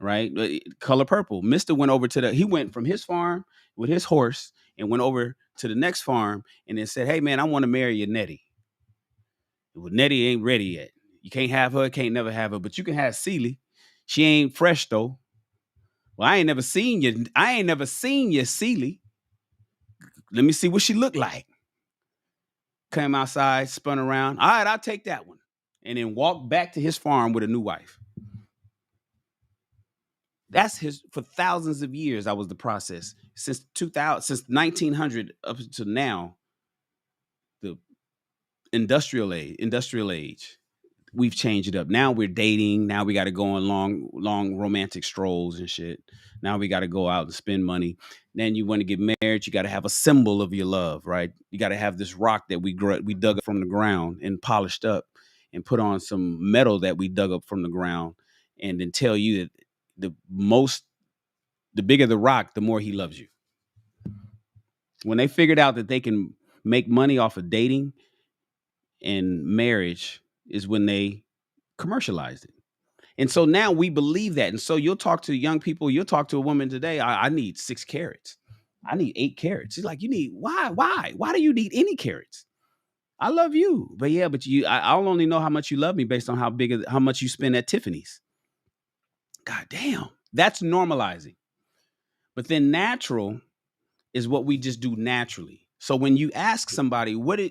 right? Color Purple. Mr. went over he went from his farm with his horse and went over to the next farm and then said, hey, man, I want to marry your Nettie. Well, Nettie ain't ready yet. You can't have her, can't never have her, but you can have Celie. She ain't fresh, though. Well, I ain't never seen you, Celie. Let me see what she looked like. Came outside, spun around. All right, I'll take that one. And then walked back to his farm with a new wife. That's for thousands of years. That was the process. Since 1900 up to now, the industrial age, we've changed it up. Now we're dating. Now we got to go on long romantic strolls and shit. Now we got to go out and spend money. Then you want to get married. You got to have a symbol of your love, right? You got to have this rock that we dug up from the ground and polished up and put on some metal that we dug up from the ground, and then tell you that the bigger the rock, the more he loves you. When they figured out that they can make money off of dating and marriage is when they commercialized it. And so now we believe that. And so you'll talk to young people, you'll talk to a woman today, I need 6 carats. I need 8 carats. She's like, you need, why? Why do you need any carats? I love you. But yeah, but I'll only know how much you love me based on how much you spend at Tiffany's. God damn. That's normalizing. But then natural is what we just do naturally. So when you ask somebody, when do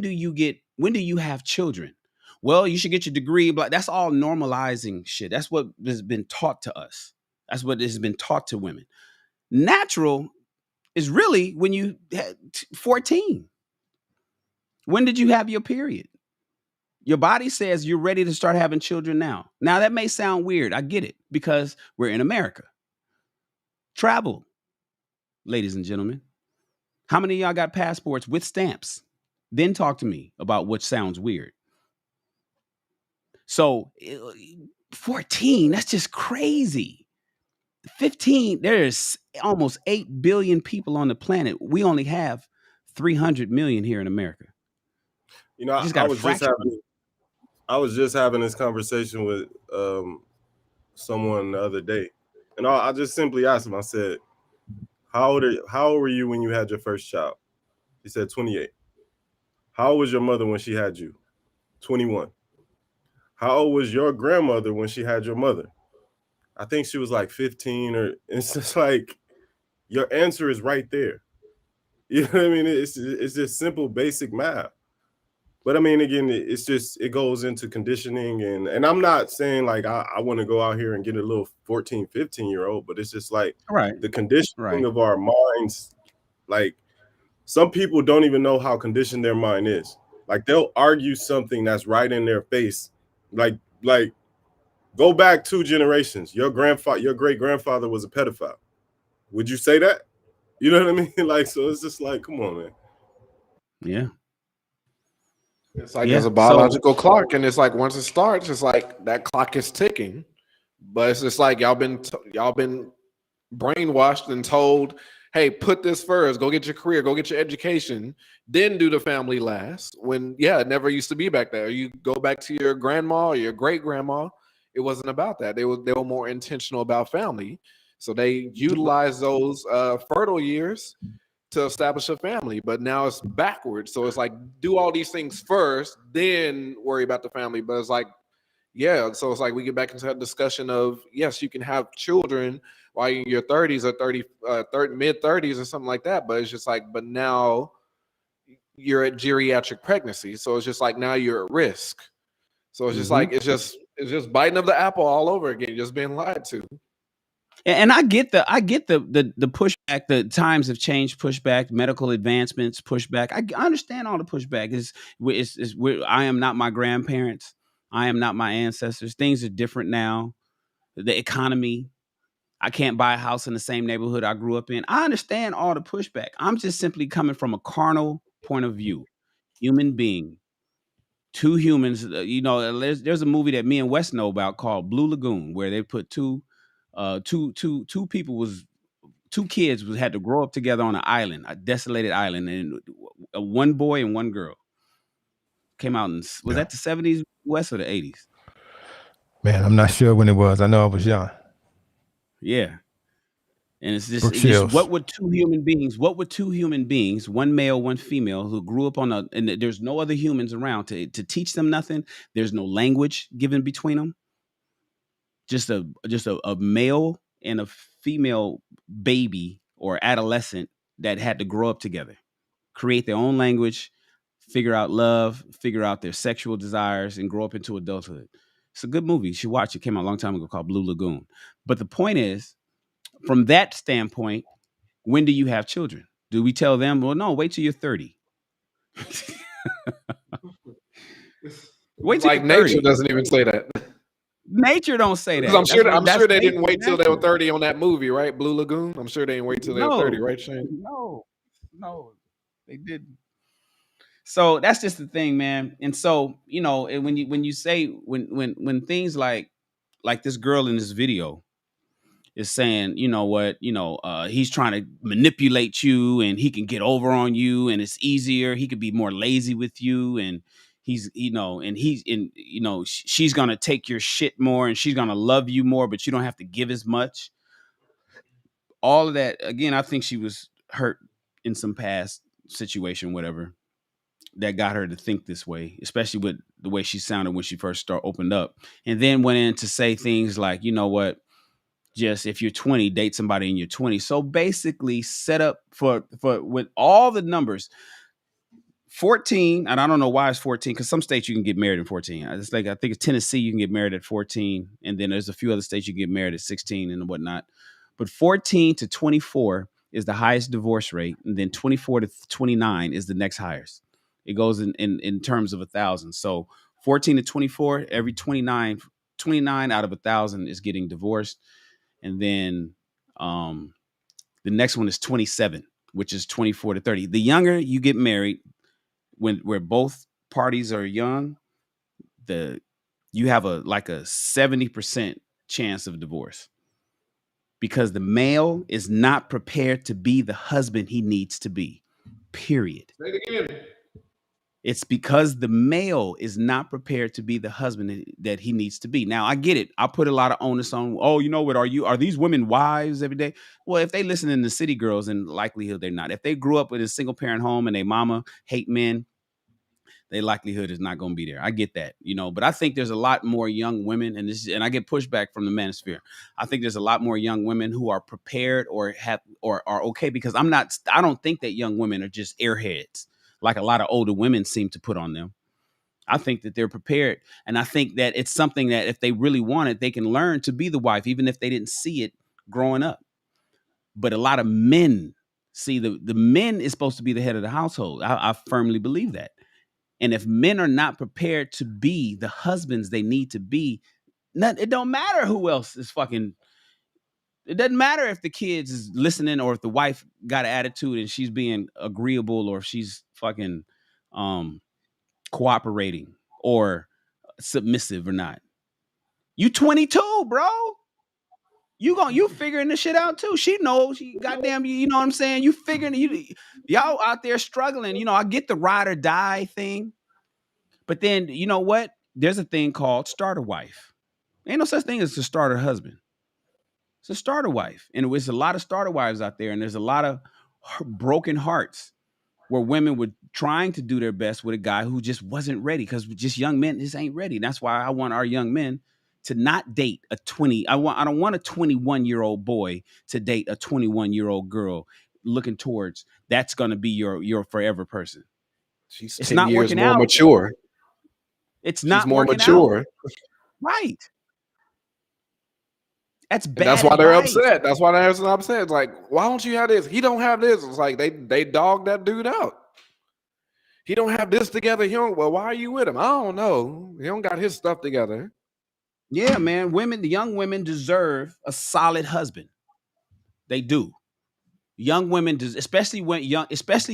you have children? Well, you should get your degree, but that's all normalizing shit. That's what has been taught to us. That's what has been taught to women. Natural is really when you had 14. When did you have your period? Your body says you're ready to start having children now. Now, that may sound weird. I get it, because we're in America. Travel, ladies and gentlemen. How many of y'all got passports with stamps? Then talk to me about what sounds weird. So 14, that's just crazy. 15, there's almost 8 billion people on the planet. We only have 300 million here in America. You know, I was just having this conversation with someone the other day, and I just simply asked him. I said, how old were you when you had your first child? He said 28. How old was your mother when she had you? 21. How old was your grandmother when she had your mother? I think she was like 15, or it's just like your answer is right there. You know what I mean? It's just simple, basic math. But I mean, again, it goes into conditioning, and I'm not saying like I want to go out here and get a little 14, 15-year-old, but it's just like the conditioning of our minds. Like, some people don't even know how conditioned their mind is. Like, they'll argue something that's right in their face. Like go back 2 generations. Your great grandfather was a pedophile. Would you say that? You know what I mean? Like, so it's just like, come on, man. Yeah. It's like there's a biological clock, and it's like once it starts, it's like that clock is ticking. But it's just like y'all been brainwashed and told, hey, put this first, go get your career, go get your education, then do the family last. When it never used to be back there. You go back to your grandma or your great grandma, it wasn't about that. They were more intentional about family. So they utilized those fertile years to establish a family, but now it's backwards. So it's like, do all these things first, then worry about the family. But it's like, so it's like we get back into that discussion of, yes, you can have children while you're in your 30s or mid 30s or something like that. But it's just like, but now you're at geriatric pregnancy. So it's just like, now you're at risk. So it's just like, it's just biting of the apple all over again, just being lied to. And I get the pushback. The times have changed. Pushback, medical advancements, pushback. I understand all the pushback. I am not my grandparents. I am not my ancestors. Things are different now. The economy. I can't buy a house in the same neighborhood I grew up in. I understand all the pushback. I'm just simply coming from a carnal point of view. Human being. 2 humans. There's a movie that me and Wes know about called Blue Lagoon, where they put two people, 2 kids had to grow up together on an island, a desolated island, and one boy and one girl. Came out was that the 70s, West, or the 80s? Man, I'm not sure when it was. I know I was young. Yeah. And it's just what would 2 human beings, one male, one female, who grew up and there's no other humans around to teach them nothing. There's no language given between them. Just a male and a female baby or adolescent that had to grow up together, create their own language, figure out love, figure out their sexual desires, and grow up into adulthood. It's a good movie. You should watch it. It came out a long time ago, called Blue Lagoon. But the point is, from that standpoint, when do you have children? Do we tell them, well, no, wait till you're 30? Wait till like nature doesn't even say that. Nature don't say that. I'm sure they didn't wait till they were 30 on that movie, right? Blue Lagoon. I'm sure they didn't wait till they were 30, right, Shane? No, they didn't. So that's just the thing, man. And so, when you say when things like this girl in this video is saying, he's trying to manipulate you and he can get over on you and it's easier. He could be more lazy with you, and she's going to take your shit more and she's going to love you more, but you don't have to give as much. All of that, again, I think she was hurt in some past situation, whatever, that got her to think this way, especially with the way she sounded when she first opened up, and then went in to say things like, you know what, just if you're 20, date somebody in your 20s. So basically set up for with all the numbers, 14, and I don't know why it's 14, because some states you can get married in 14. I think it's Tennessee, you can get married at 14, and then there's a few other states you can get married at 16 and whatnot. But 14 to 24 is the highest divorce rate, and then 24 to 29 is the next highest. It goes in terms of 1,000. So 14 to 24, every 29 out of 1,000 is getting divorced. And then the next one is 27, which is 24 to 30. The younger you get married, where both parties are young, you have a 70% chance of divorce, because the male is not prepared to be the husband he needs to be. Period. Say it again. It's because the male is not prepared to be the husband that he needs to be. Now, I get it. I put a lot of onus on, you know what, are these women wives every day? Well, if they listen in the city girls, in likelihood they're not. If they grew up with a single parent home and their mama hate men, their likelihood is not going to be there. I get that, but I think there's a lot more young women, and I get pushback from the manosphere. I think there's a lot more young women who are prepared or are okay, because I don't think that young women are just airheads like a lot of older women seem to put on them. I think that they're prepared. And I think that it's something that if they really want it, they can learn to be the wife, even if they didn't see it growing up. But a lot of men see the men is supposed to be the head of the household. I firmly believe that. And if men are not prepared to be the husbands they need to be, it don't matter who else is fucking. It doesn't matter if the kids is listening, or if the wife got an attitude and she's being agreeable, or if she's fucking cooperating or submissive or not. You 22, bro. You figuring this shit out too. She knows. She goddamn, you know what I'm saying? You figuring y'all out there struggling. I get the ride or die thing. But then, you know what? There's a thing called starter wife. Ain't no such thing as a starter husband. It's a starter wife. And there's a lot of starter wives out there. And there's a lot of broken hearts where women were trying to do their best with a guy who just wasn't ready, because just young men just ain't ready. And that's why I want our young men to not date a 20. I don't want a 21-year-old boy to date a 21-year-old girl looking towards that's going to be your forever person. She's it's 10 not years working more out. mature. It's not She's more working mature. out. Right. That's bad. And that's why they're advice. upset. That's why they're upset. It's like, why don't you have this? He don't have this. It's like they dog that dude out. He don't have this together. Well, why are you with him? I don't know. He don't got his stuff together. Yeah, man. The young women deserve a solid husband. They do. Young women, especially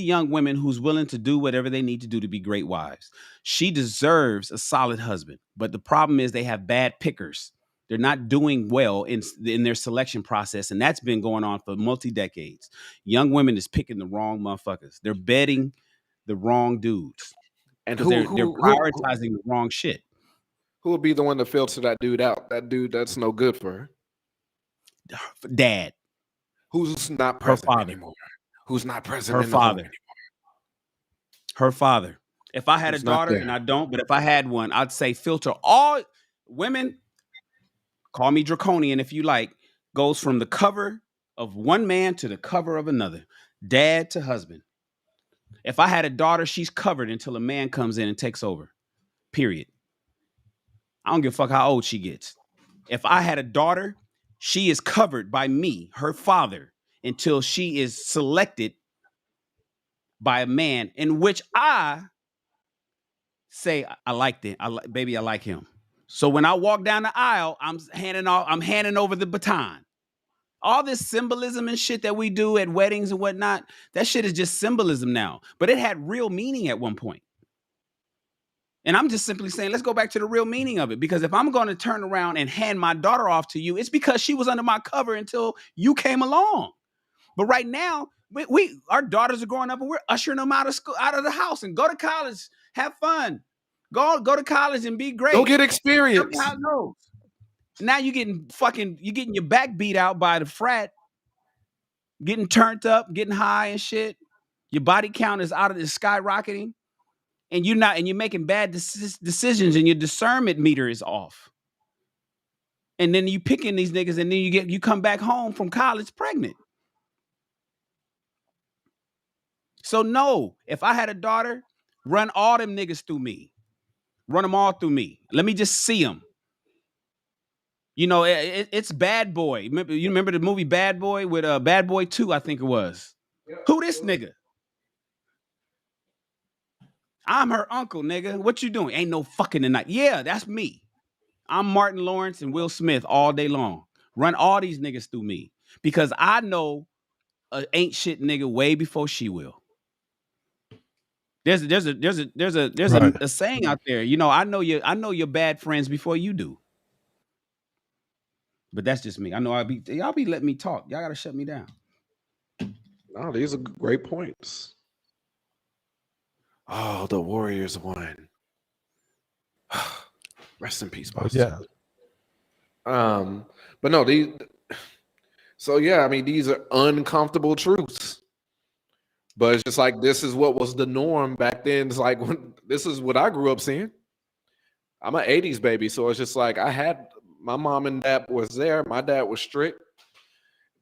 young women who's willing to do whatever they need to do to be great wives. She deserves a solid husband. But the problem is they have bad pickers. They're not doing well in their selection process, and that's been going on for multi-decades. Young women is picking the wrong motherfuckers. They're betting the wrong dudes, and they're prioritizing the wrong shit. Who would be the one to filter that dude out? That dude that's no good for her. Dad. Who's not present anymore? Who's not present? Her in the home father. anymore? Her father. If I had a daughter, and I don't, but if I had one, I'd say filter all women. Call me draconian if you like. Goes from the cover of one man to the cover of another. Dad to husband. If I had a daughter, she's covered until a man comes in and takes over. Period. I don't give a fuck how old she gets. If I had a daughter, she is covered by me, her father, until she is selected by a man in which I say, I like that. Baby, I like him. So when I walk down the aisle, I'm handing over the baton. All this symbolism and shit that we do at weddings and whatnot, that shit is just symbolism now. But it had real meaning at one point. And I'm just simply saying, let's go back to the real meaning of it. Because if I'm going to turn around and hand my daughter off to you, it's because she was under my cover until you came along. But right now, our daughters are growing up and we're ushering them out of school, out of the house, and go to college, have fun. Go to college and be great. Go get experience. How it goes. Now you're getting your back beat out by the frat, getting turned up, getting high and shit. Your body count is skyrocketing, and you're making bad decisions, and your discernment meter is off. And then you picking these niggas, and then you come back home from college pregnant. So no, if I had a daughter, run all them niggas through me. Run them all through me. Let me just see them. It's Bad Boy. You remember the movie Bad Boy with Bad Boy 2, I think it was. Yep. Who this nigga? I'm her uncle, nigga. What you doing? Ain't no fucking tonight. Yeah, that's me. I'm Martin Lawrence and Will Smith all day long. Run all these niggas through me because I know a ain't shit nigga way before she will. There's Right. a saying out there. You know, I know your bad friends before you do. But that's just me. I know y'all be letting me talk. Y'all gotta shut me down. No, these are great points. Oh, the Warriors won. Rest in peace, Oh, Boston. yeah. But no, these. So yeah, I mean, these are uncomfortable truths. But it's just like this is what was the norm back then. It's like this is what I grew up seeing. I'm an '80s baby, so it's just like I had my mom and dad was there. My dad was strict.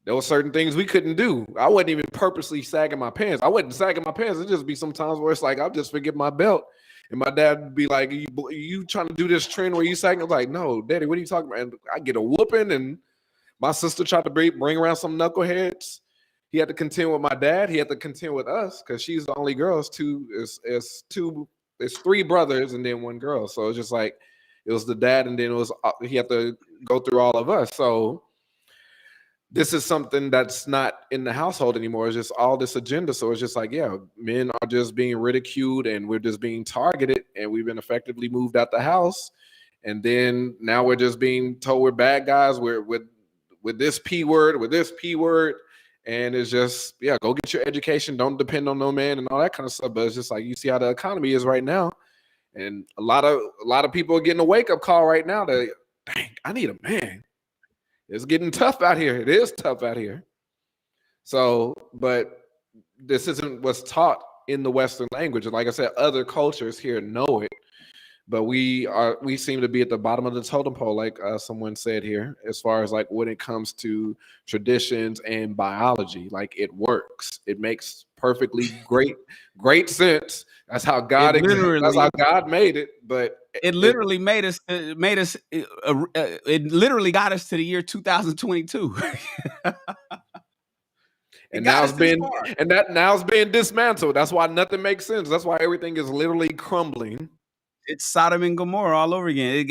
There were certain things we couldn't do. I wasn't even purposely sagging my pants. I wasn't sagging my pants. It'd just be sometimes where it's like I'll just forget my belt, and my dad would be like, "You trying to do this trend where you sagging?" I'm like, "No, Daddy, what are you talking about?" And I get a whooping, and my sister tried to bring around some knuckleheads. He had to contend with my dad. He had to contend with us because she's the only girl. It's three brothers and then one girl. So it's just like it was the dad, and then he had to go through all of us. So this is something that's not in the household anymore. It's just all this agenda. So it's just like, yeah, men are just being ridiculed and we're just being targeted, and we've been effectively moved out the house. And then now we're just being told we're bad guys. We're with this P word, with this P word. And it's just, yeah, go get your education. Don't depend on no man and all that kind of stuff. But it's just like you see how the economy is right now. And a lot of people are getting a wake-up call right now that, dang, I need a man. It's getting tough out here. It is tough out here. So, but this isn't what's taught in the Western language. And like I said, other cultures here know it. But we seem to be at the bottom of the totem pole, like someone said here, as far as like when it comes to traditions and biology. Like it works. It makes perfectly great sense. That's how God exists. That's how God made it. But it literally made us. It literally got us to the year 2022. And now it's being dismantled. That's why nothing makes sense. That's why everything is literally crumbling. It's Sodom and Gomorrah all over again.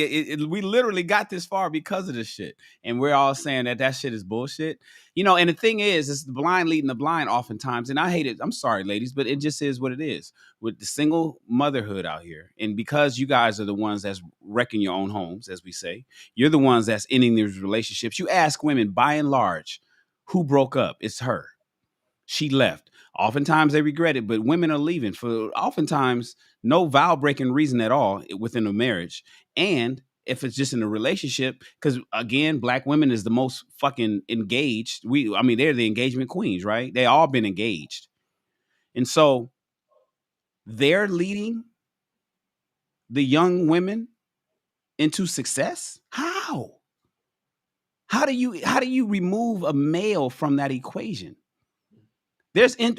We literally got this far because of this shit. And we're all saying that shit is bullshit. You know, and the thing is, it's the blind leading the blind oftentimes. And I hate it. I'm sorry, ladies, but it just is what it is. With the single motherhood out here. And because you guys are the ones that's wrecking your own homes, as we say, you're the ones that's ending these relationships. You ask women, by and large, who broke up? It's her. She left. Oftentimes they regret it, but women are leaving for oftentimes no vow breaking reason at all within a marriage. And if it's just in a relationship, because again, black women is the most fucking engaged. They're the engagement queens, right? They all been engaged. And so they're leading the young women into success. How? How do you remove a male from that equation?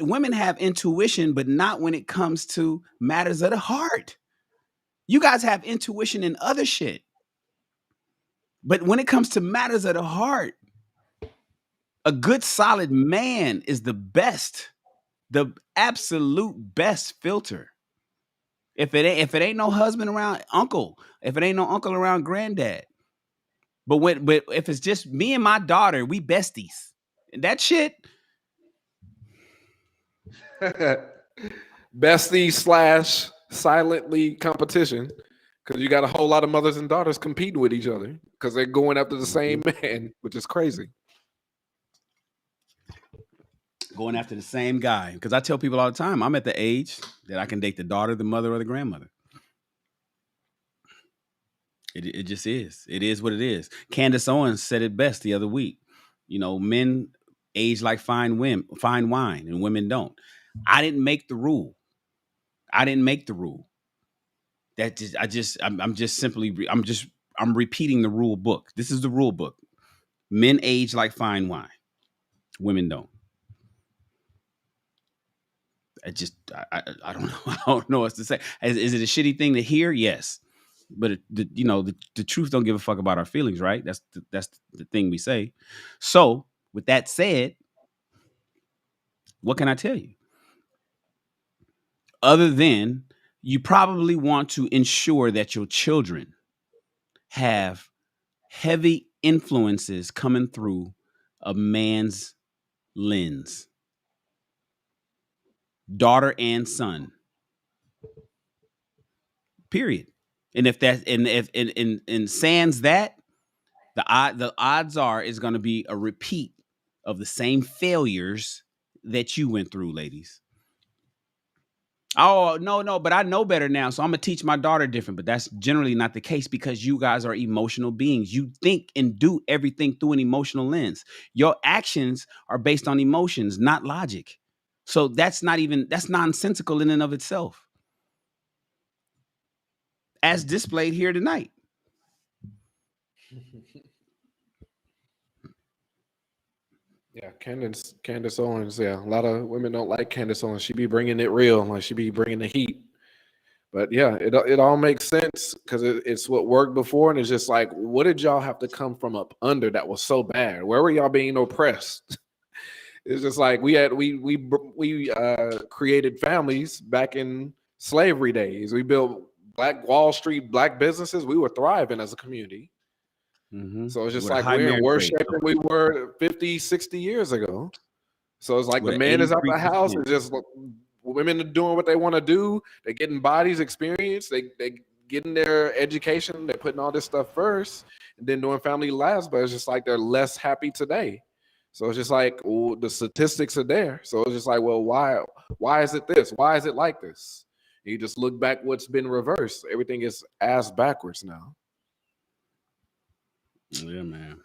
Women have intuition, but not when it comes to matters of the heart. You guys have intuition in other shit. But when it comes to matters of the heart, a good solid man is the absolute best filter. If it ain't no husband around, uncle. If it ain't no uncle around, granddad. But if it's just me and my daughter, we besties. And that shit. Bestie / silently competition, because you got a whole lot of mothers and daughters competing with each other because they're going after the same man, which is crazy. Going after the same guy. Because I tell people all the time, I'm at the age that I can date the daughter, the mother, or the grandmother. It just is. It is what it is. Candace Owens said it best the other week. You know, men age like fine wine, and women don't. I didn't make the rule. I'm repeating the rule book. This is the rule book. Men age like fine wine. Women don't. I don't know. I don't know what to say. Is it a shitty thing to hear? Yes. But the truth don't give a fuck about our feelings, right? That's the thing we say. So with that said, what can I tell you? Other than you probably want to ensure that your children have heavy influences coming through a man's lens, daughter and son. Period. And if that and if and sans that, the odds are it's going to be a repeat of the same failures that you went through, ladies. Oh, no, but I know better now, so I'm gonna teach my daughter different. But that's generally not the case because you guys are emotional beings. You think and do everything through an emotional lens. Your actions are based on emotions, not logic. So that's nonsensical in and of itself, as displayed here tonight. Yeah, Candace Owens. Yeah, a lot of women don't like Candace Owens. She be bringing it real, like she be bringing the heat. But yeah, it all makes sense because it's what worked before, and it's just like, what did y'all have to come from up under that was so bad? Where were y'all being oppressed? It's just like we created families back in slavery days. We built Black Wall Street, black businesses. We were thriving as a community. Mm-hmm. So it's just With a like high we're in marriage worse rate. shape than we were 50, 60 years ago. So it's like With the an man is out the 83%. house and just women are doing what they want to do. They're getting bodies, experience. They getting their education. They're putting all this stuff first and then doing family last. But it's just like they're less happy today. So it's just like, well, the statistics are there. So it's just like, well, why is it this? Why is it like this? You just look back what's been reversed. Everything is ass backwards now. Yeah, man.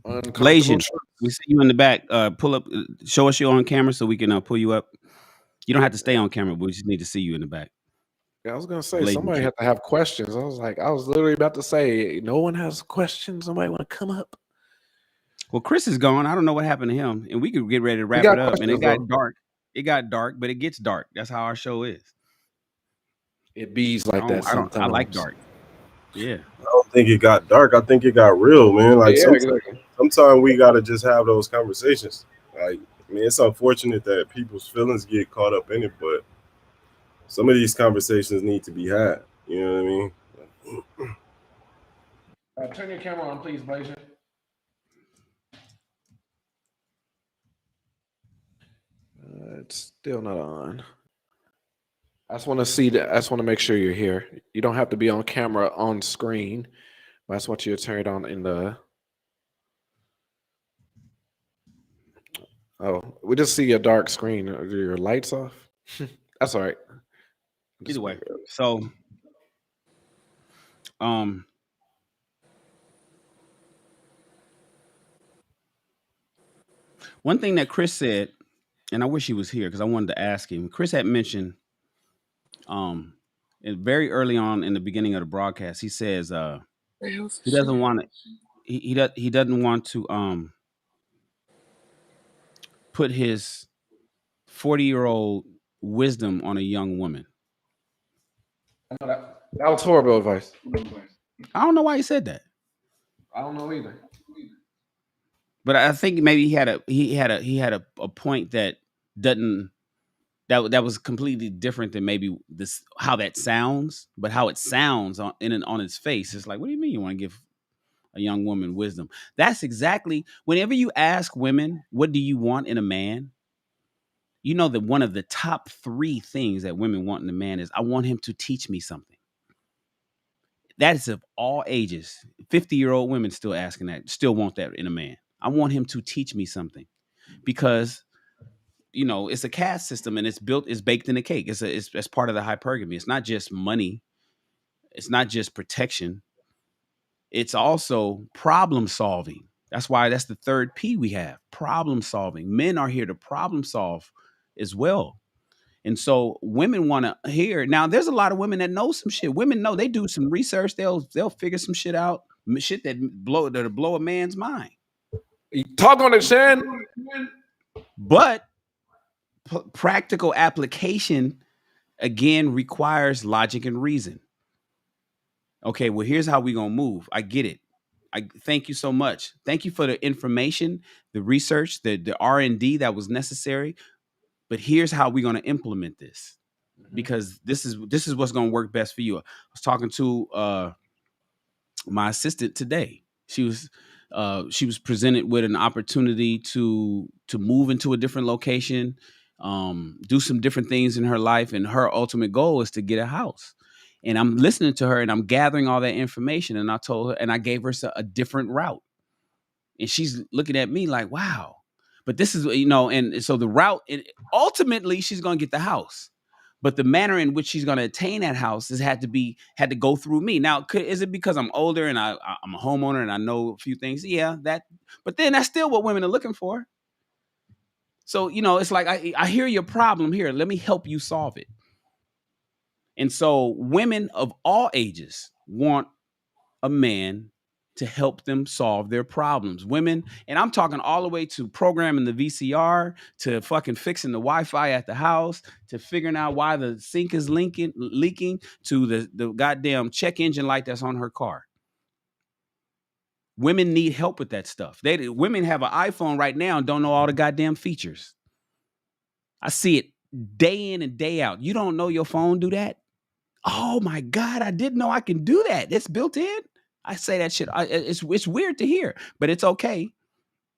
Uncomfortable. Blasian, we see you in the back. Pull up, show us you on camera so we can pull you up. You don't have to stay on camera, but we just need to see you in the back. Yeah, I was gonna say Blasian. somebody had to have questions. I was literally about to say, no one has questions. Somebody want to come up? Well, Chris is gone. I don't know what happened to him, and we could get ready to wrap it up. And it got dark. It got dark, but it gets dark. That's how our show is. It bees like that sometimes. I like dark. Yeah. I don't think it got dark. I think it got real, man. Like sometimes we gotta just have those conversations. Like, I mean, it's unfortunate that people's feelings get caught up in it, but some of these conversations need to be had. You know what I mean? Turn your camera on, please, Blasian. It's still not on. I just want to see that. I just want to make sure you're here. You don't have to be on camera on screen. But I just want you to turn it on in the. Oh, we just see a dark screen. Are your lights off? That's all right. Either way. So, one thing that Chris said, and I wish he was here because I wanted to ask him. Chris had mentioned, very early on in the beginning of the broadcast, he says, he doesn't want to. He doesn't want to put his 40-year-old wisdom on a young woman. That was horrible advice. I don't know why he said that. I don't know either. But I think maybe he had a point that that was completely different than maybe this how that sounds, but how it sounds on its face. It's like, what do you mean you want to give a young woman wisdom? That's exactly, whenever you ask women, what do you want in a man? You know that one of the top 3 things that women want in a man is, I want him to teach me something. That is of all ages. 50-year-old women still asking that, still want that in a man. I want him to teach me something, because it's a caste system and it's baked in the cake. It's part of the hypergamy. It's not just money. It's not just protection. It's also problem solving. That's why that's the 3rd P we have, problem solving. Men are here to problem solve as well. And so women want to hear. Now, there's a lot of women that know some shit. Women know, they do some research. They'll figure some shit out, shit that'll blow a man's mind. Talk on it, Shan. But practical application, again, requires logic and reason. Okay, well, here's how we're going to move. I get it. I thank you so much. Thank you for the information, the research, the R&D that was necessary. But here's how we're going to implement this. because this is what's going to work best for you. I was talking to my assistant today. She was presented with an opportunity to move into a different location, do some different things in her life, and her ultimate goal is to get a house. And I'm listening to her and I'm gathering all that information, and I told her, and I gave her a different route, and she's looking at me like, wow. But this is, and so the route, ultimately she's going to get the house, but the manner in which she's going to attain that house had to go through me. Now, is it because I'm older and I'm a homeowner and I know a few things? Yeah, but then that's still what women are looking for. So, it's like, I hear your problem here. Let me help you solve it. And so women of all ages want a man to help them solve their problems. Women, and I'm talking all the way to programming the VCR, to fucking fixing the Wi-Fi at the house, to figuring out why the sink is leaking, to the goddamn check engine light that's on her car. Women need help with that stuff. Women have an iPhone right now and don't know all the goddamn features. I see it day in and day out. You don't know your phone do that? Oh my God, I didn't know I can do that. It's built in. I say that shit. It's weird to hear, but it's okay.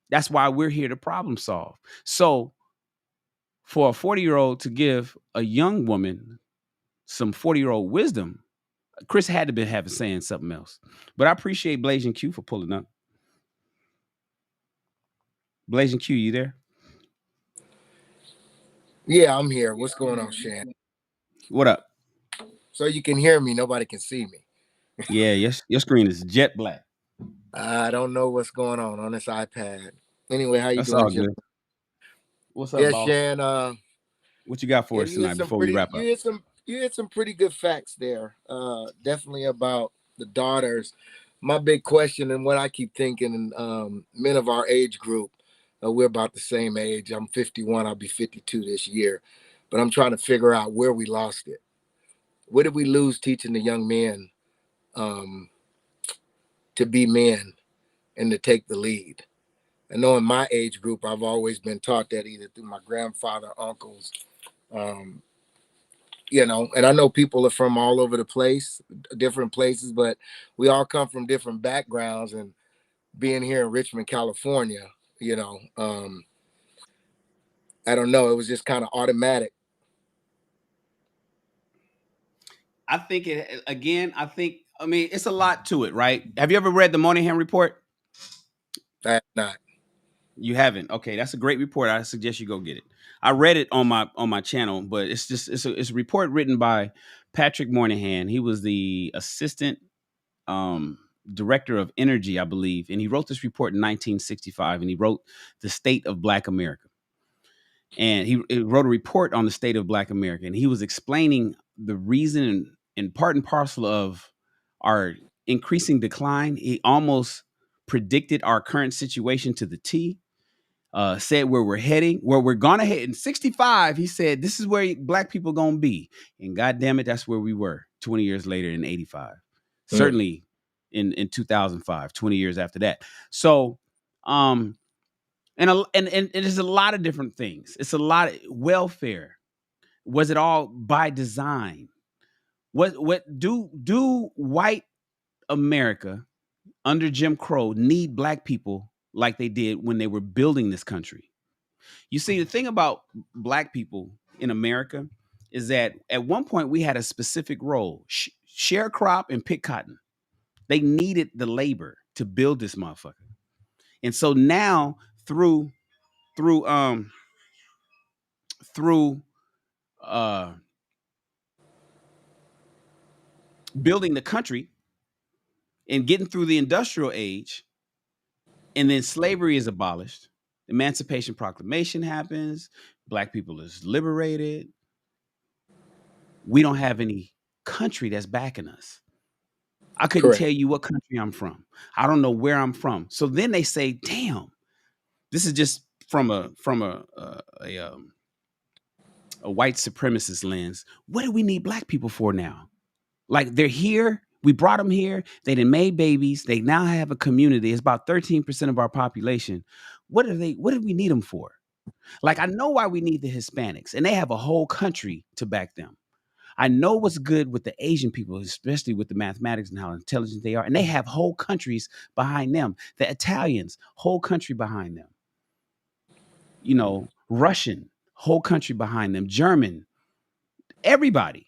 That's why we're here to problem solve. So for a 40-year-old to give a young woman some 40-year-old wisdom, Chris had to be saying something else. But I appreciate Blazing Q for pulling up. Blazing Q, you there? Yeah, I'm here. What's going on, Shan? What up? So you can hear me. Nobody can see me. Yeah, your screen is jet black. I don't know what's going on this iPad. Anyway, how you That's doing, all Jim? good. What's up, Yeah, boss? Shan. What you got for us tonight before we wrap up? You had some pretty good facts there. Definitely about the daughters. My big question, and what I keep thinking, men of our age group, we're about the same age. I'm 51. I'll be 52 this year. But I'm trying to figure out where we lost it. What did we lose teaching the young men to be men and to take the lead? I know in my age group, I've always been taught that either through my grandfather, uncles, and I know people are from all over the place, different places, but we all come from different backgrounds. And being here in Richmond, California, I don't know, it was just kind of automatic. I think it's a lot to it, right? Have you ever read the Moynihan Report? I have not. You haven't? Okay, that's a great report. I suggest you go get it. I read it on my channel, but it's a report written by Patrick Moynihan. He was the assistant director of energy, I believe, and he wrote this report in 1965, and he wrote the State of Black America. And he wrote a report on the state of Black America, and he was explaining the reason and part and parcel of our increasing decline. He almost predicted our current situation to the T. Said where we're heading, where we're gonna head. In 65, he said, this is where Black people gonna be. And God damn it, that's where we were 20 years later in 85. Certainly in 2005, 20 years after that. So, and it is a lot of different things. It's a lot of welfare. Was it all by design? What do white America under Jim Crow need Black people like they did when they were building this country? You see, the thing about Black people in America is that at one point we had a specific role: sharecrop and pick cotton. They needed the labor to build this motherfucker. And so now through building the country and getting through the industrial age, and then slavery is abolished, Emancipation Proclamation happens, Black people is liberated. We don't have any country that's backing us. I couldn't Correct. tell you what country I'm from. I don't know where I'm from. So then they say, damn, this is just from a white supremacist lens. What do we need Black people for now? Like, they're here. We brought them here. They done made babies. They now have a community. It's about 13% of our population. What do we need them for? Like, I know why we need the Hispanics, and they have a whole country to back them. I know what's good with the Asian people, especially with the mathematics and how intelligent they are. And they have whole countries behind them. The Italians, whole country behind them. You know, Russian, whole country behind them. German, everybody.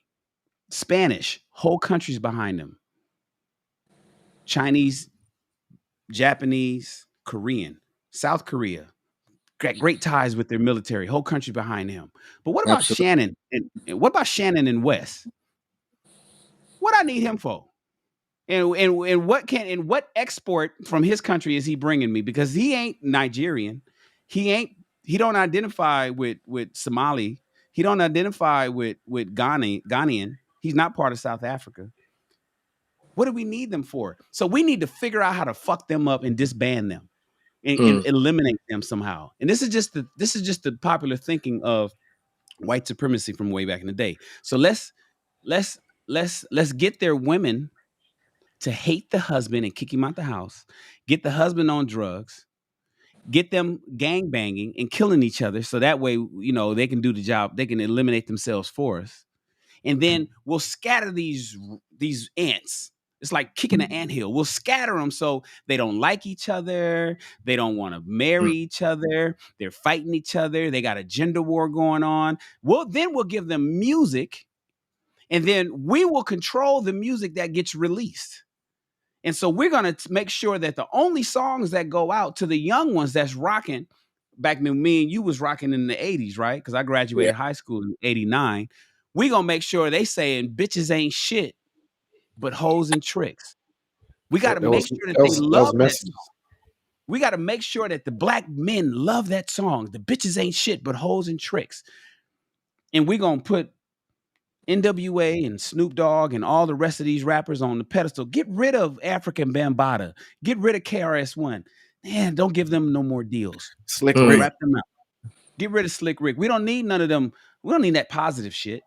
Spanish, whole countries behind them. Chinese, Japanese, Korean, South Korea, great ties with their military, whole country behind him. But what about Absolutely. Shannon? And what about Shannon and West? What I need him for? And what export from his country is he bringing me? Because he ain't Nigerian. He don't identify with Somali. He don't identify with Ghanaian. He's not part of South Africa. What do we need them for? So we need to figure out how to fuck them up and disband them and eliminate them somehow. And this is just the popular thinking of white supremacy from way back in the day. So let's get their women to hate the husband and kick him out the house, get the husband on drugs, get them gang banging and killing each other. So that way, you know, they can do the job. They can eliminate themselves for us. And then we'll scatter these ants. It's like kicking an anthill. We'll scatter them so they don't like each other. They don't want to marry each other. They're fighting each other. They got a gender war going on. We'll give them music, and then we will control the music that gets released. And so we're going to make sure that the only songs that go out to the young ones that's rocking, back when me and you was rocking in the 80s, right? Because I graduated high school in 89. We're going to make sure they saying bitches ain't shit, but hoes and tricks. We got to make sure that they love that song. We got to make sure that the black men love that song. The bitches ain't shit, but hoes and tricks. And we're going to put NWA and Snoop Dogg and all the rest of these rappers on the pedestal. Get rid of African Bambaataa. Get rid of KRS-One. Man, don't give them no more deals. Slick Rick. Wrap them out. Get rid of Slick Rick. We don't need none of them. We don't need that positive shit.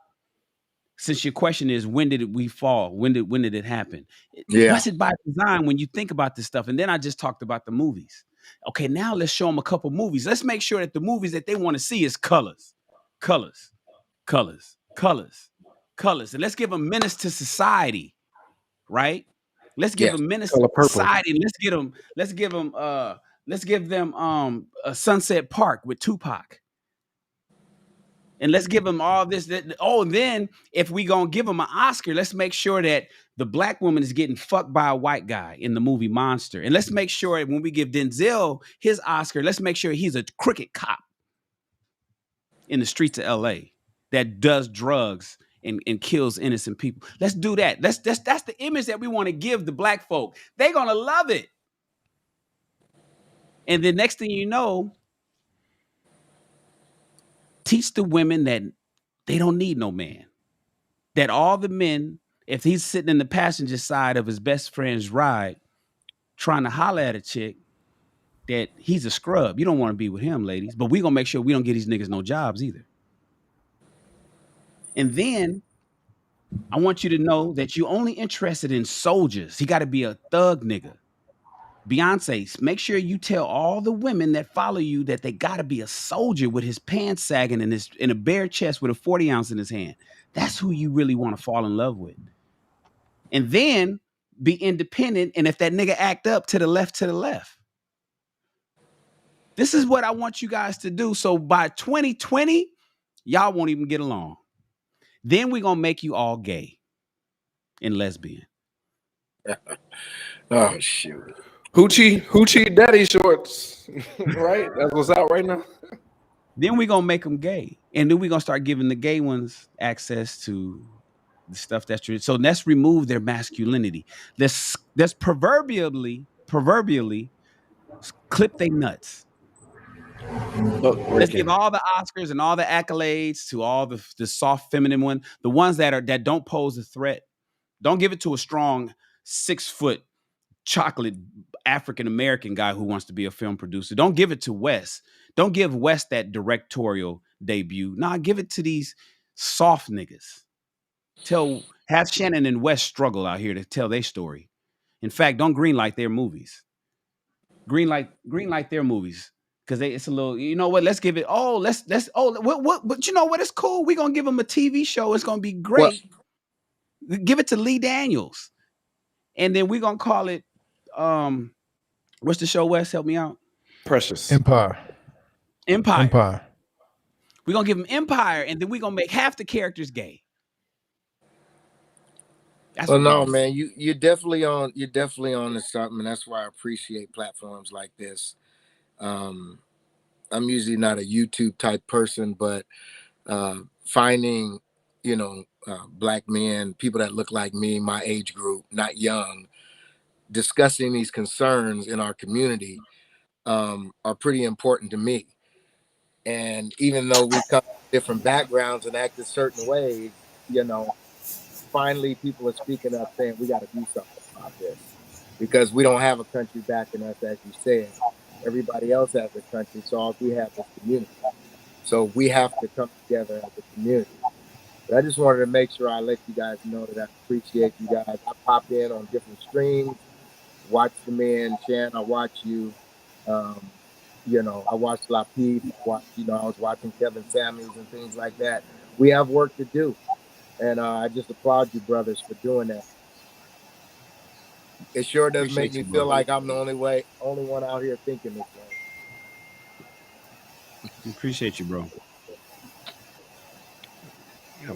Since your question is, when did we fall? When did it happen? Was it by design when you think about this stuff? And then I just talked about the movies. Okay, now let's show them a couple movies. Let's make sure that the movies that they want to see is colors. Colors. Colors. Colors. Colors. And let's give them menace to society, right? Let's give them menace to society. And let's give them a Sunset Park with Tupac. And let's give them all this. And then if we gonna give them an Oscar, let's make sure that the black woman is getting fucked by a white guy in the movie Monster. And let's make sure when we give Denzel his Oscar, let's make sure he's a crooked cop in the streets of LA that does drugs and kills innocent people. Let's do that. That's the image that we want to give the black folk. They're gonna love it. And the next thing you know, teach the women that they don't need no man. That all the men, if he's sitting in the passenger side of his best friend's ride, trying to holler at a chick, that he's a scrub. You don't want to be with him, ladies. But we're gonna make sure we don't get these niggas no jobs either. And then I want you to know that you're only interested in soldiers. He got to be a thug nigga. Beyonce, make sure you tell all the women that follow you that they got to be a soldier with his pants sagging and in a bare chest with a 40 ounce in his hand. That's who you really want to fall in love with. And then be independent. And if that nigga act up, to the left. This is what I want you guys to do. So by 2020, y'all won't even get along. Then we're going to make you all gay and lesbian. Oh, shoot. Hoochie daddy shorts, right? That's what's out right now. Then we're going to make them gay. And then we're going to start giving the gay ones access to the stuff that's true. So let's remove their masculinity. Let's proverbially clip their nuts. Let's give all the Oscars and all the accolades to all the soft feminine one, the ones that don't pose a threat. Don't give it to a strong 6-foot chocolate African-American guy who wants to be a film producer. Don't give it to Wes. Don't give Wes that directorial debut. Nah, give it to these soft niggas. Have Shannon and Wes struggle out here to tell their story. In fact, don't greenlight their movies. Greenlight their movies. because it's a little, you know what? Let's give it. Oh, let's. What? But you know what? It's cool. We're gonna give him a TV show. It's gonna be great. Give it to Lee Daniels, and then we're gonna call it. What's the show? Wes, help me out. Precious. Empire. We're gonna give him Empire, and then we're gonna make half the characters gay. That's no, man, you're definitely on to something, and that's why I appreciate platforms like this. I'm usually not a YouTube type person, but finding, Black men, people that look like me, my age group, not young, discussing these concerns in our community are pretty important to me. And even though we come from different backgrounds and act in certain ways, finally people are speaking up saying we got to do something about this, because we don't have a country backing us, as you said. Everybody else has a country, so all we have is community. So we have to come together as a community. But I just wanted to make sure I let you guys know that I appreciate you guys. I pop in on different streams, watch the men, Shan, I watch you. I watched Lapeef, I was watching Kevin Samuels and things like that. We have work to do. And I just applaud you, brothers, for doing that. It sure does make me feel like I'm the only one out here thinking this way. Appreciate you, bro. Yeah,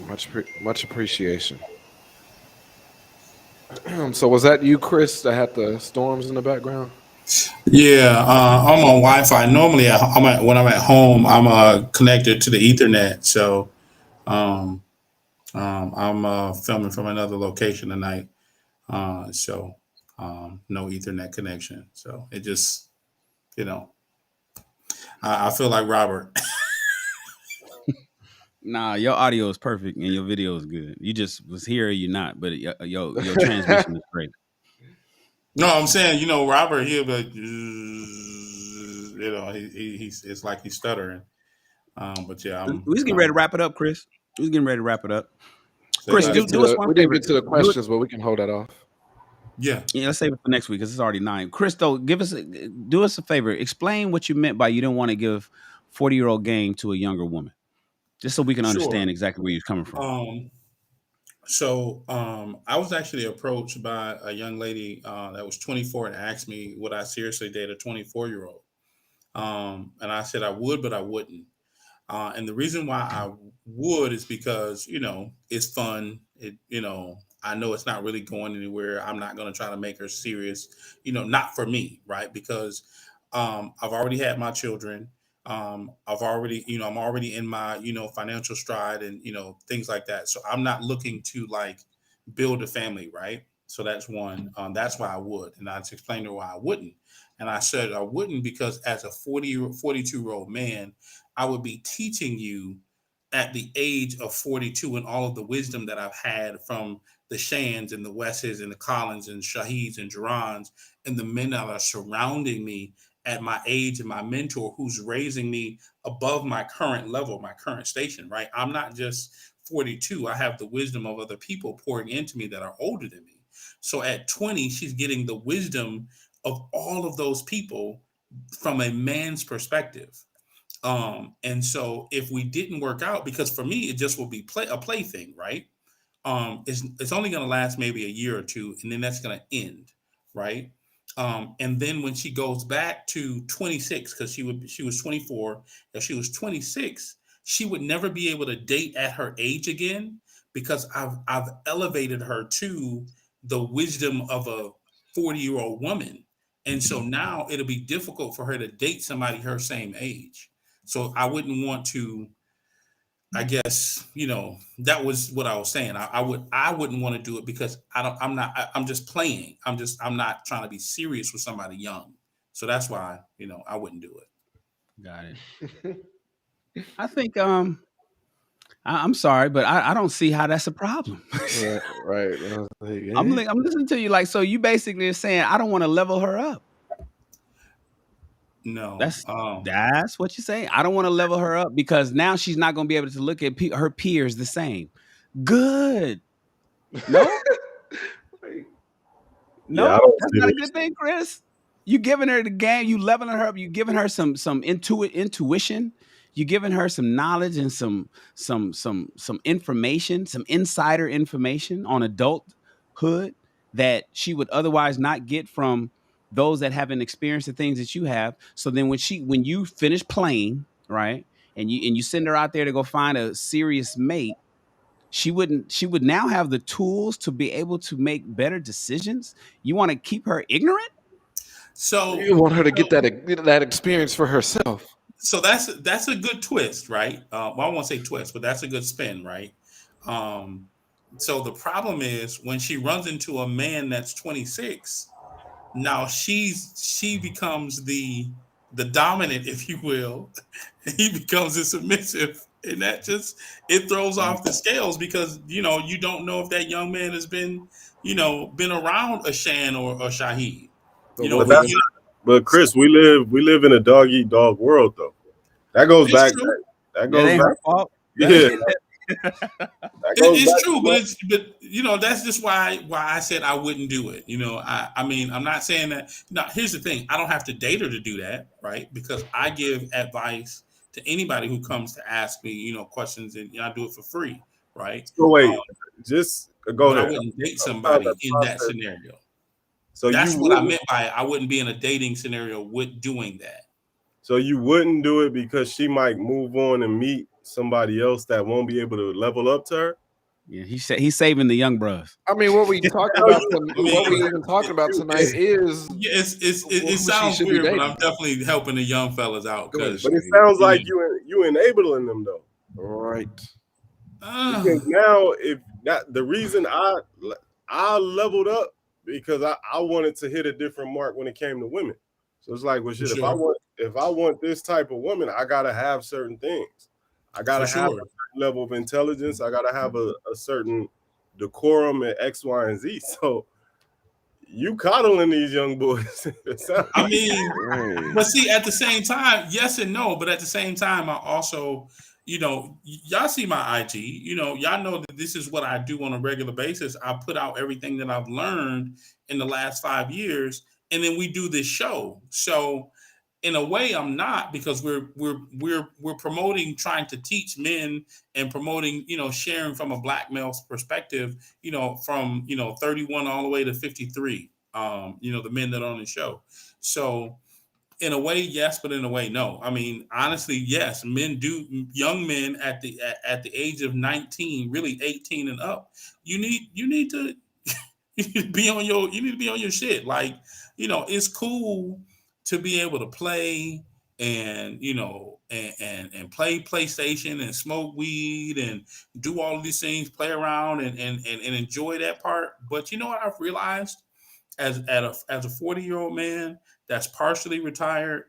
much appreciation. So was that you, Chris, that had the storms in the background? Yeah, I'm on Wi-Fi. Normally, when I'm at home, I'm connected to the Ethernet. So I'm filming from another location tonight. So no Ethernet connection. So it just, I feel like Robert. Nah, your audio is perfect and your video is good. You just was here or you're not, but your transmission is great. No, I'm saying, Robert here, but he's it's like he's stuttering. But yeah, we was getting ready to wrap it up, Chris. We was getting ready to wrap it up. Chris, do us one favor. We didn't get to the questions, but we can hold that off. Yeah, let's save it for next week because it's already 9. Chris, though, do us a favor. Explain what you meant by you didn't want to give 40-year-old game to a younger woman, just so we can understand exactly where you're coming from. I was actually approached by a young lady that was 24 and asked me would I seriously date a 24-year-old. And I said I would, but I wouldn't. And the reason why I would is because, it's fun. I know it's not really going anywhere. I'm not going to try to make her serious, not for me, right? Because I've already had my children. I'm already in my, financial stride and, things like that. So I'm not looking to build a family, right? So that's one. That's why I would. And I just explained to her why I wouldn't. And I said I wouldn't because as a 42-year-old man, I would be teaching you at the age of 42 and all of the wisdom that I've had from the Shans and the Wesses and the Collins and Shahids and Jerrons and the men that are surrounding me at my age and my mentor who's raising me above my current level, my current station, right? I'm not just 42. I have the wisdom of other people pouring into me that are older than me. So at 20, she's getting the wisdom of all of those people from a man's perspective. And so if we didn't work out, because for me, it just will be a play thing, right? It's only going to last maybe a year or two, and then that's going to end, right? And then when she goes back to 26, because she was 24, if she was 26, she would never be able to date at her age again, because I've elevated her to the wisdom of a 40-year-old woman. And so now it'll be difficult for her to date somebody her same age. So I wouldn't want to, I guess, that was what I was saying. I wouldn't want to do it because I'm just playing. I'm not trying to be serious with somebody young. So that's why, I wouldn't do it. Got it. I think, I'm sorry, but I don't see how that's a problem. Right. I'm listening to you so you basically are saying I don't want to level her up. No, that's what you're saying. I don't want to level her up because now she's not going to be able to look at her peers the same. Good. No, yeah, that's not a good thing, Chris. You giving her the game, you leveling her up, you giving her some intuition, you giving her some knowledge and some information, some insider information on adulthood that she would otherwise not get from those that haven't experienced the things that you have. So then when you finish playing, right, and you send her out there to go find a serious mate, she would now have the tools to be able to make better decisions. You want to keep her ignorant? So You want her to get that experience for herself. so that's a good twist, right? Well, I won't say twist, but that's a good spin, right? Um, so the problem is when she runs into a man that's 26, now she becomes the dominant, if you will. He becomes a submissive, and that just it throws off the scales because you don't know if that young man has been around a Shan or a Shaheed. But But what We that's we but Chris, we live in a dog eat dog world though. That goes it's back. true. That That goes ain't back. her fault. Yeah, that goes It's back. true, but that's just why I said I wouldn't do it. I mean, I'm not saying that. Now, here's the thing: I don't have to date her to do that, right? Because I give advice to anybody who comes to ask me, questions, and I do it for free, right? So Um, wait, just go but I ahead. wouldn't date I'm trying to somebody in that process. scenario. So you That's what I wouldn't. meant by I wouldn't be in a dating scenario with doing that. So you wouldn't do it because she might move on and meet somebody else that won't be able to level up to her. Yeah, he's saving the young bros. I mean, what we talking No, about? I What we mean, even talking about tonight it's is yeah, it who she sounds should be weird, but I'm dating. definitely helping the young fellas out Go ahead, because but it Shaheen. sounds you like know. you enabling them though. Right. Because now, if that the reason I leveled up because I wanted to hit a different mark when it came to women. So it's like, well, For shit. sure. If I want this type of woman, I gotta have certain things. I gotta For have a sure. certain level of intelligence. I gotta have a certain decorum and X, Y, and Z. So you coddling these young boys. It sounds I like mean, Right. but see, at the same time, yes and no. But at the same time, I also, y'all see my IG. Y'all know that this is what I do on a regular basis. I put out everything that I've learned in the last 5 years, and then we do this show. So, in a way, I'm not because we're promoting trying to teach men and promoting sharing from a black male's perspective. From 31 all the way to 53. The men that are on the show. So in a way, yes, but in a way, no. I mean, honestly, yes, young men at the age of 19, really 18 and up, you need to you need to be on your shit. Like, it's cool to be able to play and and play PlayStation and smoke weed and do all of these things, play around and enjoy that part. But you know what I've realized as a 40-year-old man that's partially retired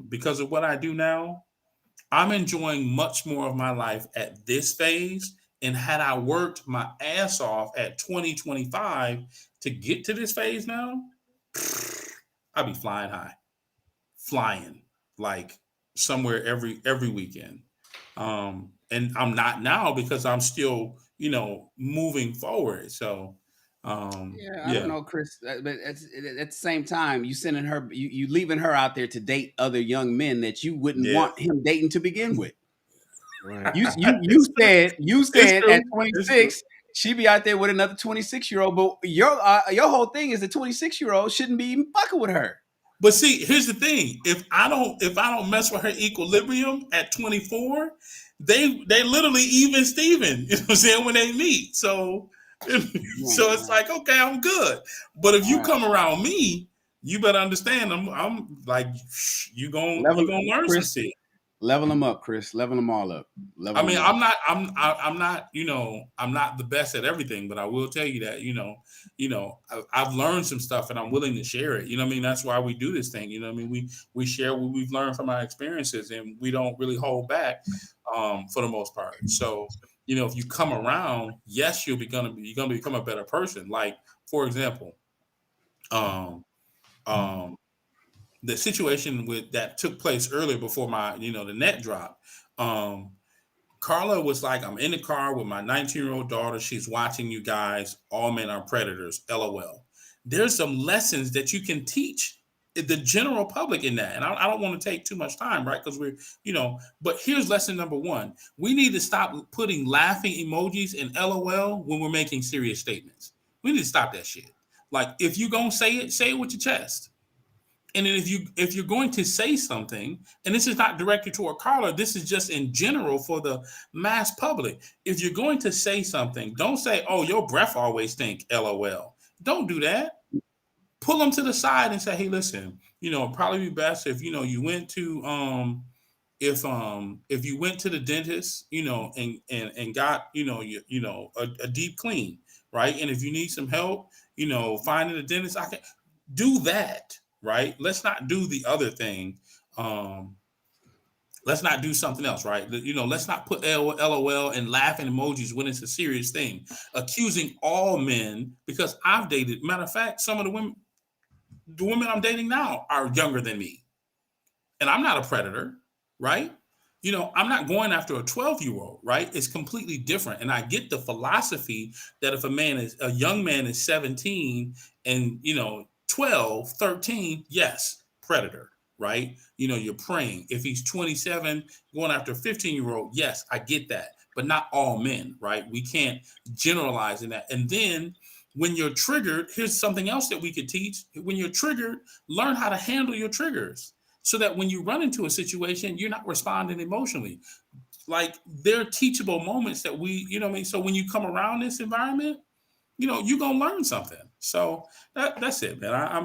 because of what I do now, I'm enjoying much more of my life at this phase. And had I worked my ass off at 2025 to get to this phase now, I'd be flying high, flying like somewhere every weekend. And I'm not now because I'm still, moving forward. So, Yeah, I don't yeah, know, Chris, but at the same time, you sending her, you leaving her out there to date other young men that you wouldn't yeah. want him dating to begin with. Right. You It's said true. at It's true. 26 she be out there with another 26-year-old, but your whole thing is the 26-year-old shouldn't be even fucking with her. But see, here's the thing: if I don't mess with her equilibrium at 24, they literally even Steven, you know what I'm saying, when they meet. So so it's like, okay, I'm good. But if All you right. come around me, you better understand I'm like you Level, gonna learn some Chris, shit. level them up, Chris. Level them all up. I Level mean, them all. I'm not, I'm not the best at everything, but I will tell you that, I've learned some stuff and I'm willing to share it. You know what I mean? That's why we do this thing. You know what I mean? We share what we've learned from our experiences and we don't really hold back, for the most part. So, if you come around, yes, you're gonna become a better person. Like, for example, um, um, the situation that took place earlier before the net drop. Carla was like, I'm in the car with my 19-year-old daughter. She's watching you guys. All men are predators. LOL. There's some lessons that you can teach the general public in that. And I don't want to take too much time, right? Because we're, but here's lesson number one. We need to stop putting laughing emojis and LOL when we're making serious statements. We need to stop that shit. Like, if you're going to say it with your chest. And then if you're going to say something, and this is not directed toward Carla, this is just in general for the mass public. If you're going to say something, don't say, "Oh, your breath always stink, LOL." Don't do that. Pull them to the side and say, "Hey, listen, it'd probably be best if you went to if you went to the dentist, and got a deep clean, right? And if you need some help, finding a dentist, I can do that, right? Let's not do the other thing. Let's not do something else, right? Let's not put LOL and laughing emojis when it's a serious thing. Accusing all men, because I've dated. Matter of fact, some of the women I'm dating now are younger than me. And I'm not a predator, right? I'm not going after a 12-year-old, right? It's completely different. And I get the philosophy that if a young man is 17 and, 12, 13, yes, predator, right? You're preying. If he's 27 going after a 15-year-old, yes, I get that. But not all men, right? We can't generalize in that. And then when you're triggered, here's something else that we could teach. When you're triggered, learn how to handle your triggers so that when you run into a situation, you're not responding emotionally. Like, there are teachable moments that we, so when you come around this environment, you're going to learn something. So that's it, man. I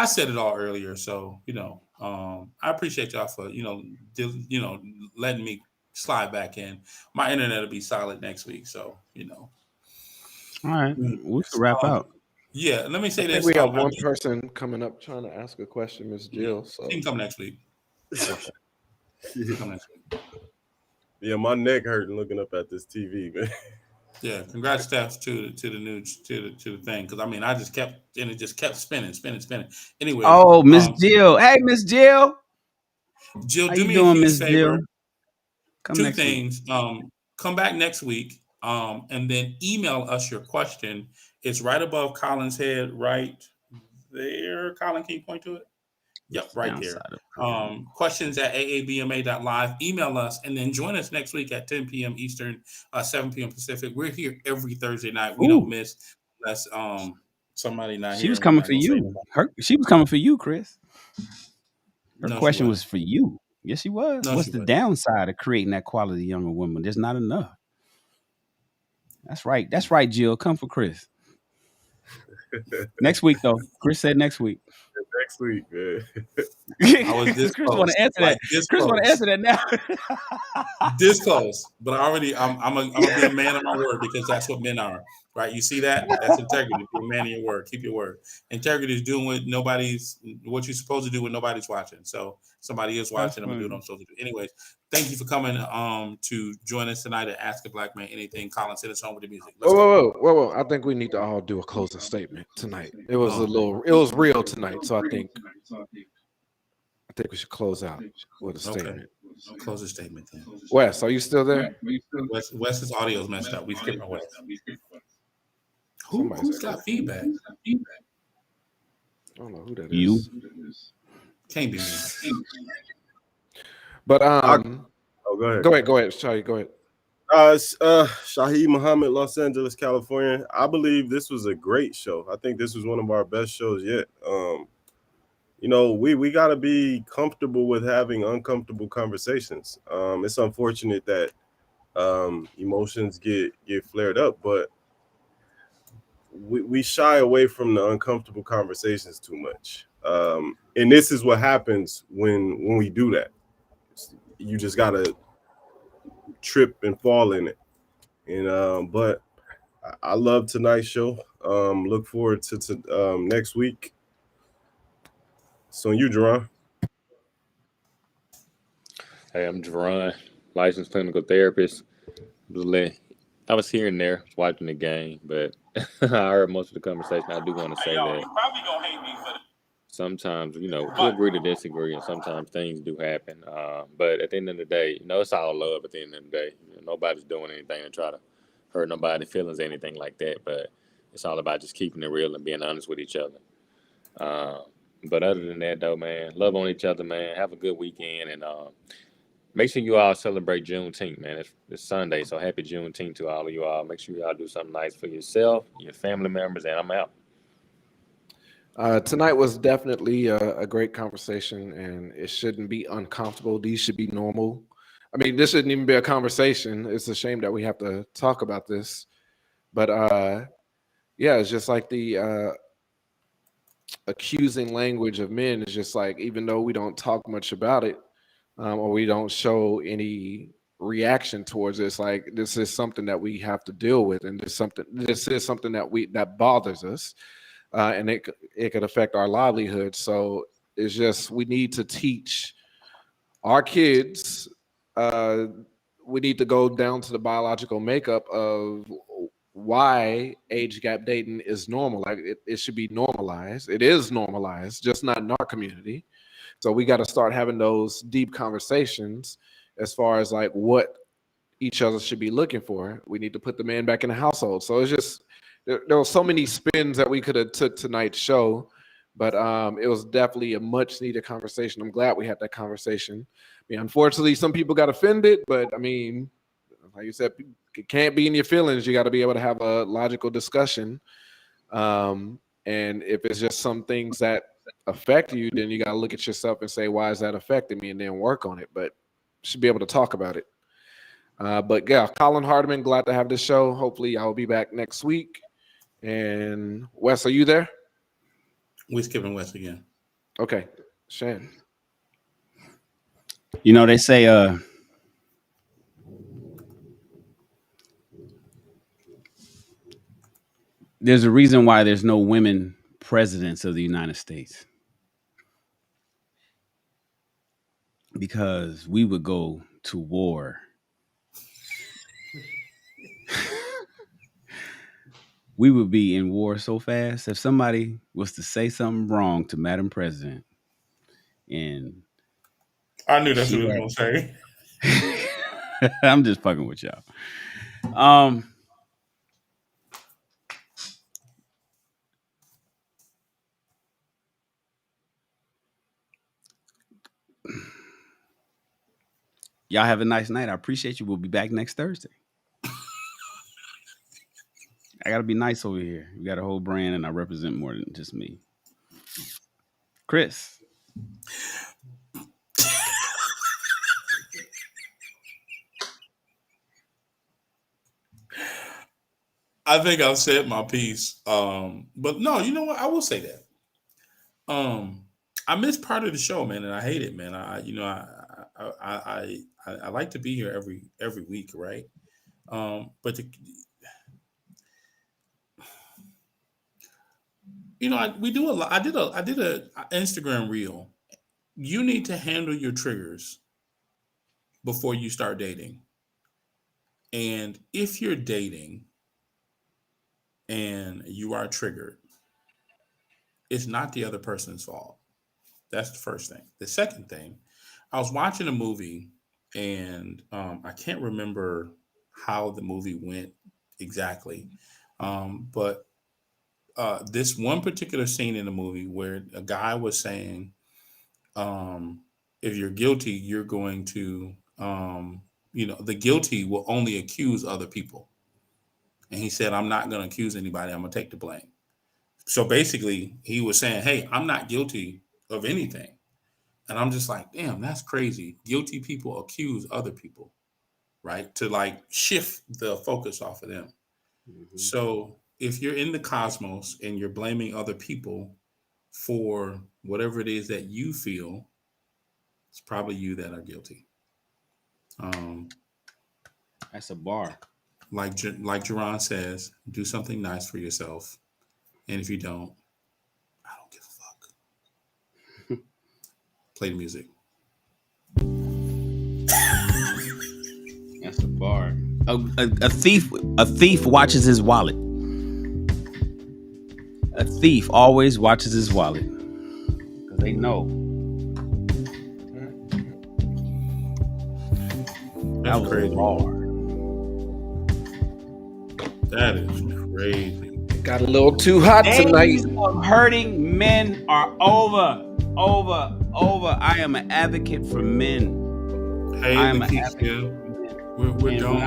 said it all earlier. So, I appreciate y'all for, letting me slide back in. My internet will be solid next week. So, All right, we can wrap out. Yeah, let me say I this. think we have one person coming up trying to ask a question, Miss Jill. So she can come next week. Come next week. Yeah, my neck hurting looking up at this TV, man. Yeah, congrats, Steph, to the thing, because I just kept spinning. Anyway. Oh, Miss Jill. Hey, Miss Jill. Jill, How do you me doing, a huge Miss favor. Jill? Come Two next things. Come back next week, and then email us your question. It's right above Colin's head, right there. Colin, can you point to it? Yep, right there. Questions at aabma.live. Email us and then join us next week at 10 p.m. Eastern, 7 p.m. Pacific. We're here every Thursday night. We don't miss unless somebody not here. She was coming for you. She was coming for you, Chris. Her question was for you. Yes, she was. What's the downside of creating that quality younger woman? There's not enough. That's right. That's right, Jill. Come for Chris. Next week, though. Chris said next week. Next week, man. I was this Chris close. want to answer that. Chris want to answer that now. This close, but I'm gonna be a man of my word, because that's what men are, right? You see that? That's integrity. Be a man of your word. Keep your word. Integrity is doing what you're supposed to do when nobody's watching. So somebody is watching. I'm gonna do what I'm supposed to do. Anyways, thank you for coming to join us tonight at Ask a Black Man Anything. Colin, send us home with the music. Whoa! I think we need to all do a closing statement tonight. It was it was real tonight, so I think we should close out with a statement. Close the statement then. Wes, are you still there? Wes's audio is messed up. We skipped Wes. Who's got feedback? I don't know who that is. You. Can't be me. But go ahead. Go ahead, Shahid, go ahead. Shaheed Muhammad, Los Angeles, California. I believe this was a great show. I think this was one of our best shows yet. We got to be comfortable with having uncomfortable conversations. It's unfortunate that emotions get flared up, but we shy away from the uncomfortable conversations too much. And this is what happens when we do that. You just got to trip and fall in it. And but I love tonight's show. Look forward to next week. So you, Jerron. Hey, I'm Jerron, licensed clinical therapist. I was here and there watching the game, but I heard most of the conversation. I do want to say that sometimes, we agree to disagree, and sometimes things do happen. But at the end of the day, it's all love at the end of the day. Nobody's doing anything to try to hurt nobody's feelings or anything like that. But it's all about just keeping it real and being honest with each other. But other than that, though, man, love on each other, man. Have a good weekend, and make sure you all celebrate Juneteenth, man. It's Sunday, so happy Juneteenth to all of you all. Make sure you all do something nice for yourself, your family members, and I'm out. Tonight was definitely a great conversation, and it shouldn't be uncomfortable. These should be normal. I mean, this shouldn't even be a conversation. It's a shame that we have to talk about this. But yeah, it's just like the accusing language of men is just like, even though we don't talk much about it, or we don't show any reaction towards this, like this is something that we have to deal with, and this is something that bothers us, and it could affect our livelihood. So it's just, we need to teach our kids. We need to go down to the biological makeup of why age gap dating is normal. Like it should be normalized. It is normalized, just not in our community. So we got to start having those deep conversations as far as like what each other should be looking for. We need to put the man back in the household. So it's just, there were so many spins that we could have took tonight's show, but it was definitely a much needed conversation. I'm glad we had that conversation. I mean, unfortunately, some people got offended, but I mean, like you said, it can't be in your feelings. You got to be able to have a logical discussion. And if it's just some things that affect you, then you got to look at yourself and say, why is that affecting me? And then work on it. But you should be able to talk about it. But yeah, Colin Hardiman, glad to have this show. Hopefully I'll be back next week. And Wes, are you there? We're skipping Wes again. Okay. Shan. You know, they say there's a reason why there's no women presidents of the United States. Because we would go to war. We would be in war so fast. If somebody was to say something wrong to Madam President, and I knew that's what he was going to say. I'm just fucking with y'all. Y'all have a nice night. I appreciate you. We'll be back next Thursday. I got to be nice over here. We got a whole brand, and I represent more than just me. Chris. I think I've said my piece. But no, you know what? I will say that. I missed part of the show, man, and I hate it, man. I like to be here every week, right? But we do a lot. I did a Instagram reel. You need to handle your triggers before you start dating. And if you're dating and you are triggered, it's not the other person's fault. That's the first thing. The second thing, I was watching a movie, and I can't remember how the movie went exactly, but this one particular scene in the movie where a guy was saying, if you're guilty, you're going to, the guilty will only accuse other people. And he said, I'm not going to accuse anybody. I'm going to take the blame. So basically, he was saying, hey, I'm not guilty of anything. And I'm just like, damn, that's crazy. Guilty people accuse other people, right? To like shift the focus off of them. Mm-hmm. So if you're in the cosmos and you're blaming other people for whatever it is that you feel, it's probably you that are guilty. That's a bar. Like Jerron says, do something nice for yourself. And if you don't, I don't give a fuck. Play the music. That's a bar. A thief watches his wallet. A thief always watches his wallet because they know. That's that was crazy. A bar. That is crazy. Got a little too hot tonight. Days of hurting men are over. I am an advocate for men. Hey, I am Lakeisha, we're done.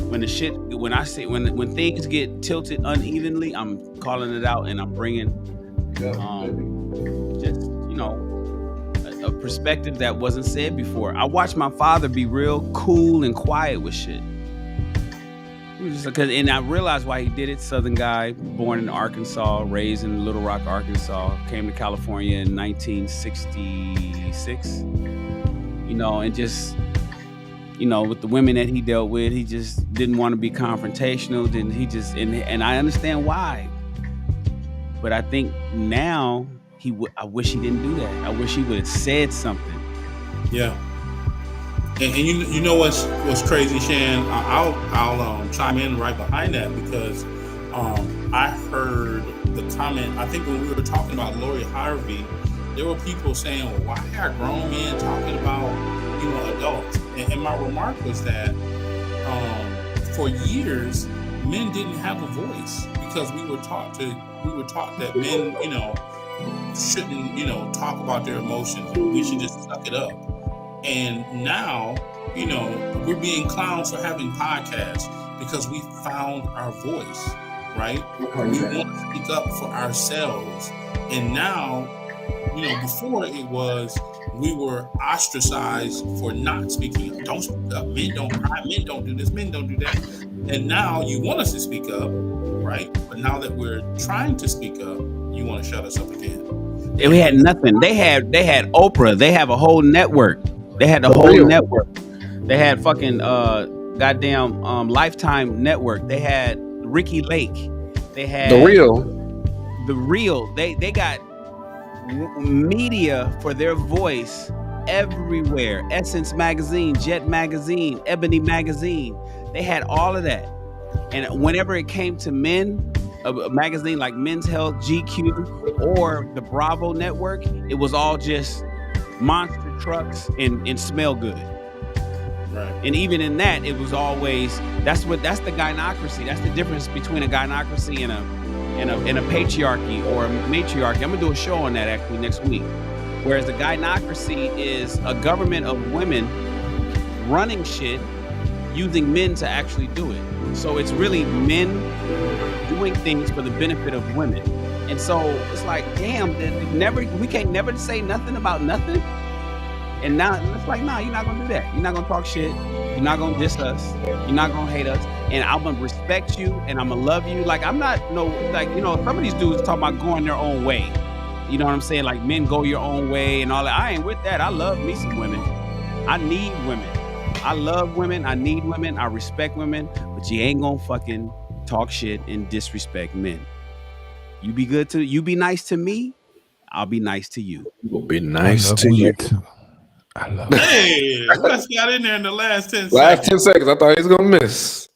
When I hear, when things get tilted unevenly, I'm calling it out and I'm bringing, just a perspective that wasn't said before. I watched my father be real cool and quiet with shit. And I realized why he did it. Southern guy, born in Arkansas, raised in Little Rock, Arkansas, came to California in 1966. And just, with the women that he dealt with, he just didn't want to be confrontational. And I understand why. But I think now I wish he didn't do that. I wish he would have said something. Yeah. And you know what's crazy, Shan? I'll chime in right behind that because I heard the comment. I think when we were talking about Lori Harvey, there were people saying, "Well, why are grown men talking about adults?" And my remark was that for years men didn't have a voice because we were taught that men shouldn't talk about their emotions. We should just suck it up. And now, we're being clowns for having podcasts because we found our voice, right? We want to speak up for ourselves. And now, before it was we were ostracized for not speaking up. Don't speak up. Men don't cry. Men don't do this. Men don't do that. And now you want us to speak up, right? But now that we're trying to speak up, you want to shut us up again. We had nothing. They had Oprah. They have a whole network. They had the whole network. They had fucking goddamn Lifetime network. They had Ricky Lake. They had The Real. They got media for their voice everywhere. Essence magazine, Jet magazine, Ebony magazine. They had all of that. And whenever it came to men, a magazine like Men's Health, GQ, or the Bravo network, it was all just monster trucks and smell good. Right. And even in that, it was always that's the gynocracy. That's the difference between a gynocracy and a patriarchy or a matriarchy. I'm gonna do a show on that actually next week. Whereas the gynocracy is a government of women running shit, using men to actually do it. So it's really men doing things for the benefit of women. And so it's like, damn, we can't never say nothing about nothing. And now it's like, nah, you're not gonna do that. You're not gonna talk shit. You're not gonna diss us. You're not gonna hate us. And I'm gonna respect you and I'm gonna love you. Like some of these dudes talking about going their own way. You know what I'm saying? Like men go your own way and all that. I ain't with that. I love me some women. I need women. I love women. I need women. I respect women. But you ain't gonna fucking talk shit and disrespect men. You be nice to me. I'll be nice to you. Will be nice to you. I love it. Hey, Wes got in there in the last 10 seconds. Last 10 seconds. I thought he was gonna miss.